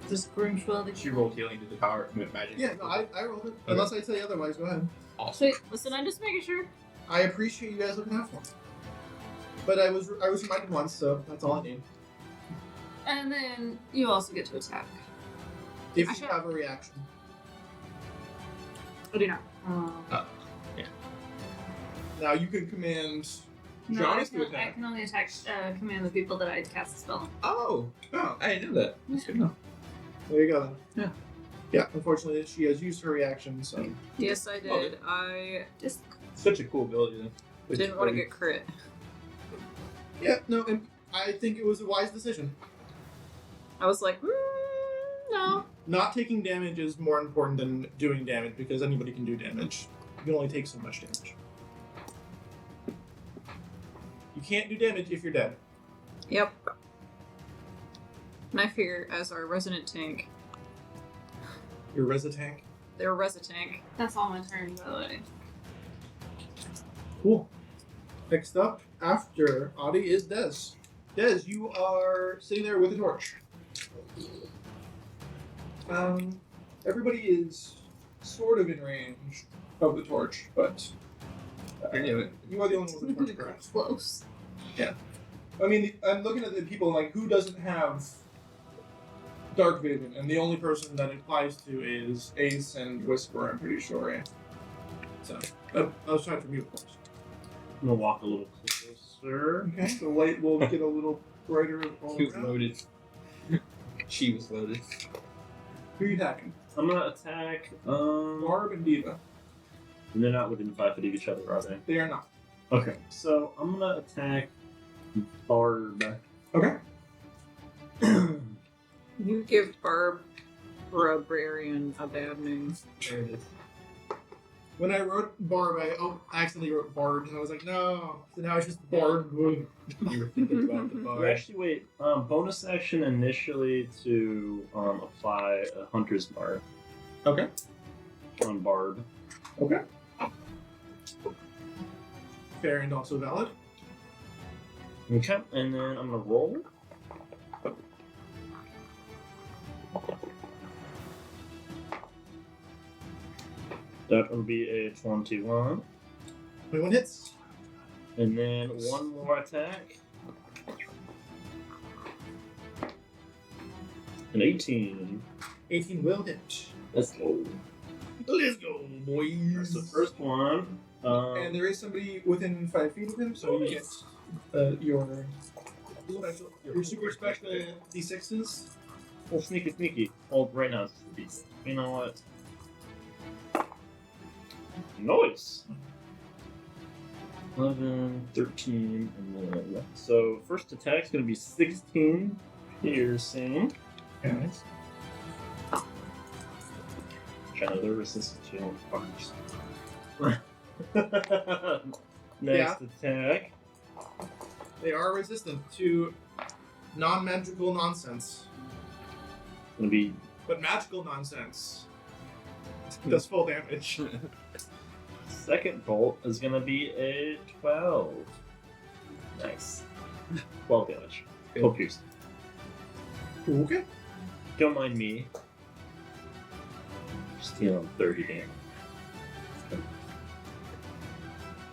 Does Groomsh will the She rolled healing to the power of magic. Yeah, no, I rolled it. Unless I tell you otherwise, go ahead. Sweet. Listen, I'm just making sure. I appreciate you guys looking out for me. But I was reminded once, so that's all I need. And then you also get to attack. If I you should- have a reaction. I do not. Now you can command No, I Johnny to can, I attack. can only attack command the people that I cast the spell. Oh, I didn't know that. That's good enough. There you go then. Yeah. Yeah, unfortunately she has used her reaction, so Yes, I did. I Just Such a cool ability. Though. didn't want to get crit. yeah, no, and I think it was a wise decision. I was like, no. Not taking damage is more important than doing damage because anybody can do damage. You can only take so much damage. You can't do damage if you're dead. Yep. And I figure, as our resident tank, Your Reza tank. they're a resi tank. that's all my turn, by the way. Cool. Next up, after Adi, is Dez. Dez, you are sitting there with a torch. Everybody is sort of in range of the torch, but you are the only one with a torch, correct? Close. I mean, I'm looking at the people like who doesn't have dark vision, and the only person that it applies to is Ace and Whisper. I'm pretty sure. Yeah. So I was trying from you, of course. I'm gonna walk a little closer. Okay, the light will get a little brighter all He was around. loaded. She was loaded. Who are you attacking? I'm gonna attack. Barb and Diva. They're not within 5 feet of each other, are they? They are not. Okay, so I'm gonna attack Barb. Okay. You give Barb Librarian a bad name. There it is. When I wrote Barb, I accidentally wrote Bard, and I was like, no. So now it's just Bard. You were thinking about the Or bar. actually, wait. Bonus action initially to apply a Hunter's Mark Okay. on Barb. Okay. Fair and also valid. Okay, and then I'm gonna roll. That will be a 21. 21 hits. And then one more attack. An 18. 18 will hit. Let's go. Let's go, boys. That's the first one. And there is somebody within 5 feet of him, so you get your super special D6s. Oh, sneaky. Oh, right now it's the beast. You know what? Nice! 11, 13, and then 11. So, first attack's gonna be 16 piercing. Nice. China, they're resistant to fuckers. Next attack. They are resistant to non-magical nonsense. Gonna be But magical nonsense does full damage. second bolt is gonna be a 12. Nice. 12 damage. 12 pierce. Okay. Don't mind me. Just dealing 30 damage.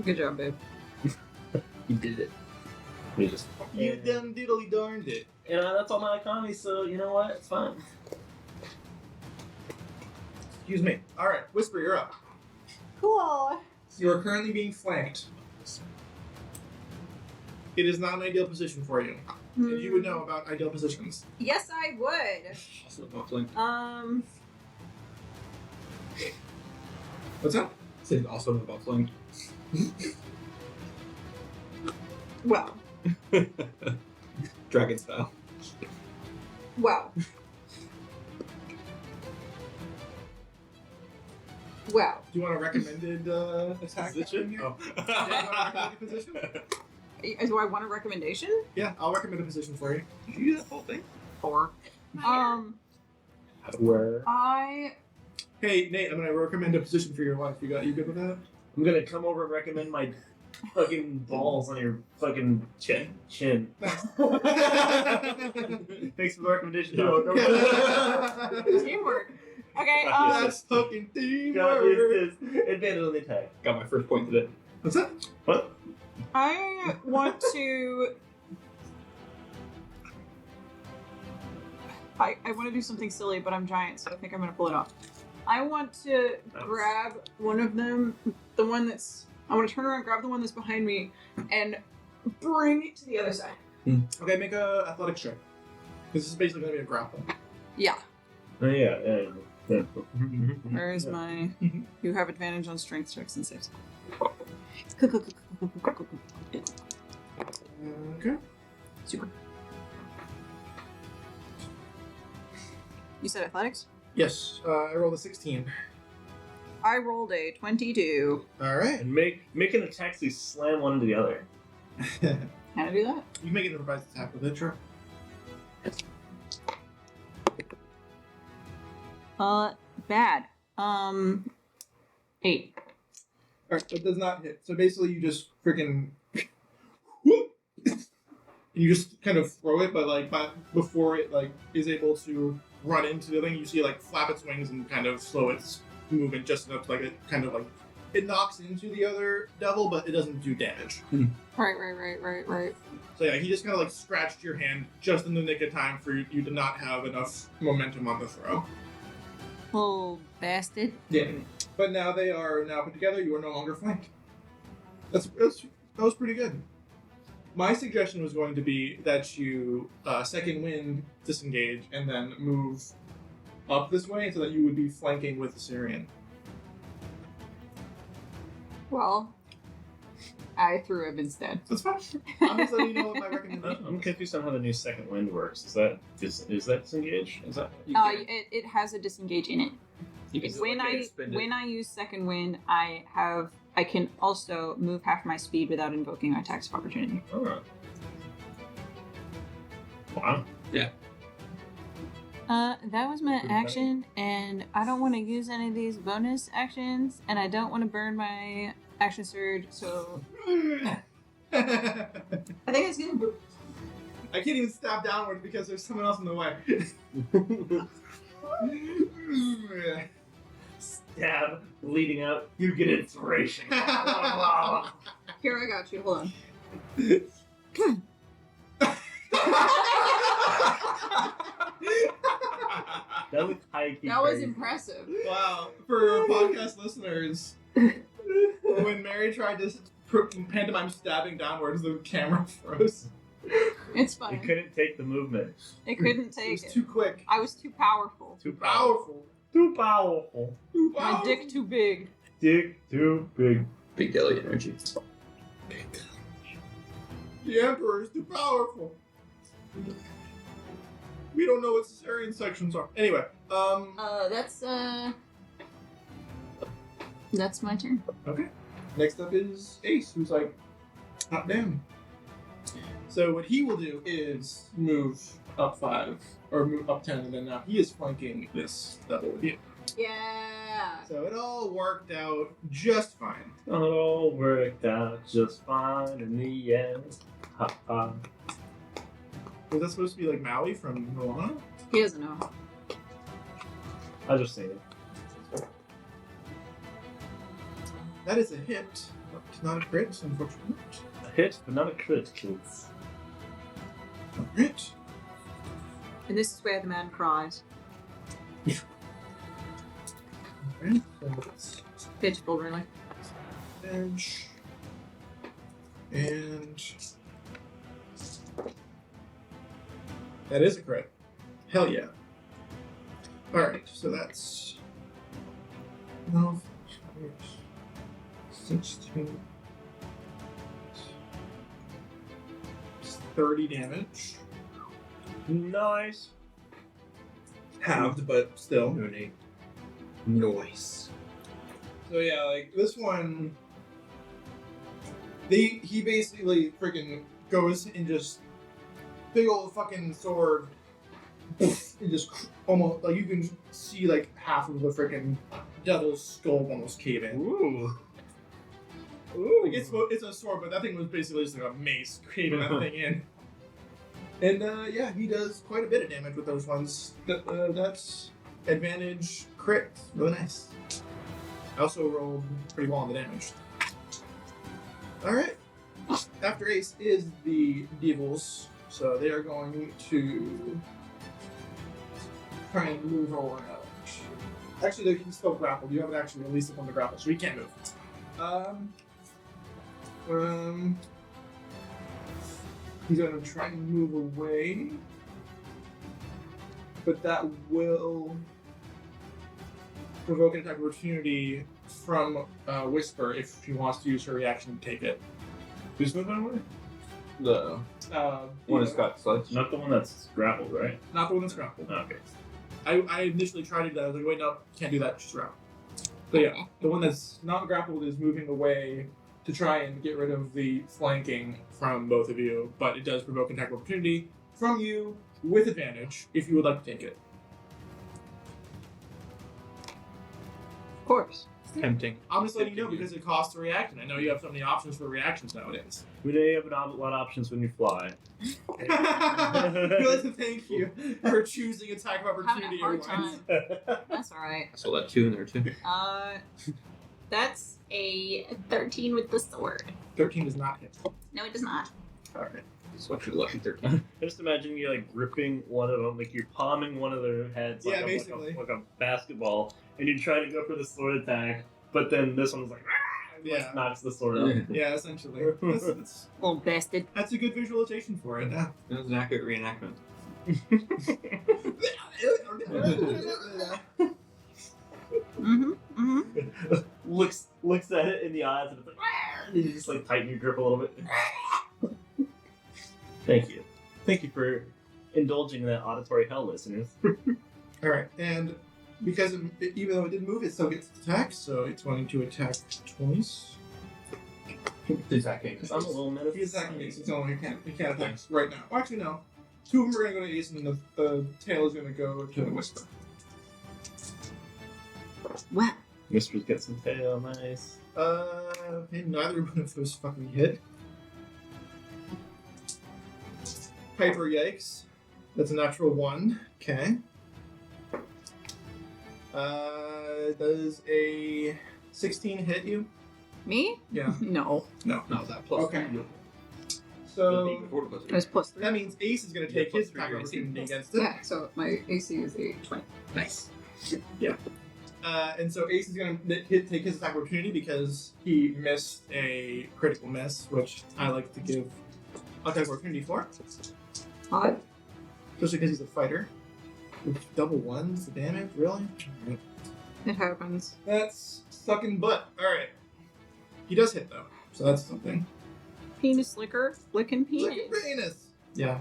Good job, babe. You did it. You just You done diddly darned it. You know, that's all my economy, so you know what? It's fine. Excuse me. Alright, Whisper, you're up. Cool. You are currently being flanked. It is not an ideal position for you. And you would know about ideal positions. Yes, I would. Also about flank. What's that? Say also about flank. Well. Dragon style. Well. Well. Do you want a recommended attack? Position? Here? Oh. Yeah, you want a recommended position? Do I want a recommendation? Yeah, I'll recommend a position for you. Did you do that whole thing? 4. Where? Hey, Nate, I'm gonna recommend a position for your wife. You good with that? I'm gonna come over and recommend my fucking balls on your fucking chin. Thanks for the recommendation, dog. Teamwork. Okay, That's fucking God, teamwork. is advantage on the attack. Got my first point today. What's that? What? I want to... I want to do something silly, but I'm giant, so I think I'm going to pull it off. I want to grab one of them, the one that's... I want to turn around, grab the one that's behind me, and bring it to the other side. Okay, make a athletics check. Because this is basically gonna be a grapple. Yeah. Oh, yeah. Where is my... You have advantage on strength checks and saves. Okay. Super. You said athletics? Yes, I rolled a 16. I rolled a 22. Alright. And make an attack so you slam one into the other. Can I do that? You can make an improvised attack with it, sure. Bad. 8. Alright, it does not hit. So basically you just freaking... you just kind of throw it, but before it is able to run into the thing, you see it flap its wings and kind of slow its movement just enough to it kind of it knocks into the other devil, but it doesn't do damage. Right. So yeah, he just kind of scratched your hand just in the nick of time for you to not have enough momentum on the throw. Oh, bastard. Yeah. But now they are put together, you are no longer flanked. That was pretty good. My suggestion was going to be that you second wind disengage and then move up this way so that you would be flanking with the Syrian. Well, I threw him instead. That's fine. I'm just letting you know what my recommendation I'm is. confused on how the new second wind works. Is that disengage? Is that? It has a disengage in it. You can When I use second wind, I can also move half my speed without invoking my attacks of opportunity. Oh. Wow. That was my Pretty action, and I don't want to use any of these bonus actions, and I don't want to burn my action surge, so I think it's good. I can't even stab downward because there's someone else in the way. stab bleeding out. You get inspiration. Here, I got you. Hold on. That was high key. That was impressive. Wow. For podcast listeners, when Mary tried to pantomime stabbing downwards, the camera froze. It's You fine. couldn't take the movement. It couldn't It take was it. too quick. I was too powerful. Too Powerful. Too powerful. Too My powerful. dick too big. Dick too big. Big Dilly energy. The Emperor is too powerful. We don't know what cesarean sections are. Anyway, That's my turn. okay. Next up is Ace, who's like, hot damn. So what he will do is move up 5, or move up 10, and then now he is flanking this level with you. Yeah. So it all worked out just fine. It all worked out just fine in the end. Ha ha. Was that supposed to be like Maui from Moana? He doesn't know. I just seen it. That is a hit, but not a crit, unfortunately. A hit, but not a crit, kids. A crit. And this is where the man cries. Alright, so it's Pitiful, really. edge. And that is a crit. Hell yeah. Alright, so that's 12, 16, 30 damage. Nice. Halved, but still. Noise. So yeah, like this one, he basically freaking goes and just big old fucking sword, and just almost like you can see like half of the freaking devil's skull almost cave in. Ooh. Like it's a sword, but that thing was basically just like a mace caving that thing in. And yeah, he does quite a bit of damage with those ones. That's advantage crit, really nice. I also rolled pretty well on the damage. Alright. After Ace is the Devils, so they are going to try and move around. Actually, they can still grapple. You haven't actually released them on the grapple, so he can't move. He's going to try and move away, but that will provoke an attack of opportunity from Whisper if she wants to use her reaction to take it. Who's moving away? The one that's got sledge. Not the one that's grappled, right? Not the one that's grappled. Okay. I initially tried to do that. I was like, wait, no, can't do that. Just grapple. So yeah, the one that's not grappled is moving away to try and get rid of the flanking from both of you, but it does provoke an attack of opportunity from you with advantage if you would like to take it. Of course. Tempting. I'm just letting you know because it costs a reaction. I know you have so many options for reactions nowadays. We know you have a lot of options when you fly. I'd like to thank you for choosing attack of Having opportunity. a hard everyone. time. That's alright. I saw that 2 in there too. That's a 13 with the sword. 13 does not hit. No, it does not. Alright. It's what you're lucky 13. I just imagine you like gripping one of them, like you're palming one of their heads, Yeah, like, basically. like a basketball, and you try to go for the sword attack, but then this one's like, and, Yeah. like knocks the sword out. Yeah, essentially. That's Old bastard. a good visualization for it. Yeah. It was an accurate reenactment. Mm-hmm. Mm-hmm. looks at it in the eyes, and it's like, and you just like tighten your grip a little bit. Thank you for indulging in that auditory hell, listeners. Alright, and because even though it didn't move, it still gets attacked, so it's going to attack twice. It's attacking. Because I'm a little If minute. he's attacking Ace, it's only he can't attack right now. Well, actually, no. 2 of them are going to go to Ace, and the tail is going to go to Whisper. Wow. Whisper's got some tail, nice. Okay, neither one of those fucking hit. Piper, yikes. That's a natural 1. Okay. Does a 16 hit you? Me? Yeah. No. No. Not that plus. Okay. The So before the plus It was plus 3. that means Ace is going to Yeah, take plus his 3 attack your AC. opportunity against it. Yeah, so my AC is a 20. Nice. Yeah. And so Ace is going to take his attack opportunity because he missed a critical miss, which I like to give attack opportunity for, Odd. especially because he's a fighter. With double ones, the damage, really? Alright. It happens. That's sucking butt. Alright. He does hit, though, so that's something. Penis licker, licking Look penis. at penis! Yeah.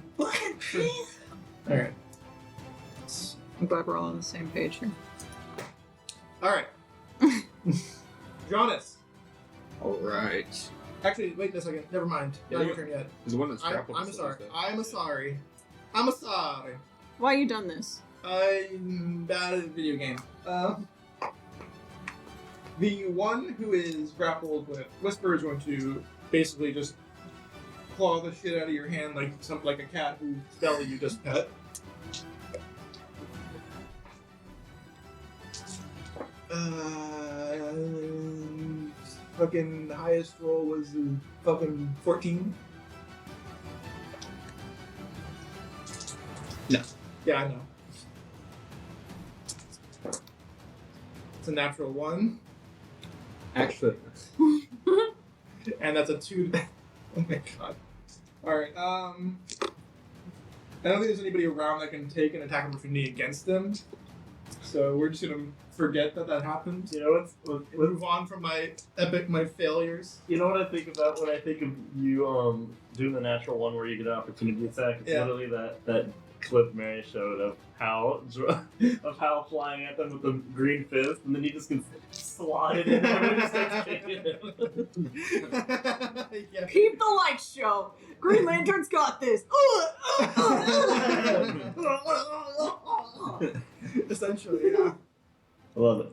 Alright. I'm glad we're all on the same page here. Alright. Jonas. Alright. Actually, wait a second. Never mind. Yeah, Not you- your turn yet. Is the one that's I'm grappled. sorry. I'm sorry. I'm sorry. Why you done this? I'm bad at video game. The one who is grappled with Whisper is going to basically just claw the shit out of your hand like a cat whose belly you just pet. Fucking highest roll was fucking 14. No. Yeah, I know. It's a natural 1, Actually, and that's a 2. Oh my god. Alright, I don't think there's anybody around that can take an attack opportunity against them. So we're just gonna forget that happened. You know Move on from my failures. You know what I think about when I think of you doing the natural one where you get an opportunity attack? It's Yeah. literally that clip Mary showed of how flying at them with the green fist, and then he just gets slotted in there and just starts kicking him. Yeah. Keep the lights show. Green Lantern's got this. Essentially, yeah. I love it.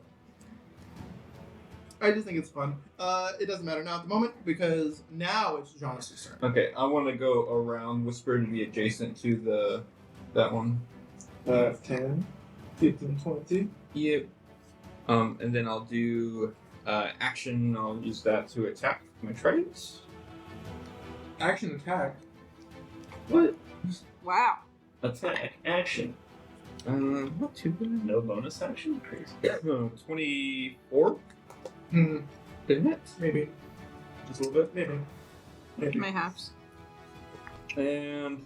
I just think it's fun. It doesn't matter now at the moment because now it's Jonas' turn. okay. I want to go around Whisper to be adjacent to that one. 10, 15, 20. Yep. And then I'll do action. I'll use that to attack my tridents. Action attack. What? Wow. Attack, action. Not too bad. No bonus action? Crazy. 24. Hmm. Didn't it? Maybe. Just a little bit. Maybe. Maybe. My halves. And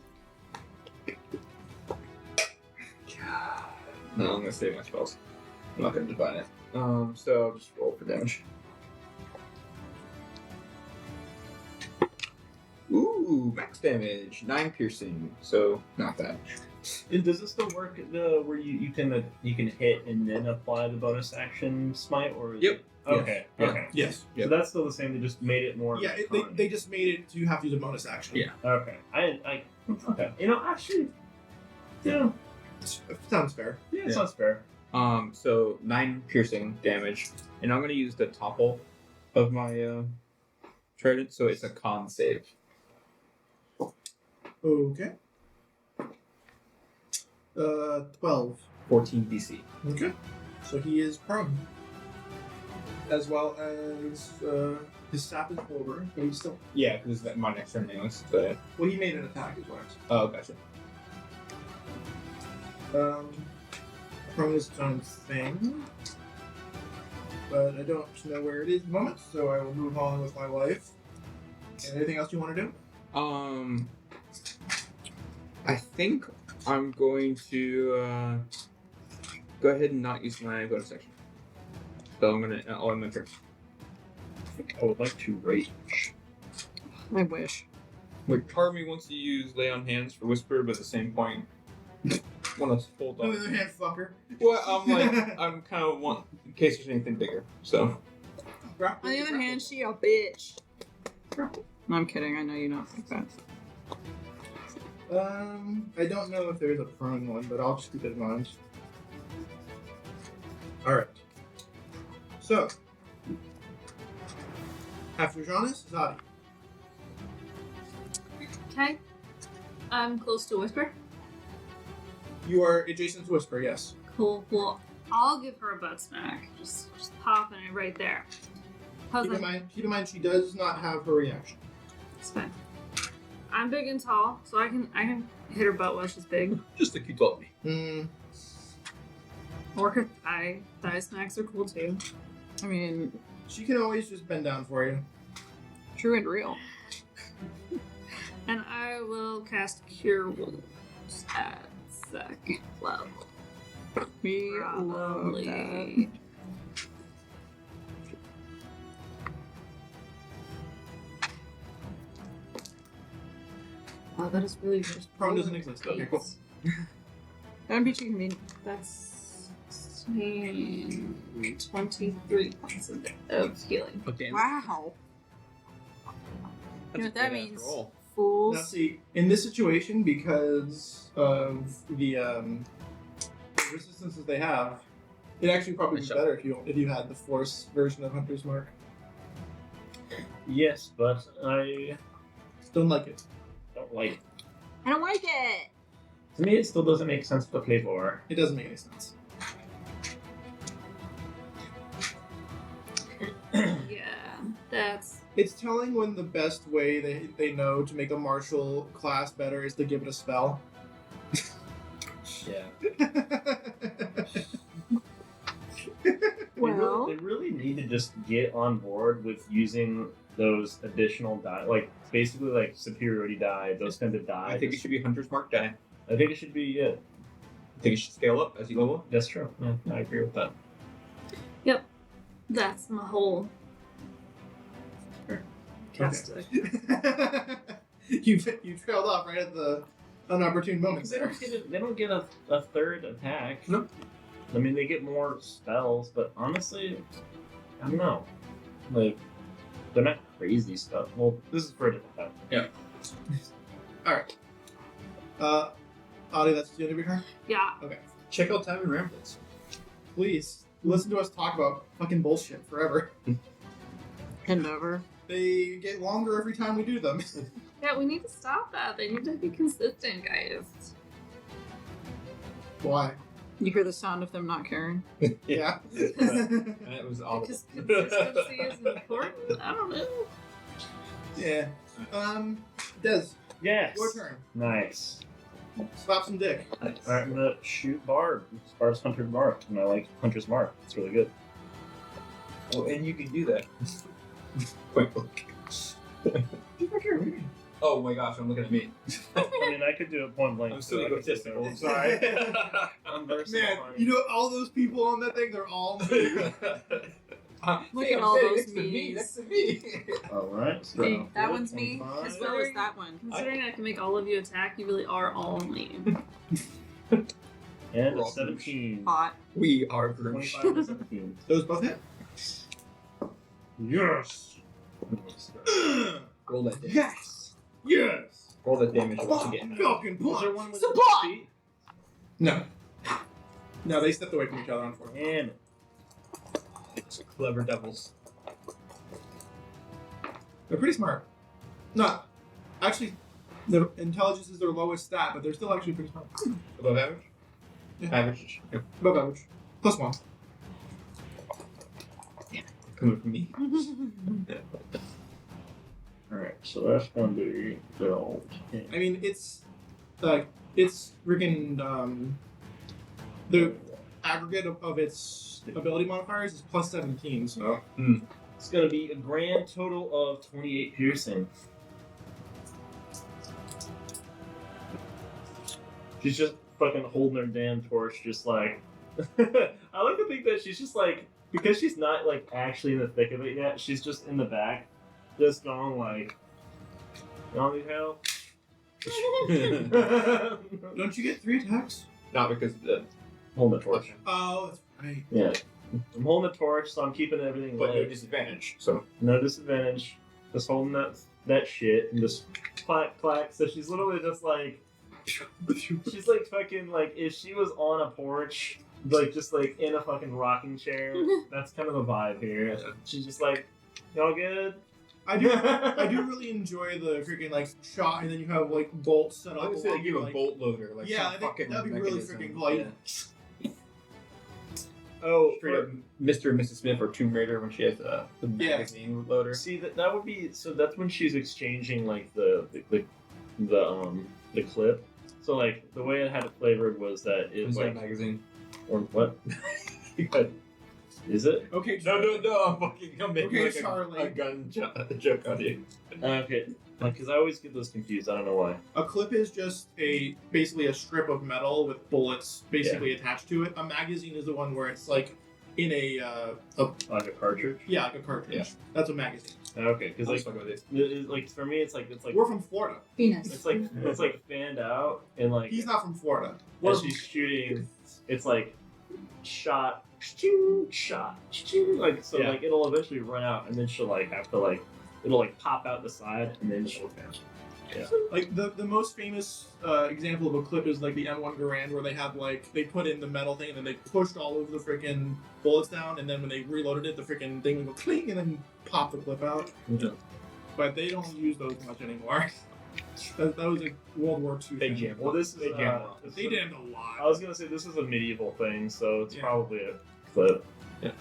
no, I'm gonna save my spells. I'm not gonna divine it. So I'll just roll for damage. Ooh, max damage, 9 piercing. So not bad. And does it still work where you can hit and then apply the bonus action smite, or is Yep. it- Okay. Yeah. Okay. Yes. So that's still the same. They just made it more. Yeah, they just made it so you have to use a bonus action. Yeah. Okay. I okay. You know, actually, yeah, Sounds fair. yeah, Yeah. sounds fair. So 9 piercing damage, and I'm gonna use the topple of my trident, so it's a con save. Okay. 12. 14 DC. Okay. So he is prone. As well as his staff is over, but he's still. Yeah, because my next turn anyways. But Well, he made an attack as well. oh, gotcha. Prone is its own thing. But I don't know where it is at the moment, so I will move on with my life. Anything else you want to do? I think I'm going to go ahead and not use my bonus action. So I'm gonna turn. I would like to rage. I wish. Like, part of me wants to use lay on hands for whisper, but at the same point, want to hold On the on. other hand, fucker. Well, I'm kind of want in case there's anything bigger. So On the other hand, she a bitch. No, I'm kidding. I know you don't think that. I don't know if there's a prone one, but I'll just keep it in mind. Alright. So, after Jonas, Zadi. Okay. I'm close to Whisper. You are adjacent to Whisper, yes. Cool. Well, I'll give her a butt smack. Just popping it right there. How's Keep in that? mind, she does not have her reaction. It's fine. I'm big and tall, so I can hit her butt while she's big. Just like you told me. Or her thigh. Thigh smacks are cool too. I mean, She can always just bend down for you. true and real. And I will cast Cure Wounds at second level. We love that. Probably. Oh, that is really just Prone doesn't exist. Okay, cool. That'd be too convenient. That's 23 points of healing. Okay. Wow. You know what that means? Fools. Now, see, in this situation, because of the resistances they have, it actually probably be better if you had the Force version of Hunter's Mark. Yes, but I Don't like it. don't like it. I don't like it. To me, it still doesn't make sense to play for. It doesn't make any sense. Yeah, that's It's telling when the best way they know to make a martial class better is to give it a spell. Yeah. Well, They really need to just get on board with using those additional die, like basically like superiority die, those kinds of die. I think it should be Hunter's Mark die. I think it should be, yeah. I think it should scale up as you level. That's true. Yeah, I agree with that. that's my whole cast. you trailed off right at the unopportune moment They there. don't get a third attack. Nope. I mean, they get more spells, but honestly, I don't know. Like, they're not crazy stuff. Well, this is for a different time. Alright. Audie, that's the end of your turn? Yeah, Check out Time and Ramblings. Please, listen to us talk about fucking bullshit forever. and over. They get longer every time we do them. yeah, we need to stop that. They need to be consistent, guys. Why? You hear the sound of them not caring. Yeah. That was awful. Because consistency is important. I don't know. Yeah. Des, Yes. your turn. Nice. Slap some dick. Alright, I'm gonna shoot Barb. Barb's Hunter's Mark, and I like Hunter's Mark. It's really good. Oh, and you can do that. Point blank. Oh my gosh, I'm looking at me. I mean, I could do it point blank. I'm still too. I could just egotistical. go, Sorry. I'm versatile. Man, you know all those people on that thing, they're all me. Look Hey, at I'm all sitting those next to me, memes. next to me. Alright, so. Hey, that one's me, 25. as well as that one. Considering I can make all of you attack, you really are all me. And We're a all 17. Hot. We are Groosh. 25 and 17. Those both hit. Yes! Roll that damage. Yes! Yes! Roll that damage once again. Fucking Was there punch! one with Supply! the feet? No. No, they stepped away from each other, unfortunately. Damn it. It's clever devils. They're pretty smart. Not. Actually, their intelligence is their lowest stat, but they're still actually pretty smart. Above average? Yeah. Average. Yep. Above average. +1. Coming from me. Alright, so that's gonna be build. I mean, it's freaking the aggregate of its ability modifiers is +17. So It's gonna be a grand total of 28 piercing. She's just fucking holding her damn torch, just like. I like to think that she's just like, because she's not like actually in the thick of it yet, she's just in the back, just going like, you want me help? don't you get 3 attacks? Not because of the. Holding the torch. Oh, that's right. Yeah. I'm holding the torch, so I'm keeping everything But no lit. disadvantage, so. No disadvantage. Just holding that shit and just clack clack. So she's literally just like, she's like fucking like if she was on a porch, like just like in a fucking rocking chair. That's kind of the vibe here. She's just like, y'all good? I do really enjoy the freaking like shot, and then you have like bolts set I up. would say along give the, a like, bolt loader. Like Yeah, some I think fucking that'd be really mechanism. freaking cool. Yeah. Oh, Straight up, Mr. and Mrs. Smith or Tomb Raider when she has the Yeah. magazine loader. See that would be so. That's when she's exchanging like the clip. So like the way it had it flavored was that it Is like that magazine? or what? Is it? Okay, No, I'm making Okay, like Charlie. a gun joke on you. Okay, like because I always get those confused. I don't know why. A clip is just basically a strip of metal with bullets basically attached to it. A magazine is the one where it's like in a Like a cartridge. yeah, like a cartridge. Yeah. That's a magazine. Okay, because Let's like fuck with it. like for me it's like We're from Florida. Venus. it's like fanned out and like He's not from Florida. as she's shooting, it's like shot, shot, like so Yeah. like it'll eventually run out and then she'll like have to like it'll like pop out the side and then she'll Like the most famous example of a clip is like the M1 Garand, where they have like they put in the metal thing and then they pushed all over the freaking bullets down, and then when they reloaded it, the freaking thing would go cling and then pop the clip out. Yeah. But they don't use those much anymore. that was a World War II They thing. jam. Well, this is They jam. They did a lot. I was gonna say this is a medieval thing, so it's Yeah. probably a clip. Yeah.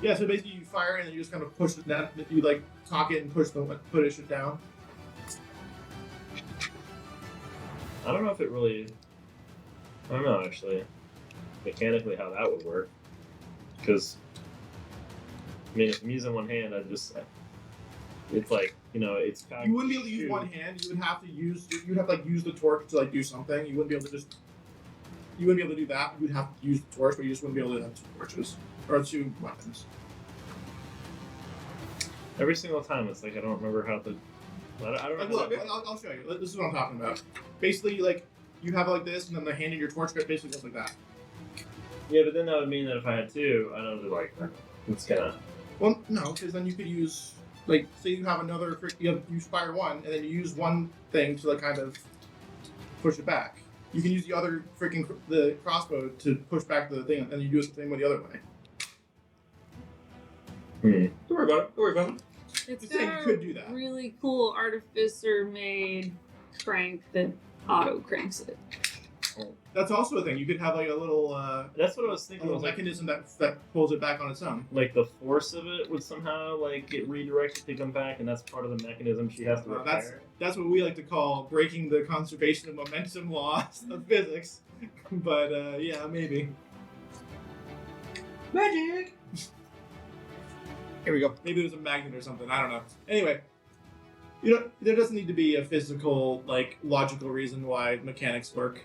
Yeah, so basically you fire and then you just kind of push it down. You like cock it and push it down. I don't know if it really. I don't know actually, mechanically how that would work, because I mean if I'm using one hand, it's like it's kind of. You wouldn't be able to use one hand. You would have to use the torch to like do something. You wouldn't be able to just. You wouldn't be able to do that. You would have to use the torch, but you just wouldn't be able to have 2 torches or 2 weapons. Every single time, it's like I don't remember how to. I don't Like, know. look, I'll show you. This is what I'm talking about. Basically, like you have it like this, and then the hand of your torch basically goes like that. Yeah, but then that would mean that if I had 2, I know that like it's gonna. Well, no, because then you could use like say you have another. You fire one, and then you use one thing to like kind of push it back. You can use the other the crossbow to push back the thing, and then you do it the same way the other way. Hmm. Don't worry about it. Don't worry about it. It's Just saying got you could do that. a really cool artificer-made crank that auto cranks it. That's also a thing. You could have like a little That's what I was thinking. Was like mechanism that pulls it back on its own. like the force of it would somehow like get redirected to come back, and that's part of the mechanism she has to repair. That's what we like to call breaking the conservation of momentum laws of physics. But yeah, maybe. Magic. Here we go. Maybe there's a magnet or something. I don't know. Anyway, there doesn't need to be a physical, like, logical reason why mechanics work.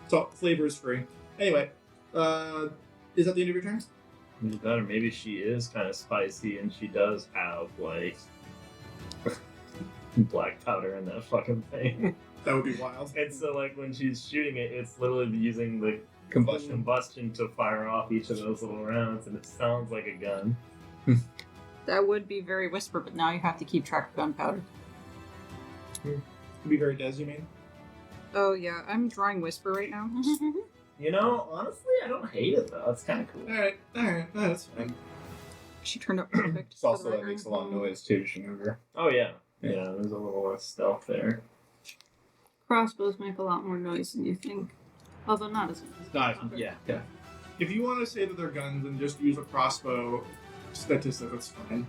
So flavor is free. Anyway, is that the end of your turn? Either that, or maybe she is kind of spicy, and she does have like black powder in that fucking thing. That would be wild. And so, like when she's shooting it, it's literally using the combustion to fire off each of those little rounds, and it sounds like a gun. That would be very whisper, but now you have to keep track of gunpowder. It'd be very Des, you mean? Oh yeah, I'm drawing whisper right now. You know, honestly, I don't hate it though. It's kind of cool. Alright, that's fine. She turned out perfect. It's for also the that record. makes a lot of noise too. Just remember. Oh yeah, yeah. There's a little less stealth there. Crossbows make a lot more noise than you think. Although not as much. Nice. Yeah. If you want to say that they're guns and just use a crossbow statistic, that's fine.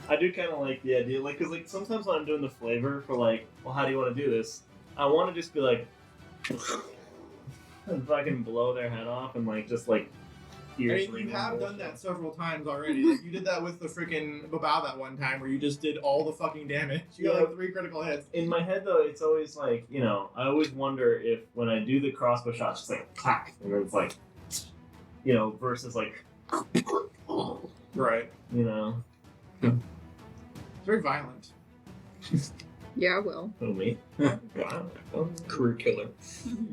I do kind of like the idea, like, because like sometimes when I'm doing the flavor for like, well, how do you want to do this? I want to just be like, and fucking blow their head off and like just like. I mean, you have done that several times already. Like, you did that with the freaking Babao that one time where you just did all the fucking damage. You got like 3 critical hits. In my head though, it's always like, I always wonder if when I do the crossbow shots, it's like clack, and then it's like, versus like, Right. It's very violent. Yeah, well. Oh me. Wow. Career killer.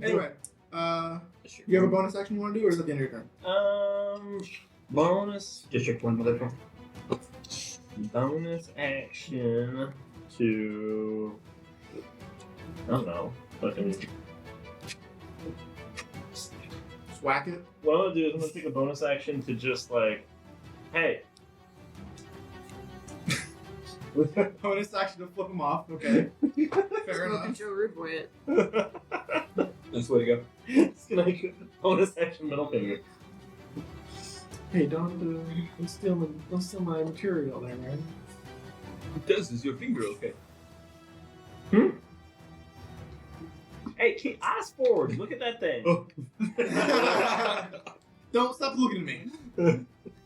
Anyway, you have a bonus action you want to do, or is that the end of your turn? Bonus District 1 motherfucker. bonus action to I don't know. Fucking Just whack it. what I'm gonna do is I'm gonna take a bonus action to just like, hey. Bonus action to flip him off. Okay. Fair Smoke and enough. Joe Rude Boy it. That's the way to go. It's gonna make bonus action middle finger. Hey, don't steal my material there, man. It does. Is your finger okay? Hey, keep eyes forward. Look at that thing. Oh. Don't stop looking at me.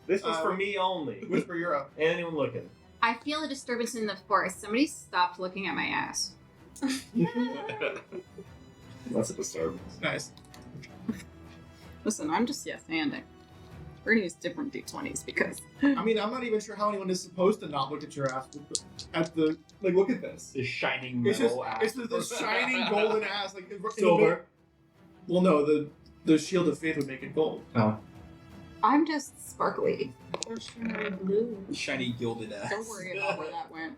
This was for me only. Whisper, you're up. And anyone looking. I feel a disturbance in the forest. Somebody stopped looking at my ass. That's a disturbance. Nice. Listen, I'm just standing. We're gonna use different d20s because I mean, I'm not even sure how anyone is supposed to not look at your ass. Look at this. The shining It's just, metal ass. it's this shining golden ass, like in the Silver. well, no, the shield of faith would make it gold. Oh. I'm just sparkly. Or shimmery blue. Shiny gilded ass. Don't worry about where that went.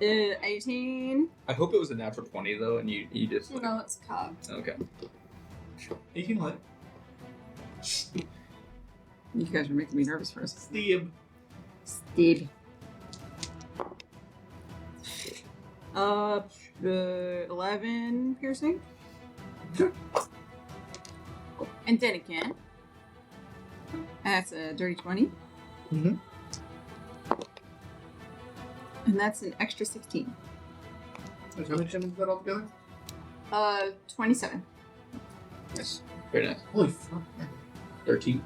18. I hope it was a natural 20 though, and you just. No, it's cob. Okay. 18 what? You guys are making me nervous for a second. Steve. Steve. 11 piercing. Sure. And then again. That's a dirty 20. Mm-hmm. And that's an extra 16. How many damage is that altogether? 27. Nice. Very nice. Holy fuck. 13.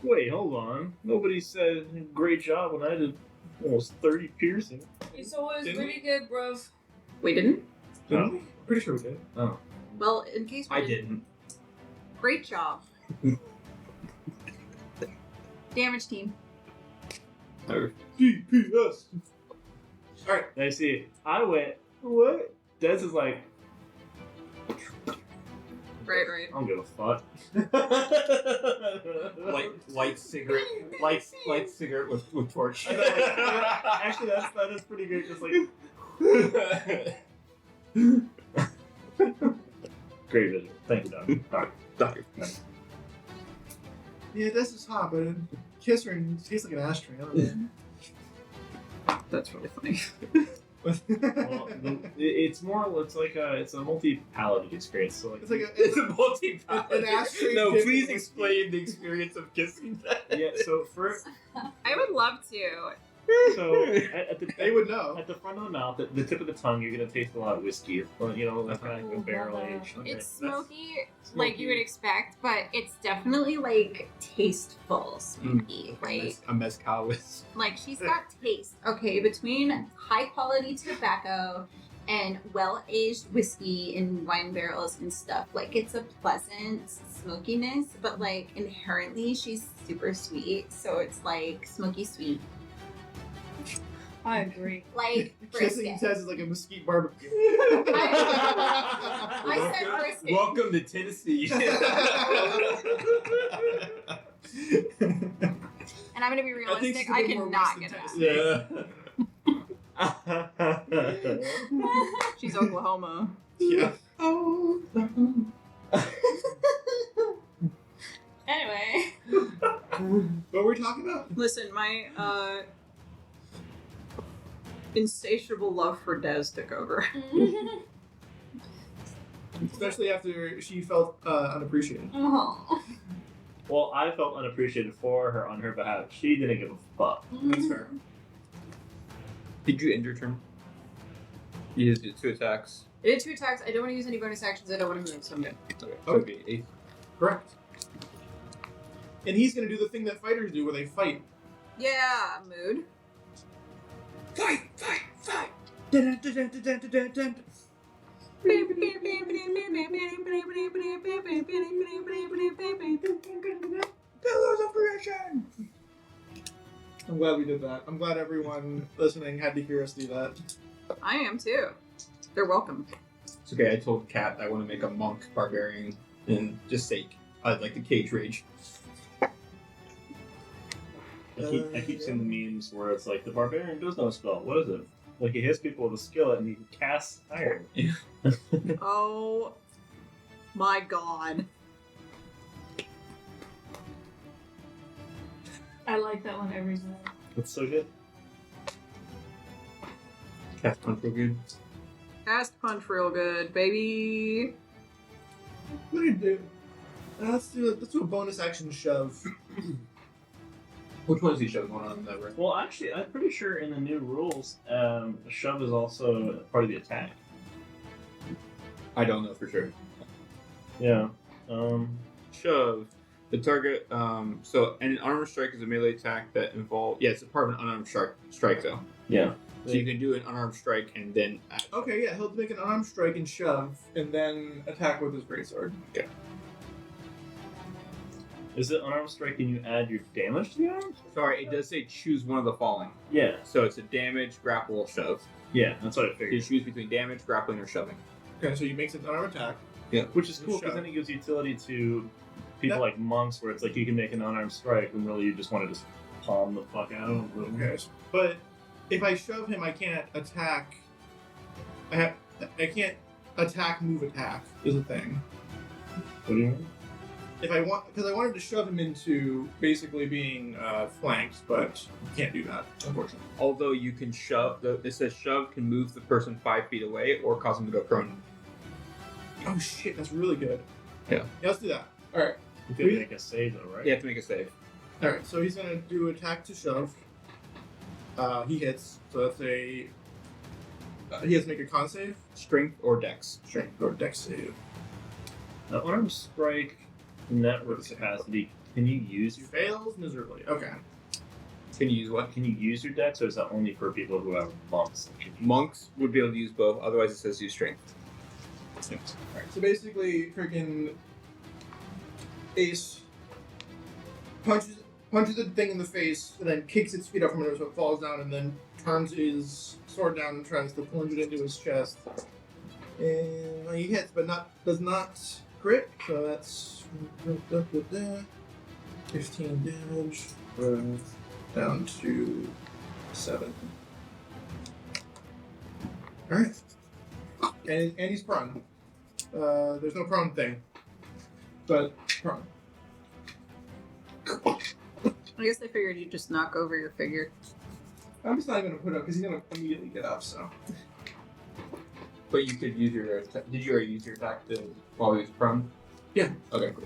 Wait, hold on. Nobody said great job when I did almost 30 piercing. It's always Didn't pretty good, bruv. We didn't? Didn't we? Pretty sure we did. Oh. Well, in case we I didn't. Great job. Damage team. DPS. Alright. I see. I went, what? Des is like, Right. I don't give a fuck. Light cigarette. Light cigarette with torch. Actually, that is pretty good. Just like, great vision. Thank you, Doc. Yeah, this is hot, but kiss her and it tastes like an ashtray. I don't know. That's really funny. Well, it's a multi-palate experience. So like, It's like It's a multi an ashtray. No, dipped please in explain the experience of kissing that. yeah. So I would love to. at the They would know. at the front of the mouth, the tip of the tongue, you're gonna taste a lot of whiskey. Or, you know, that's kind of like a barrel age. It's smoky, like you would expect, but it's definitely like tasteful smoky. Like A mezcal with. Like she's got taste. Okay, between high quality tobacco and well aged whiskey in wine barrels and stuff. Like it's a pleasant smokiness, but like inherently she's super sweet. So it's like smoky sweet. I agree. Like Kissing brisket. Tess is like a mesquite barbecue. I said brisket. Welcome to Tennessee. And I'm gonna be I think realistic, she's a I bit more cannot Western get Tennessee. that. She's Oklahoma. Yeah. Anyway. What were we talking about? Listen, my insatiable love for Des took over. Especially after she felt unappreciated. Oh. Well, I felt unappreciated for her on her behalf. She didn't give a fuck. That's fair. Did you end your turn? You just did 2 attacks. I did 2 attacks. I don't want to use any bonus actions. I don't want to move, so I'm good. Okay. So it'd be 8. Correct. And he's gonna do the thing that fighters do where they fight. Yeah, mood. Fight! Fight! Fight! Pillars of creation! I'm glad we did that. I'm glad everyone listening had to hear us do that. I am too. They're welcome. It's okay, I told Kat I want to make a monk barbarian and just sake. I'd like the cage rage. I keep seeing the memes where it's like the barbarian does no spell. What is it? Like he hits people with a skillet and he casts iron. Oh my god. I like that one every time. It's so good. Cast punch real good. Cast punch real good, baby. What do you do? Let's do a bonus action shove. Which one is he showing on that right? Well, actually, I'm pretty sure in the new rules, a shove is also part of the attack. I don't know for sure. Yeah. Shove. The target, so an unarmed strike is a melee attack that involves, it's a part of an unarmed strike though. Yeah. So you can do an unarmed strike and then Okay, yeah, he'll make an unarmed strike and shove, and then attack with his greatsword. Okay. Is it unarmed strike and you add your damage to the arm? Sorry, it does say choose one of the following. Yeah. So it's a damage, grapple, shove. Yeah, that's what I You figured. choose between damage, grappling, or shoving. Okay, so he makes an unarmed attack. Which is cool Shove. because then it gives utility to people That- like monks where it's like you can make an unarmed strike when really you just want to just palm the fuck out of them. Okay, but if I shove him, I can't attack. I can't attack, move, attack is a thing. What do you mean? If I want, because I wanted to shove him into basically being flanked, but you can't do that, unfortunately. Although you can shove, it says shove can move the person 5 feet away or cause them to go prone. Oh shit, that's really good. Yeah. Let's do that. All right. You could make a save though, right? You have to make a save. All right. So he's gonna do attack to shove. He hits. So that's a. He has to make a con save, Strength or dex. strength or dex save. Unarmed strike in that capacity. Can you use He your fails miserably. Okay. Can you use what? Can you use your dex, or is that only for people who have monks? Monks would be able to use both, otherwise it says use strength. All right. So basically, freaking Ace punches the thing in the face, and then kicks its feet up from it so it falls down, and then turns his sword down and tries to plunge it into his chest. And he hits, but does not crit. So that's 15 damage down to 7. All right, and he's prone. There's no prone thing, but prone. I guess they figured you'd just knock over your figure. I'm just not even gonna put up because he's gonna immediately get up. So But you could use your did you already use your attack while he was prone? Yeah. Okay, cool.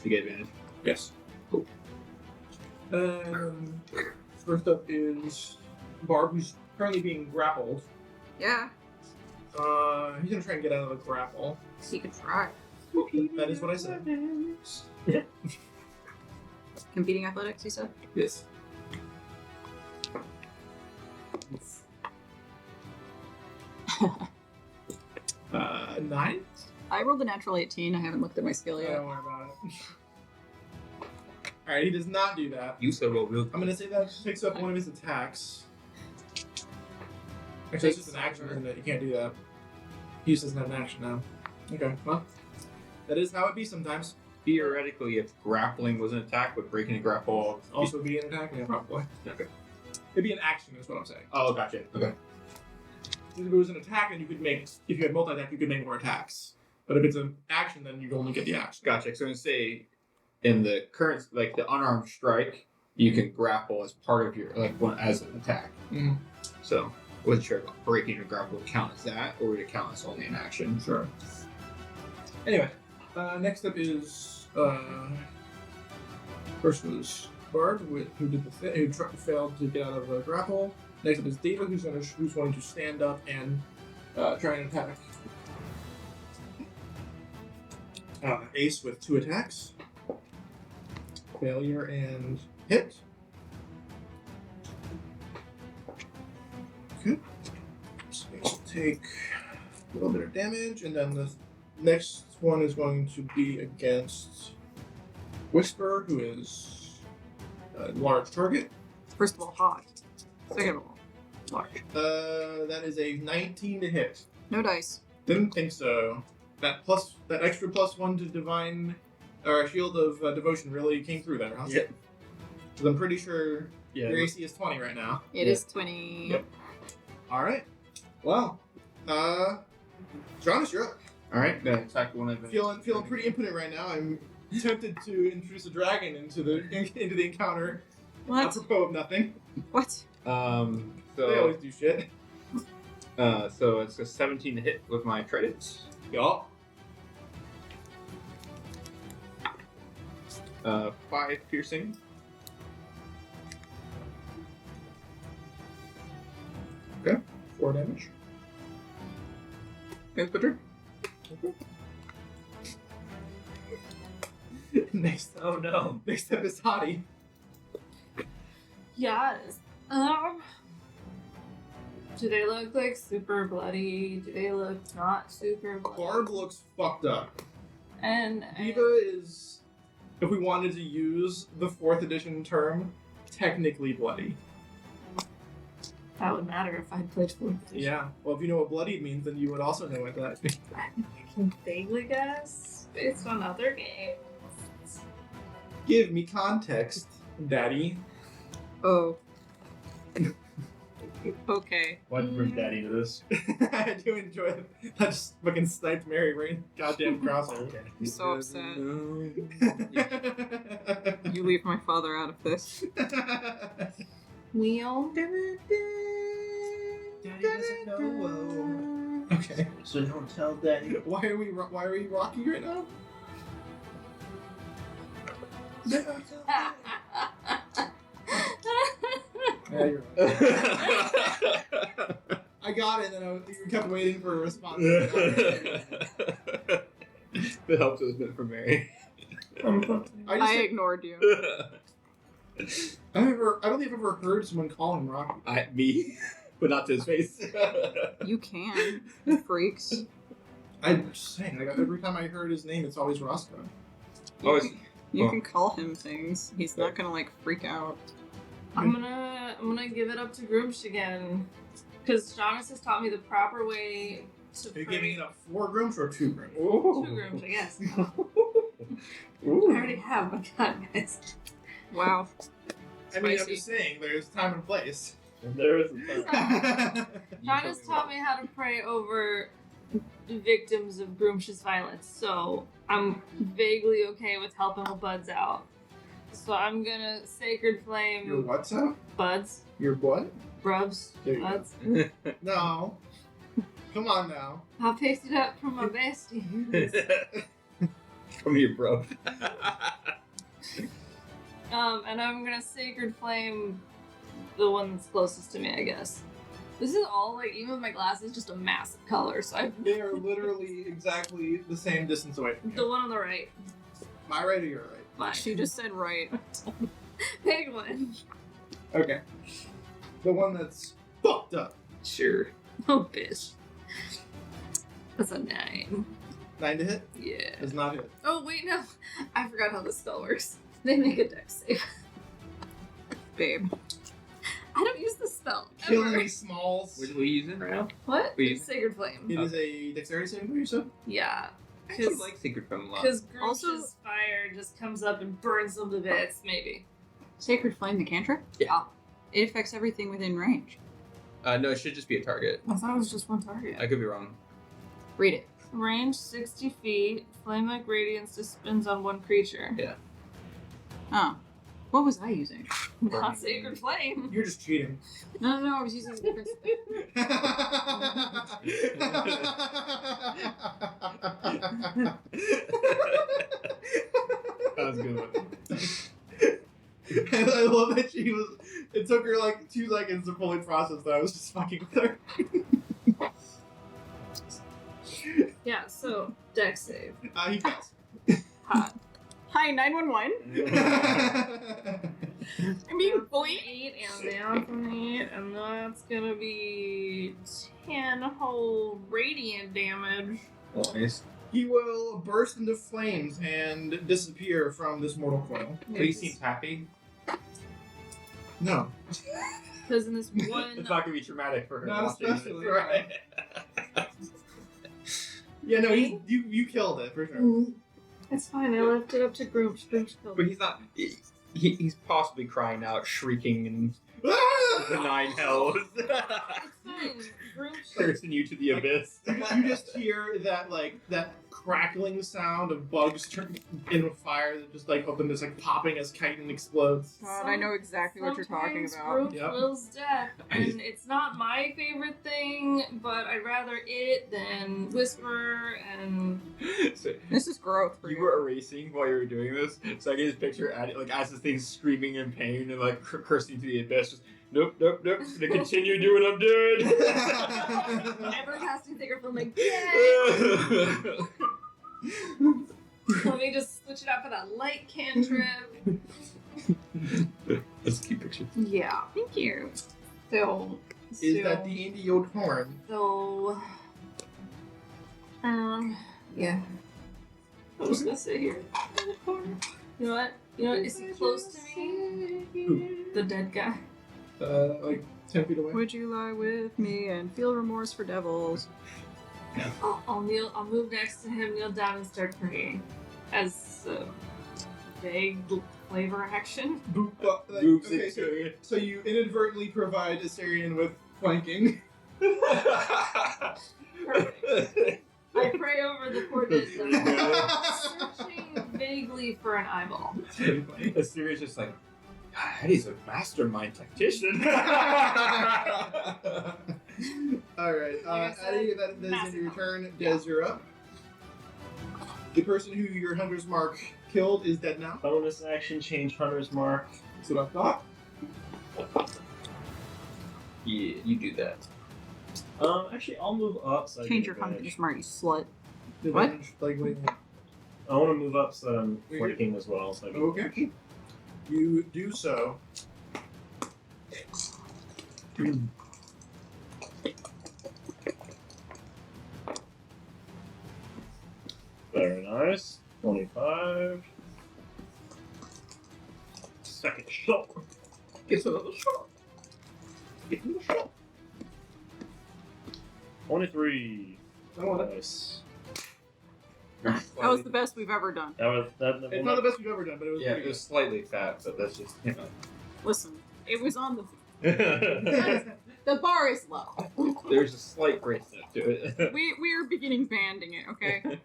You get advantage. yes, cool. First up is Barb, who's currently being grappled. Yeah, He's gonna try and get out of the grapple. so you could try. That is what I said. Competing athletics, you said? Yes. 9? I rolled a natural 18. I haven't looked at my skill Yeah, yet. don't worry about it. Alright, he does not do that. You said roll real. I'm gonna say that picks up one of his attacks. Actually, it's just an action, isn't it? You can't do that. He just doesn't have an action now. Okay, well, that is how it be sometimes. Theoretically, if grappling was an attack, would breaking a grapple Also be an attack? Yeah, probably. Okay. It'd be an action, is what I'm saying. Oh, gotcha. Okay. If it was an attack, then you could make, if you had multi-attack, you could make more attacks. But if it's an action, then you only get the action. Gotcha. So I'm gonna say, in the current, like the unarmed strike, you can grapple as part of your as an attack. Mhm. So wasn't sure if breaking a grapple would count as that, or would it count as only an action? Sure. Anyway, next up is first was Bard, who did the failed to get out of a grapple. Next up is Data, who's going to stand up and try and attack. Ace with 2 attacks. Failure and hit. Okay. So Ace will take a little bit of damage, and then the next one is going to be against Whisper, who is a large target. First of all, hot. Second of all, large. That is a 19 to hit. No dice. Didn't think so. That extra +1 to divine or shield of devotion really came through there, huh? Yeah. Because I'm pretty sure Yeah. your AC is 20 right now. It is 20. Yep. All right. Well, Jonas, you're up. All right. Then attack one of them. Feeling pretty impotent right now. I'm tempted to introduce a dragon into the encounter, What? Apropos of nothing. What? They So always do shit. so it's a 17 to hit with my trident. Yup. 5 piercing. Okay, 4 damage. Thanks, Butcher. Next. Oh no. Next up is Hottie. Yes. Do they look like super bloody? Do they look not super bloody? Barb looks fucked up. And Diva is, if we wanted to use the 4th edition term, technically bloody. that would matter if I'd played 4th edition. Yeah. Well, if you know what bloodied means, then you would also know what that means. I can vaguely guess based on other games. Give me context, Daddy. Oh. Okay. Why'd you bring Daddy to this? I do enjoy it. I just fucking sniped Mary right in the goddamn crosshair. I'm so upset. You leave my father out of this. Wheel. Daddy doesn't know. Okay. So don't tell Daddy. Why are we rocking right now? Yeah, you're right. I got it, and then you kept waiting for a response. The help has been from Mary. I ignored you. I don't think I've ever heard someone call him Rocky. Me, but not to his face. You can, you freaks. I'm just saying, like, every time I heard his name, it's always Roscoe. You can call him things. He's not gonna like freak out. I'm gonna give it up to Groomsh again, because Jonas has taught me the proper way to. Are you giving it up 4 grooms or 2 grooms? 2 Grooms, I guess. I already have my gun, guys. Wow. I mean, I'm Spicy. just saying, there's time and place. There is a time. Jonas taught me how to pray over victims of Groomsh's violence, so I'm vaguely okay with helping the buds out. So I'm gonna Sacred Flame Your what's up? buds, Your what? brubs, There you go. buds. No. Come on now. I'll paste it up from my bestie. From your bro. And I'm gonna Sacred Flame the one that's closest to me, I guess. This is all, like, even with my glasses, just a massive color, so I... They are literally exactly the same distance away from The you. one on the right. My right or your right? Mine. She just said right. Big one. Okay. The one that's fucked up. Sure. Oh, bitch. That's a 9. 9 to hit? Yeah. Does not hit. Oh, wait, no. I forgot how this spell works. They make a dex save. Babe. I don't use this spell. Killing Ever. me smalls. What are we using right now? What? Wait. It's Sacred Flame. It is a dexterity saving throw, you said? Yeah. I actually like Sacred Flame a lot. Because Also- Groomsh's fire just comes up and burns them to bits, maybe. Sacred Flame, the cantrip? Yeah. It affects everything within range. No, it should just be a target. I thought it was just one target. I could be wrong. Read it. Range 60 feet. Flame-like radiance just spins on one creature. Yeah. Oh. What was I using? Not Sacred Flame. You're just cheating. No, I was using a different spell. That was a good one. I love that she was. It took her like 2 seconds to fully process that I was just fucking with her. Yeah, so dex save. He fails. Hot. Hi, 911. I mean, boy. 8 and down from 8, and that's gonna be 10 whole radiant damage. Nice. He will burst into flames and disappear from this mortal coil. But he seems happy. No. Because in this one. It's not gonna be traumatic for her. Not watching especially. this. Right. Yeah, no, you killed it for sure. It's fine, I left it up to Groomsh. Groomsh killed But it. he's not. He's possibly crying out, shrieking, and the Ah! 9 hells. It's fine. Groomsh. Cursing you to the abyss. You just hear that crackling sound of bugs in a fire that just like open this like popping as chitin explodes. God, I know exactly what you're talking Sometimes about. Growth Yep. wills death, and it's not my favorite thing, but I'd rather it than Whisper and So, This is growth for you you. were erasing while you were doing this, so I get this picture like as this thing's screaming in pain and like cursing to the abyss. Just, nope. Just gonna continue doing what I'm doing. never casting Sacred Flame again. Let me just switch it out for that light cantrip. That's a cute picture. Yeah, thank you. So, Is that the end of your turn? So, yeah. I'm just gonna sit here in the corner. You know what? Is he close to me? The dead guy. Like 10 feet away. Would you lie with me and feel remorse for devils? I'll move next to him, kneel down, and start praying. As a vague flavor action. Okay, so you inadvertently provide Assyrian with flanking. Perfect. I pray over the poor dead guy, searching vaguely for an eyeball. Assyria's just like, God, Eddie's a mastermind tactician. Alright, Like I said, Eddie, that is into your turn. Des, you're up. The person who your Hunter's Mark killed is dead now. Bonus action, change Hunter's Mark. That's what I thought. Yeah, you do that. Actually, I'll move up so I Change get your advantage. hunter's mark, you slut. The What? damage, like, what do you think? I want to move up so that I'm You're flanking as well. So I get Okay. You do so. Very nice. 25. Second shot. Gets another shot. Get me the shot. 23. I want it. Nice. That was the best we've ever done. That was that. It's not the best we've ever done, but it was Yeah, pretty it was slightly fat, but that's just, you know. Listen, it was on the. best. The bar is low. There's a slight grace to it. We're beginning banding it, okay?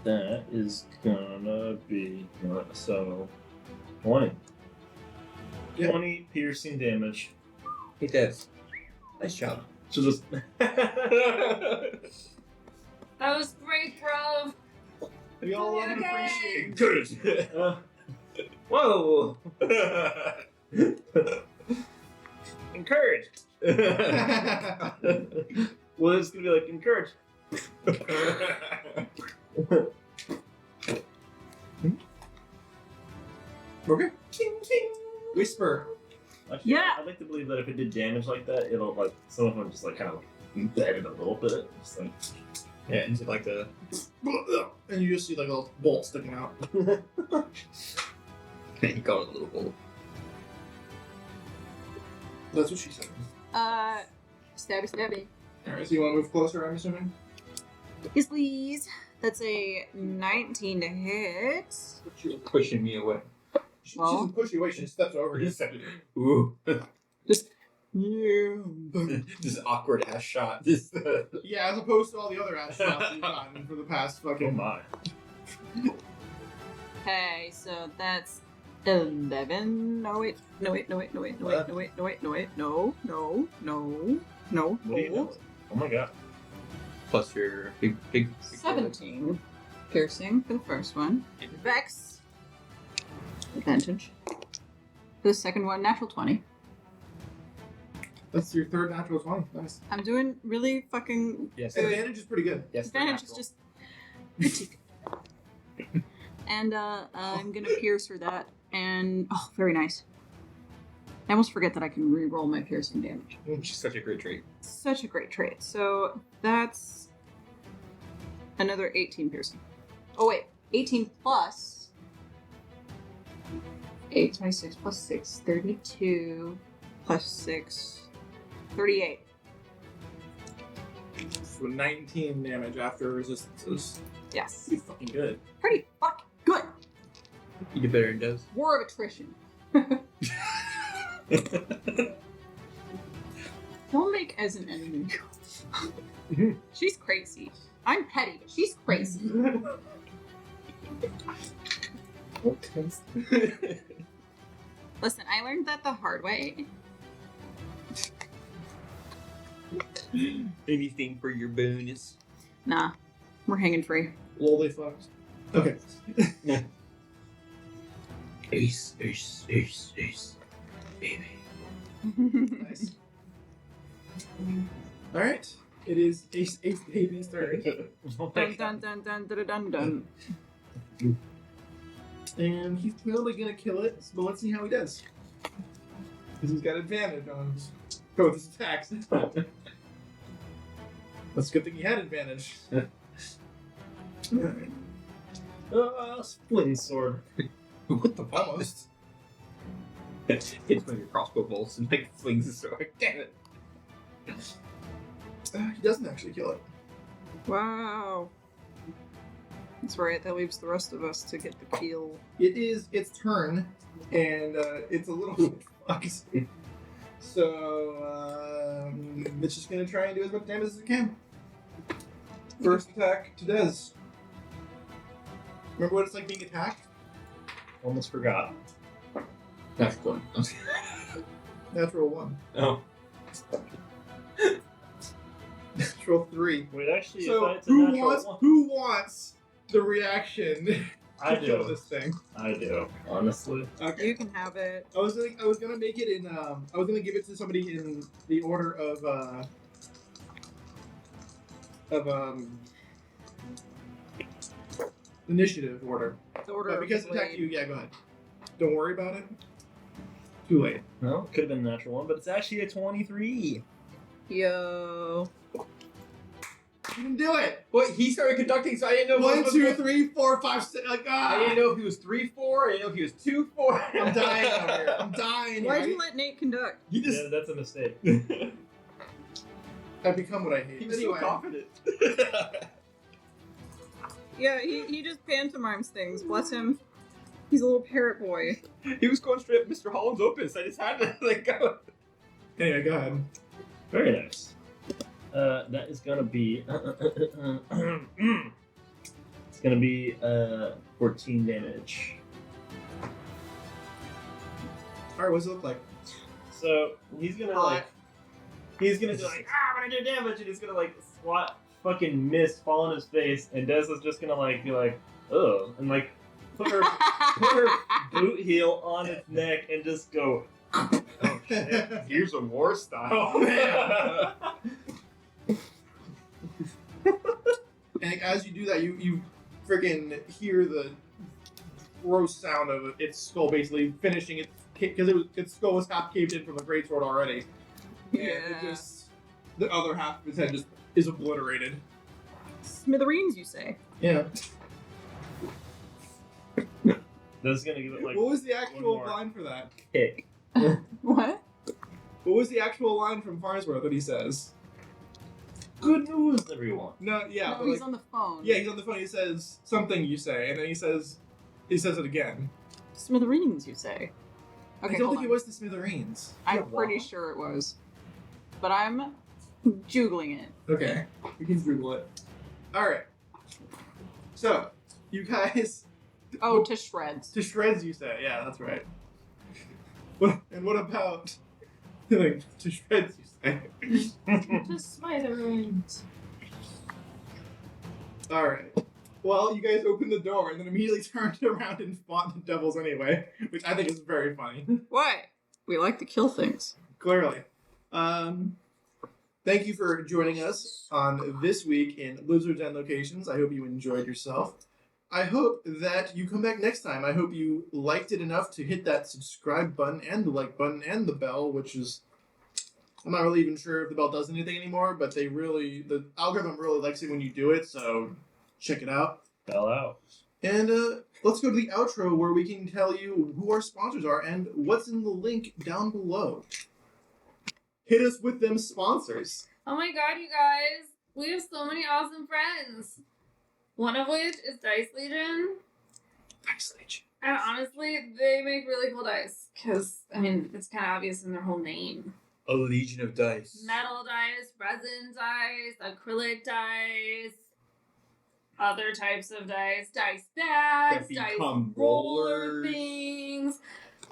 That is gonna be so 20. Yeah. 20 piercing damage. He does. Nice job. So just That was great, bro. We all love and appreciate. Good. whoa. Encouraged. Well, it's gonna be like encouraged. Okay. Whisper. Actually, Yeah. I'd like to believe that if it did damage like that, it'll like some of them just like kind of embed it a little bit. Just like Yeah, into like the. And you just see like a little bolt sticking out. He called it a little bolt. That's what she said. Stabby. Alright, so you want to move closer, I'm assuming? Yes, please. That's a 19 to hit. She was pushing me away. She Well- doesn't push you away, she just steps over you. Ooh. Yeah. This awkward ass shot. This. Yeah, as opposed to all the other ass shots you've gotten for the past oh fucking... my. Okay, so that's 11. No, wait. No. What do you know? Oh my god. Plus your big 17 piercing for the first one. Vex. Advantage. For the second one, natural 20. That's your third natural 20. Nice. I'm doing really fucking Yes. good. Advantage is pretty good. Yes. Advantage is just pretty good. And I'm gonna pierce for that. And oh, very nice. I almost forget that I can re-roll my piercing damage. She's such a great trait. Such a great trait. So that's another 18 piercing. Oh wait, 18 plus 8, 26 plus 6, 32 plus 6, 38. So 19 damage after resistances. Yes. Pretty fucking good. Pretty fucking good. You get better than Des. War of attrition. Don't make as an enemy. She's crazy. I'm petty, but she's crazy. Listen, I learned that the hard way. Anything for your bonus. Nah, we're hanging free. Lol, they fucked. Okay. Ace, baby. Nice. Alright. It is Ace Baby's turn. Dun dun dun dun dun dun dun. And he's probably gonna kill it, but let's see how he does. Because he's got advantage on his attacks. That's a good thing he had advantage. Splitting sword. What the fuck? Almost. It's one of your crossbow bolts and like flings the sword. Damn it. He doesn't actually kill it. Wow. That's right, that leaves the rest of us to get the kill. It is its turn, and it's a little bit fucked. So, it's just gonna try and do as much damage as it can. First attack to Dez. Remember what it's like being attacked? Almost forgot. That's one. Natural 1. Oh. Natural 3. Wait, actually, So, if it's a natural one, who wants the reaction to I kill do. this thing? I do, honestly. Okay. You can have it. I was gonna make it in I was gonna give it to somebody in the order of initiative order. The order But of because it attacked blade. you, yeah, go ahead. Don't worry about it. Too late. No, could have been a natural one, but it's actually a 23. Yo. You can do it! What? He started conducting, so I didn't know. 1, 2, 3, 4, 5, 6. Like, I didn't know if he was 3-4. I didn't know if he was 2-4. I'm dying over here. I'm dying. Why'd Right? you let Nate conduct? He just. Yeah, that's a mistake. I become what I hate. He was Anyway. so confident. Yeah, he just pantomimes things. Bless him. He's a little parrot boy. He was going straight up Mr. Holland's opus. I just had to like go. Anyway, go ahead. Very nice. That is gonna be. It's gonna be 14 damage. Alright, what does it look like? So he's gonna like. He's gonna be like, I'm gonna do damage, and he's gonna like swat fucking mist fall on his face, and Des is just gonna like be like, ugh, and like put her boot heel on its neck and just go. Oh shit. Here's a war style. Oh man. And as you do that, you freaking hear the gross sound of its skull basically finishing it, because its skull was half caved in from the greatsword already. And it just, the other half of its head just is obliterated. Smithereens, you say? Yeah. That's gonna give it like What was the one actual more line for that? kick. What? What was the actual line from Farnsworth that he says? Good news, everyone. No, yeah, no, but he's like, on the phone. yeah, he's on the phone. He says something you say, and then he says it again. Smithereens, you say? Okay, I don't hold think on. it was the Smithereens. I'm Yeah, pretty wow. sure it was. But I'm Googling it. Okay, we can Google it. All right. So, you guys, Oh, to shreds. to shreds, you say? Yeah, that's right. And what about like to shreds? You say? Just smithereens. All right. Well, you guys opened the door and then immediately turned around and fought the devils anyway, which I think is very funny. What? We like to kill things. Clearly. Thank you for joining us on this week in Lizards and Locations. I hope you enjoyed yourself. I hope that you come back next time. I hope you liked it enough to hit that subscribe button and the like button and the bell, which is, I'm not really even sure if the bell does anything anymore, but the algorithm really likes it when you do it, so check it out. Fell out. And let's go to the outro where we can tell you who our sponsors are and what's in the link down below. Hit us with them sponsors. Oh my god, you guys. We have so many awesome friends. One of which is Dice Legion. Thanks, Legion. And honestly, they make really cool dice. Because, I mean, it's kind of obvious in their whole name. A legion of dice. Metal dice, resin dice, acrylic dice, other types of dice, dice bags, That dice become roller rollers. things.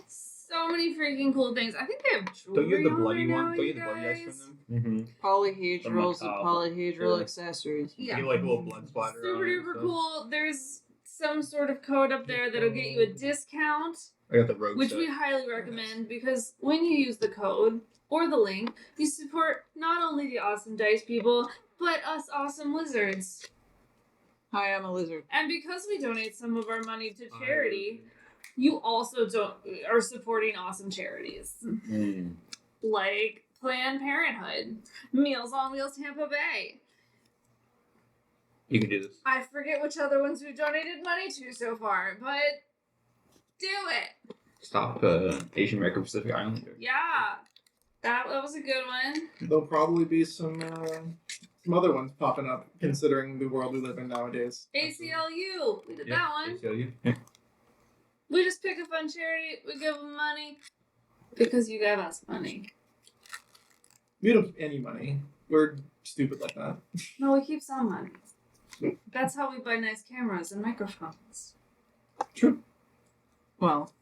So many freaking cool things. I think they have Don't you jewelry have the on bloody there one? now, Don't you you have the bloody dice guys. from them? Mm-hmm. Polyhedrals and From polyhedral yeah. accessories. Yeah. You get like a little blood splatter. Super on it and duper stuff. cool. There's some sort of code up there that'll get you a discount, I got the rogue which set. we highly recommend because when you use the code or the link, you support not only the awesome dice people, but us awesome lizards. Hi, I'm a lizard. And because we donate some of our money to charity, you also are supporting awesome charities Mm. like Planned Parenthood, Meals on Wheels Tampa Bay. You can do this. I forget which other ones we've donated money to so far, but do it. Stop Asian American Pacific Islander. Yeah, that was a good one. There'll probably be some other ones popping up, considering the world we live in nowadays. ACLU, we did that one. ACLU. We just pick a fun charity, we give them money because you gave us money. We don't have any money. We're stupid like that. No, we keep some money. That's how we buy nice cameras and microphones. True. Well,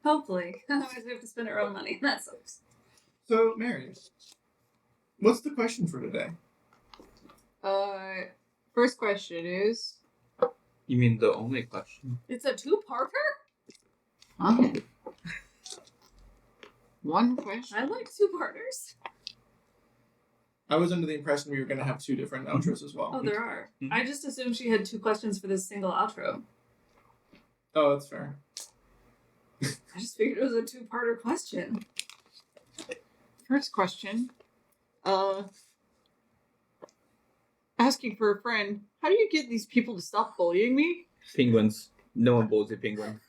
Hopefully. Otherwise we have to spend our own money. That sucks. So, Mary, what's the question for today? first question is, You mean the only question? It's a two-parter? huh? One question. I like two-parters. I was under the impression we were going to have two different outros as well. Oh, there are. Mhm. I just assumed she had two questions for this single outro. Oh, that's fair. I just figured it was a two-parter question. First question. Asking for a friend. How do you get these people to stop bullying me? Penguins. No one bullies a penguin.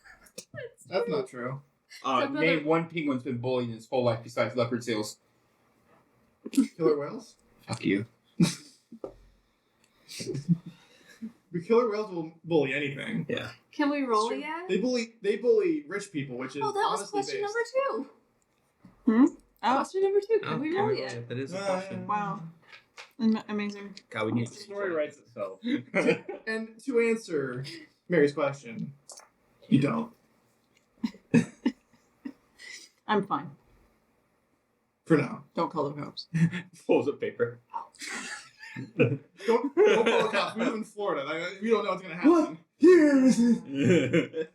That's not true. Name one penguin's been bullied his whole life besides leopard seals. Killer whales? Fuck you. The killer whales will bully anything. Yeah. Can we roll Sure. again? They bully rich people, which is Oh, that was honestly question based. number 2. Oh, Question number 2. Can we roll yet? That is a Uh, question. wow. Amazing. God, we need The story writes itself. And to answer Mary's question, you don't. I'm fine. For now. Don't call the cops. Pulls of paper. Don't call the cops. We live in Florida. We don't know what's going to happen. What? Here.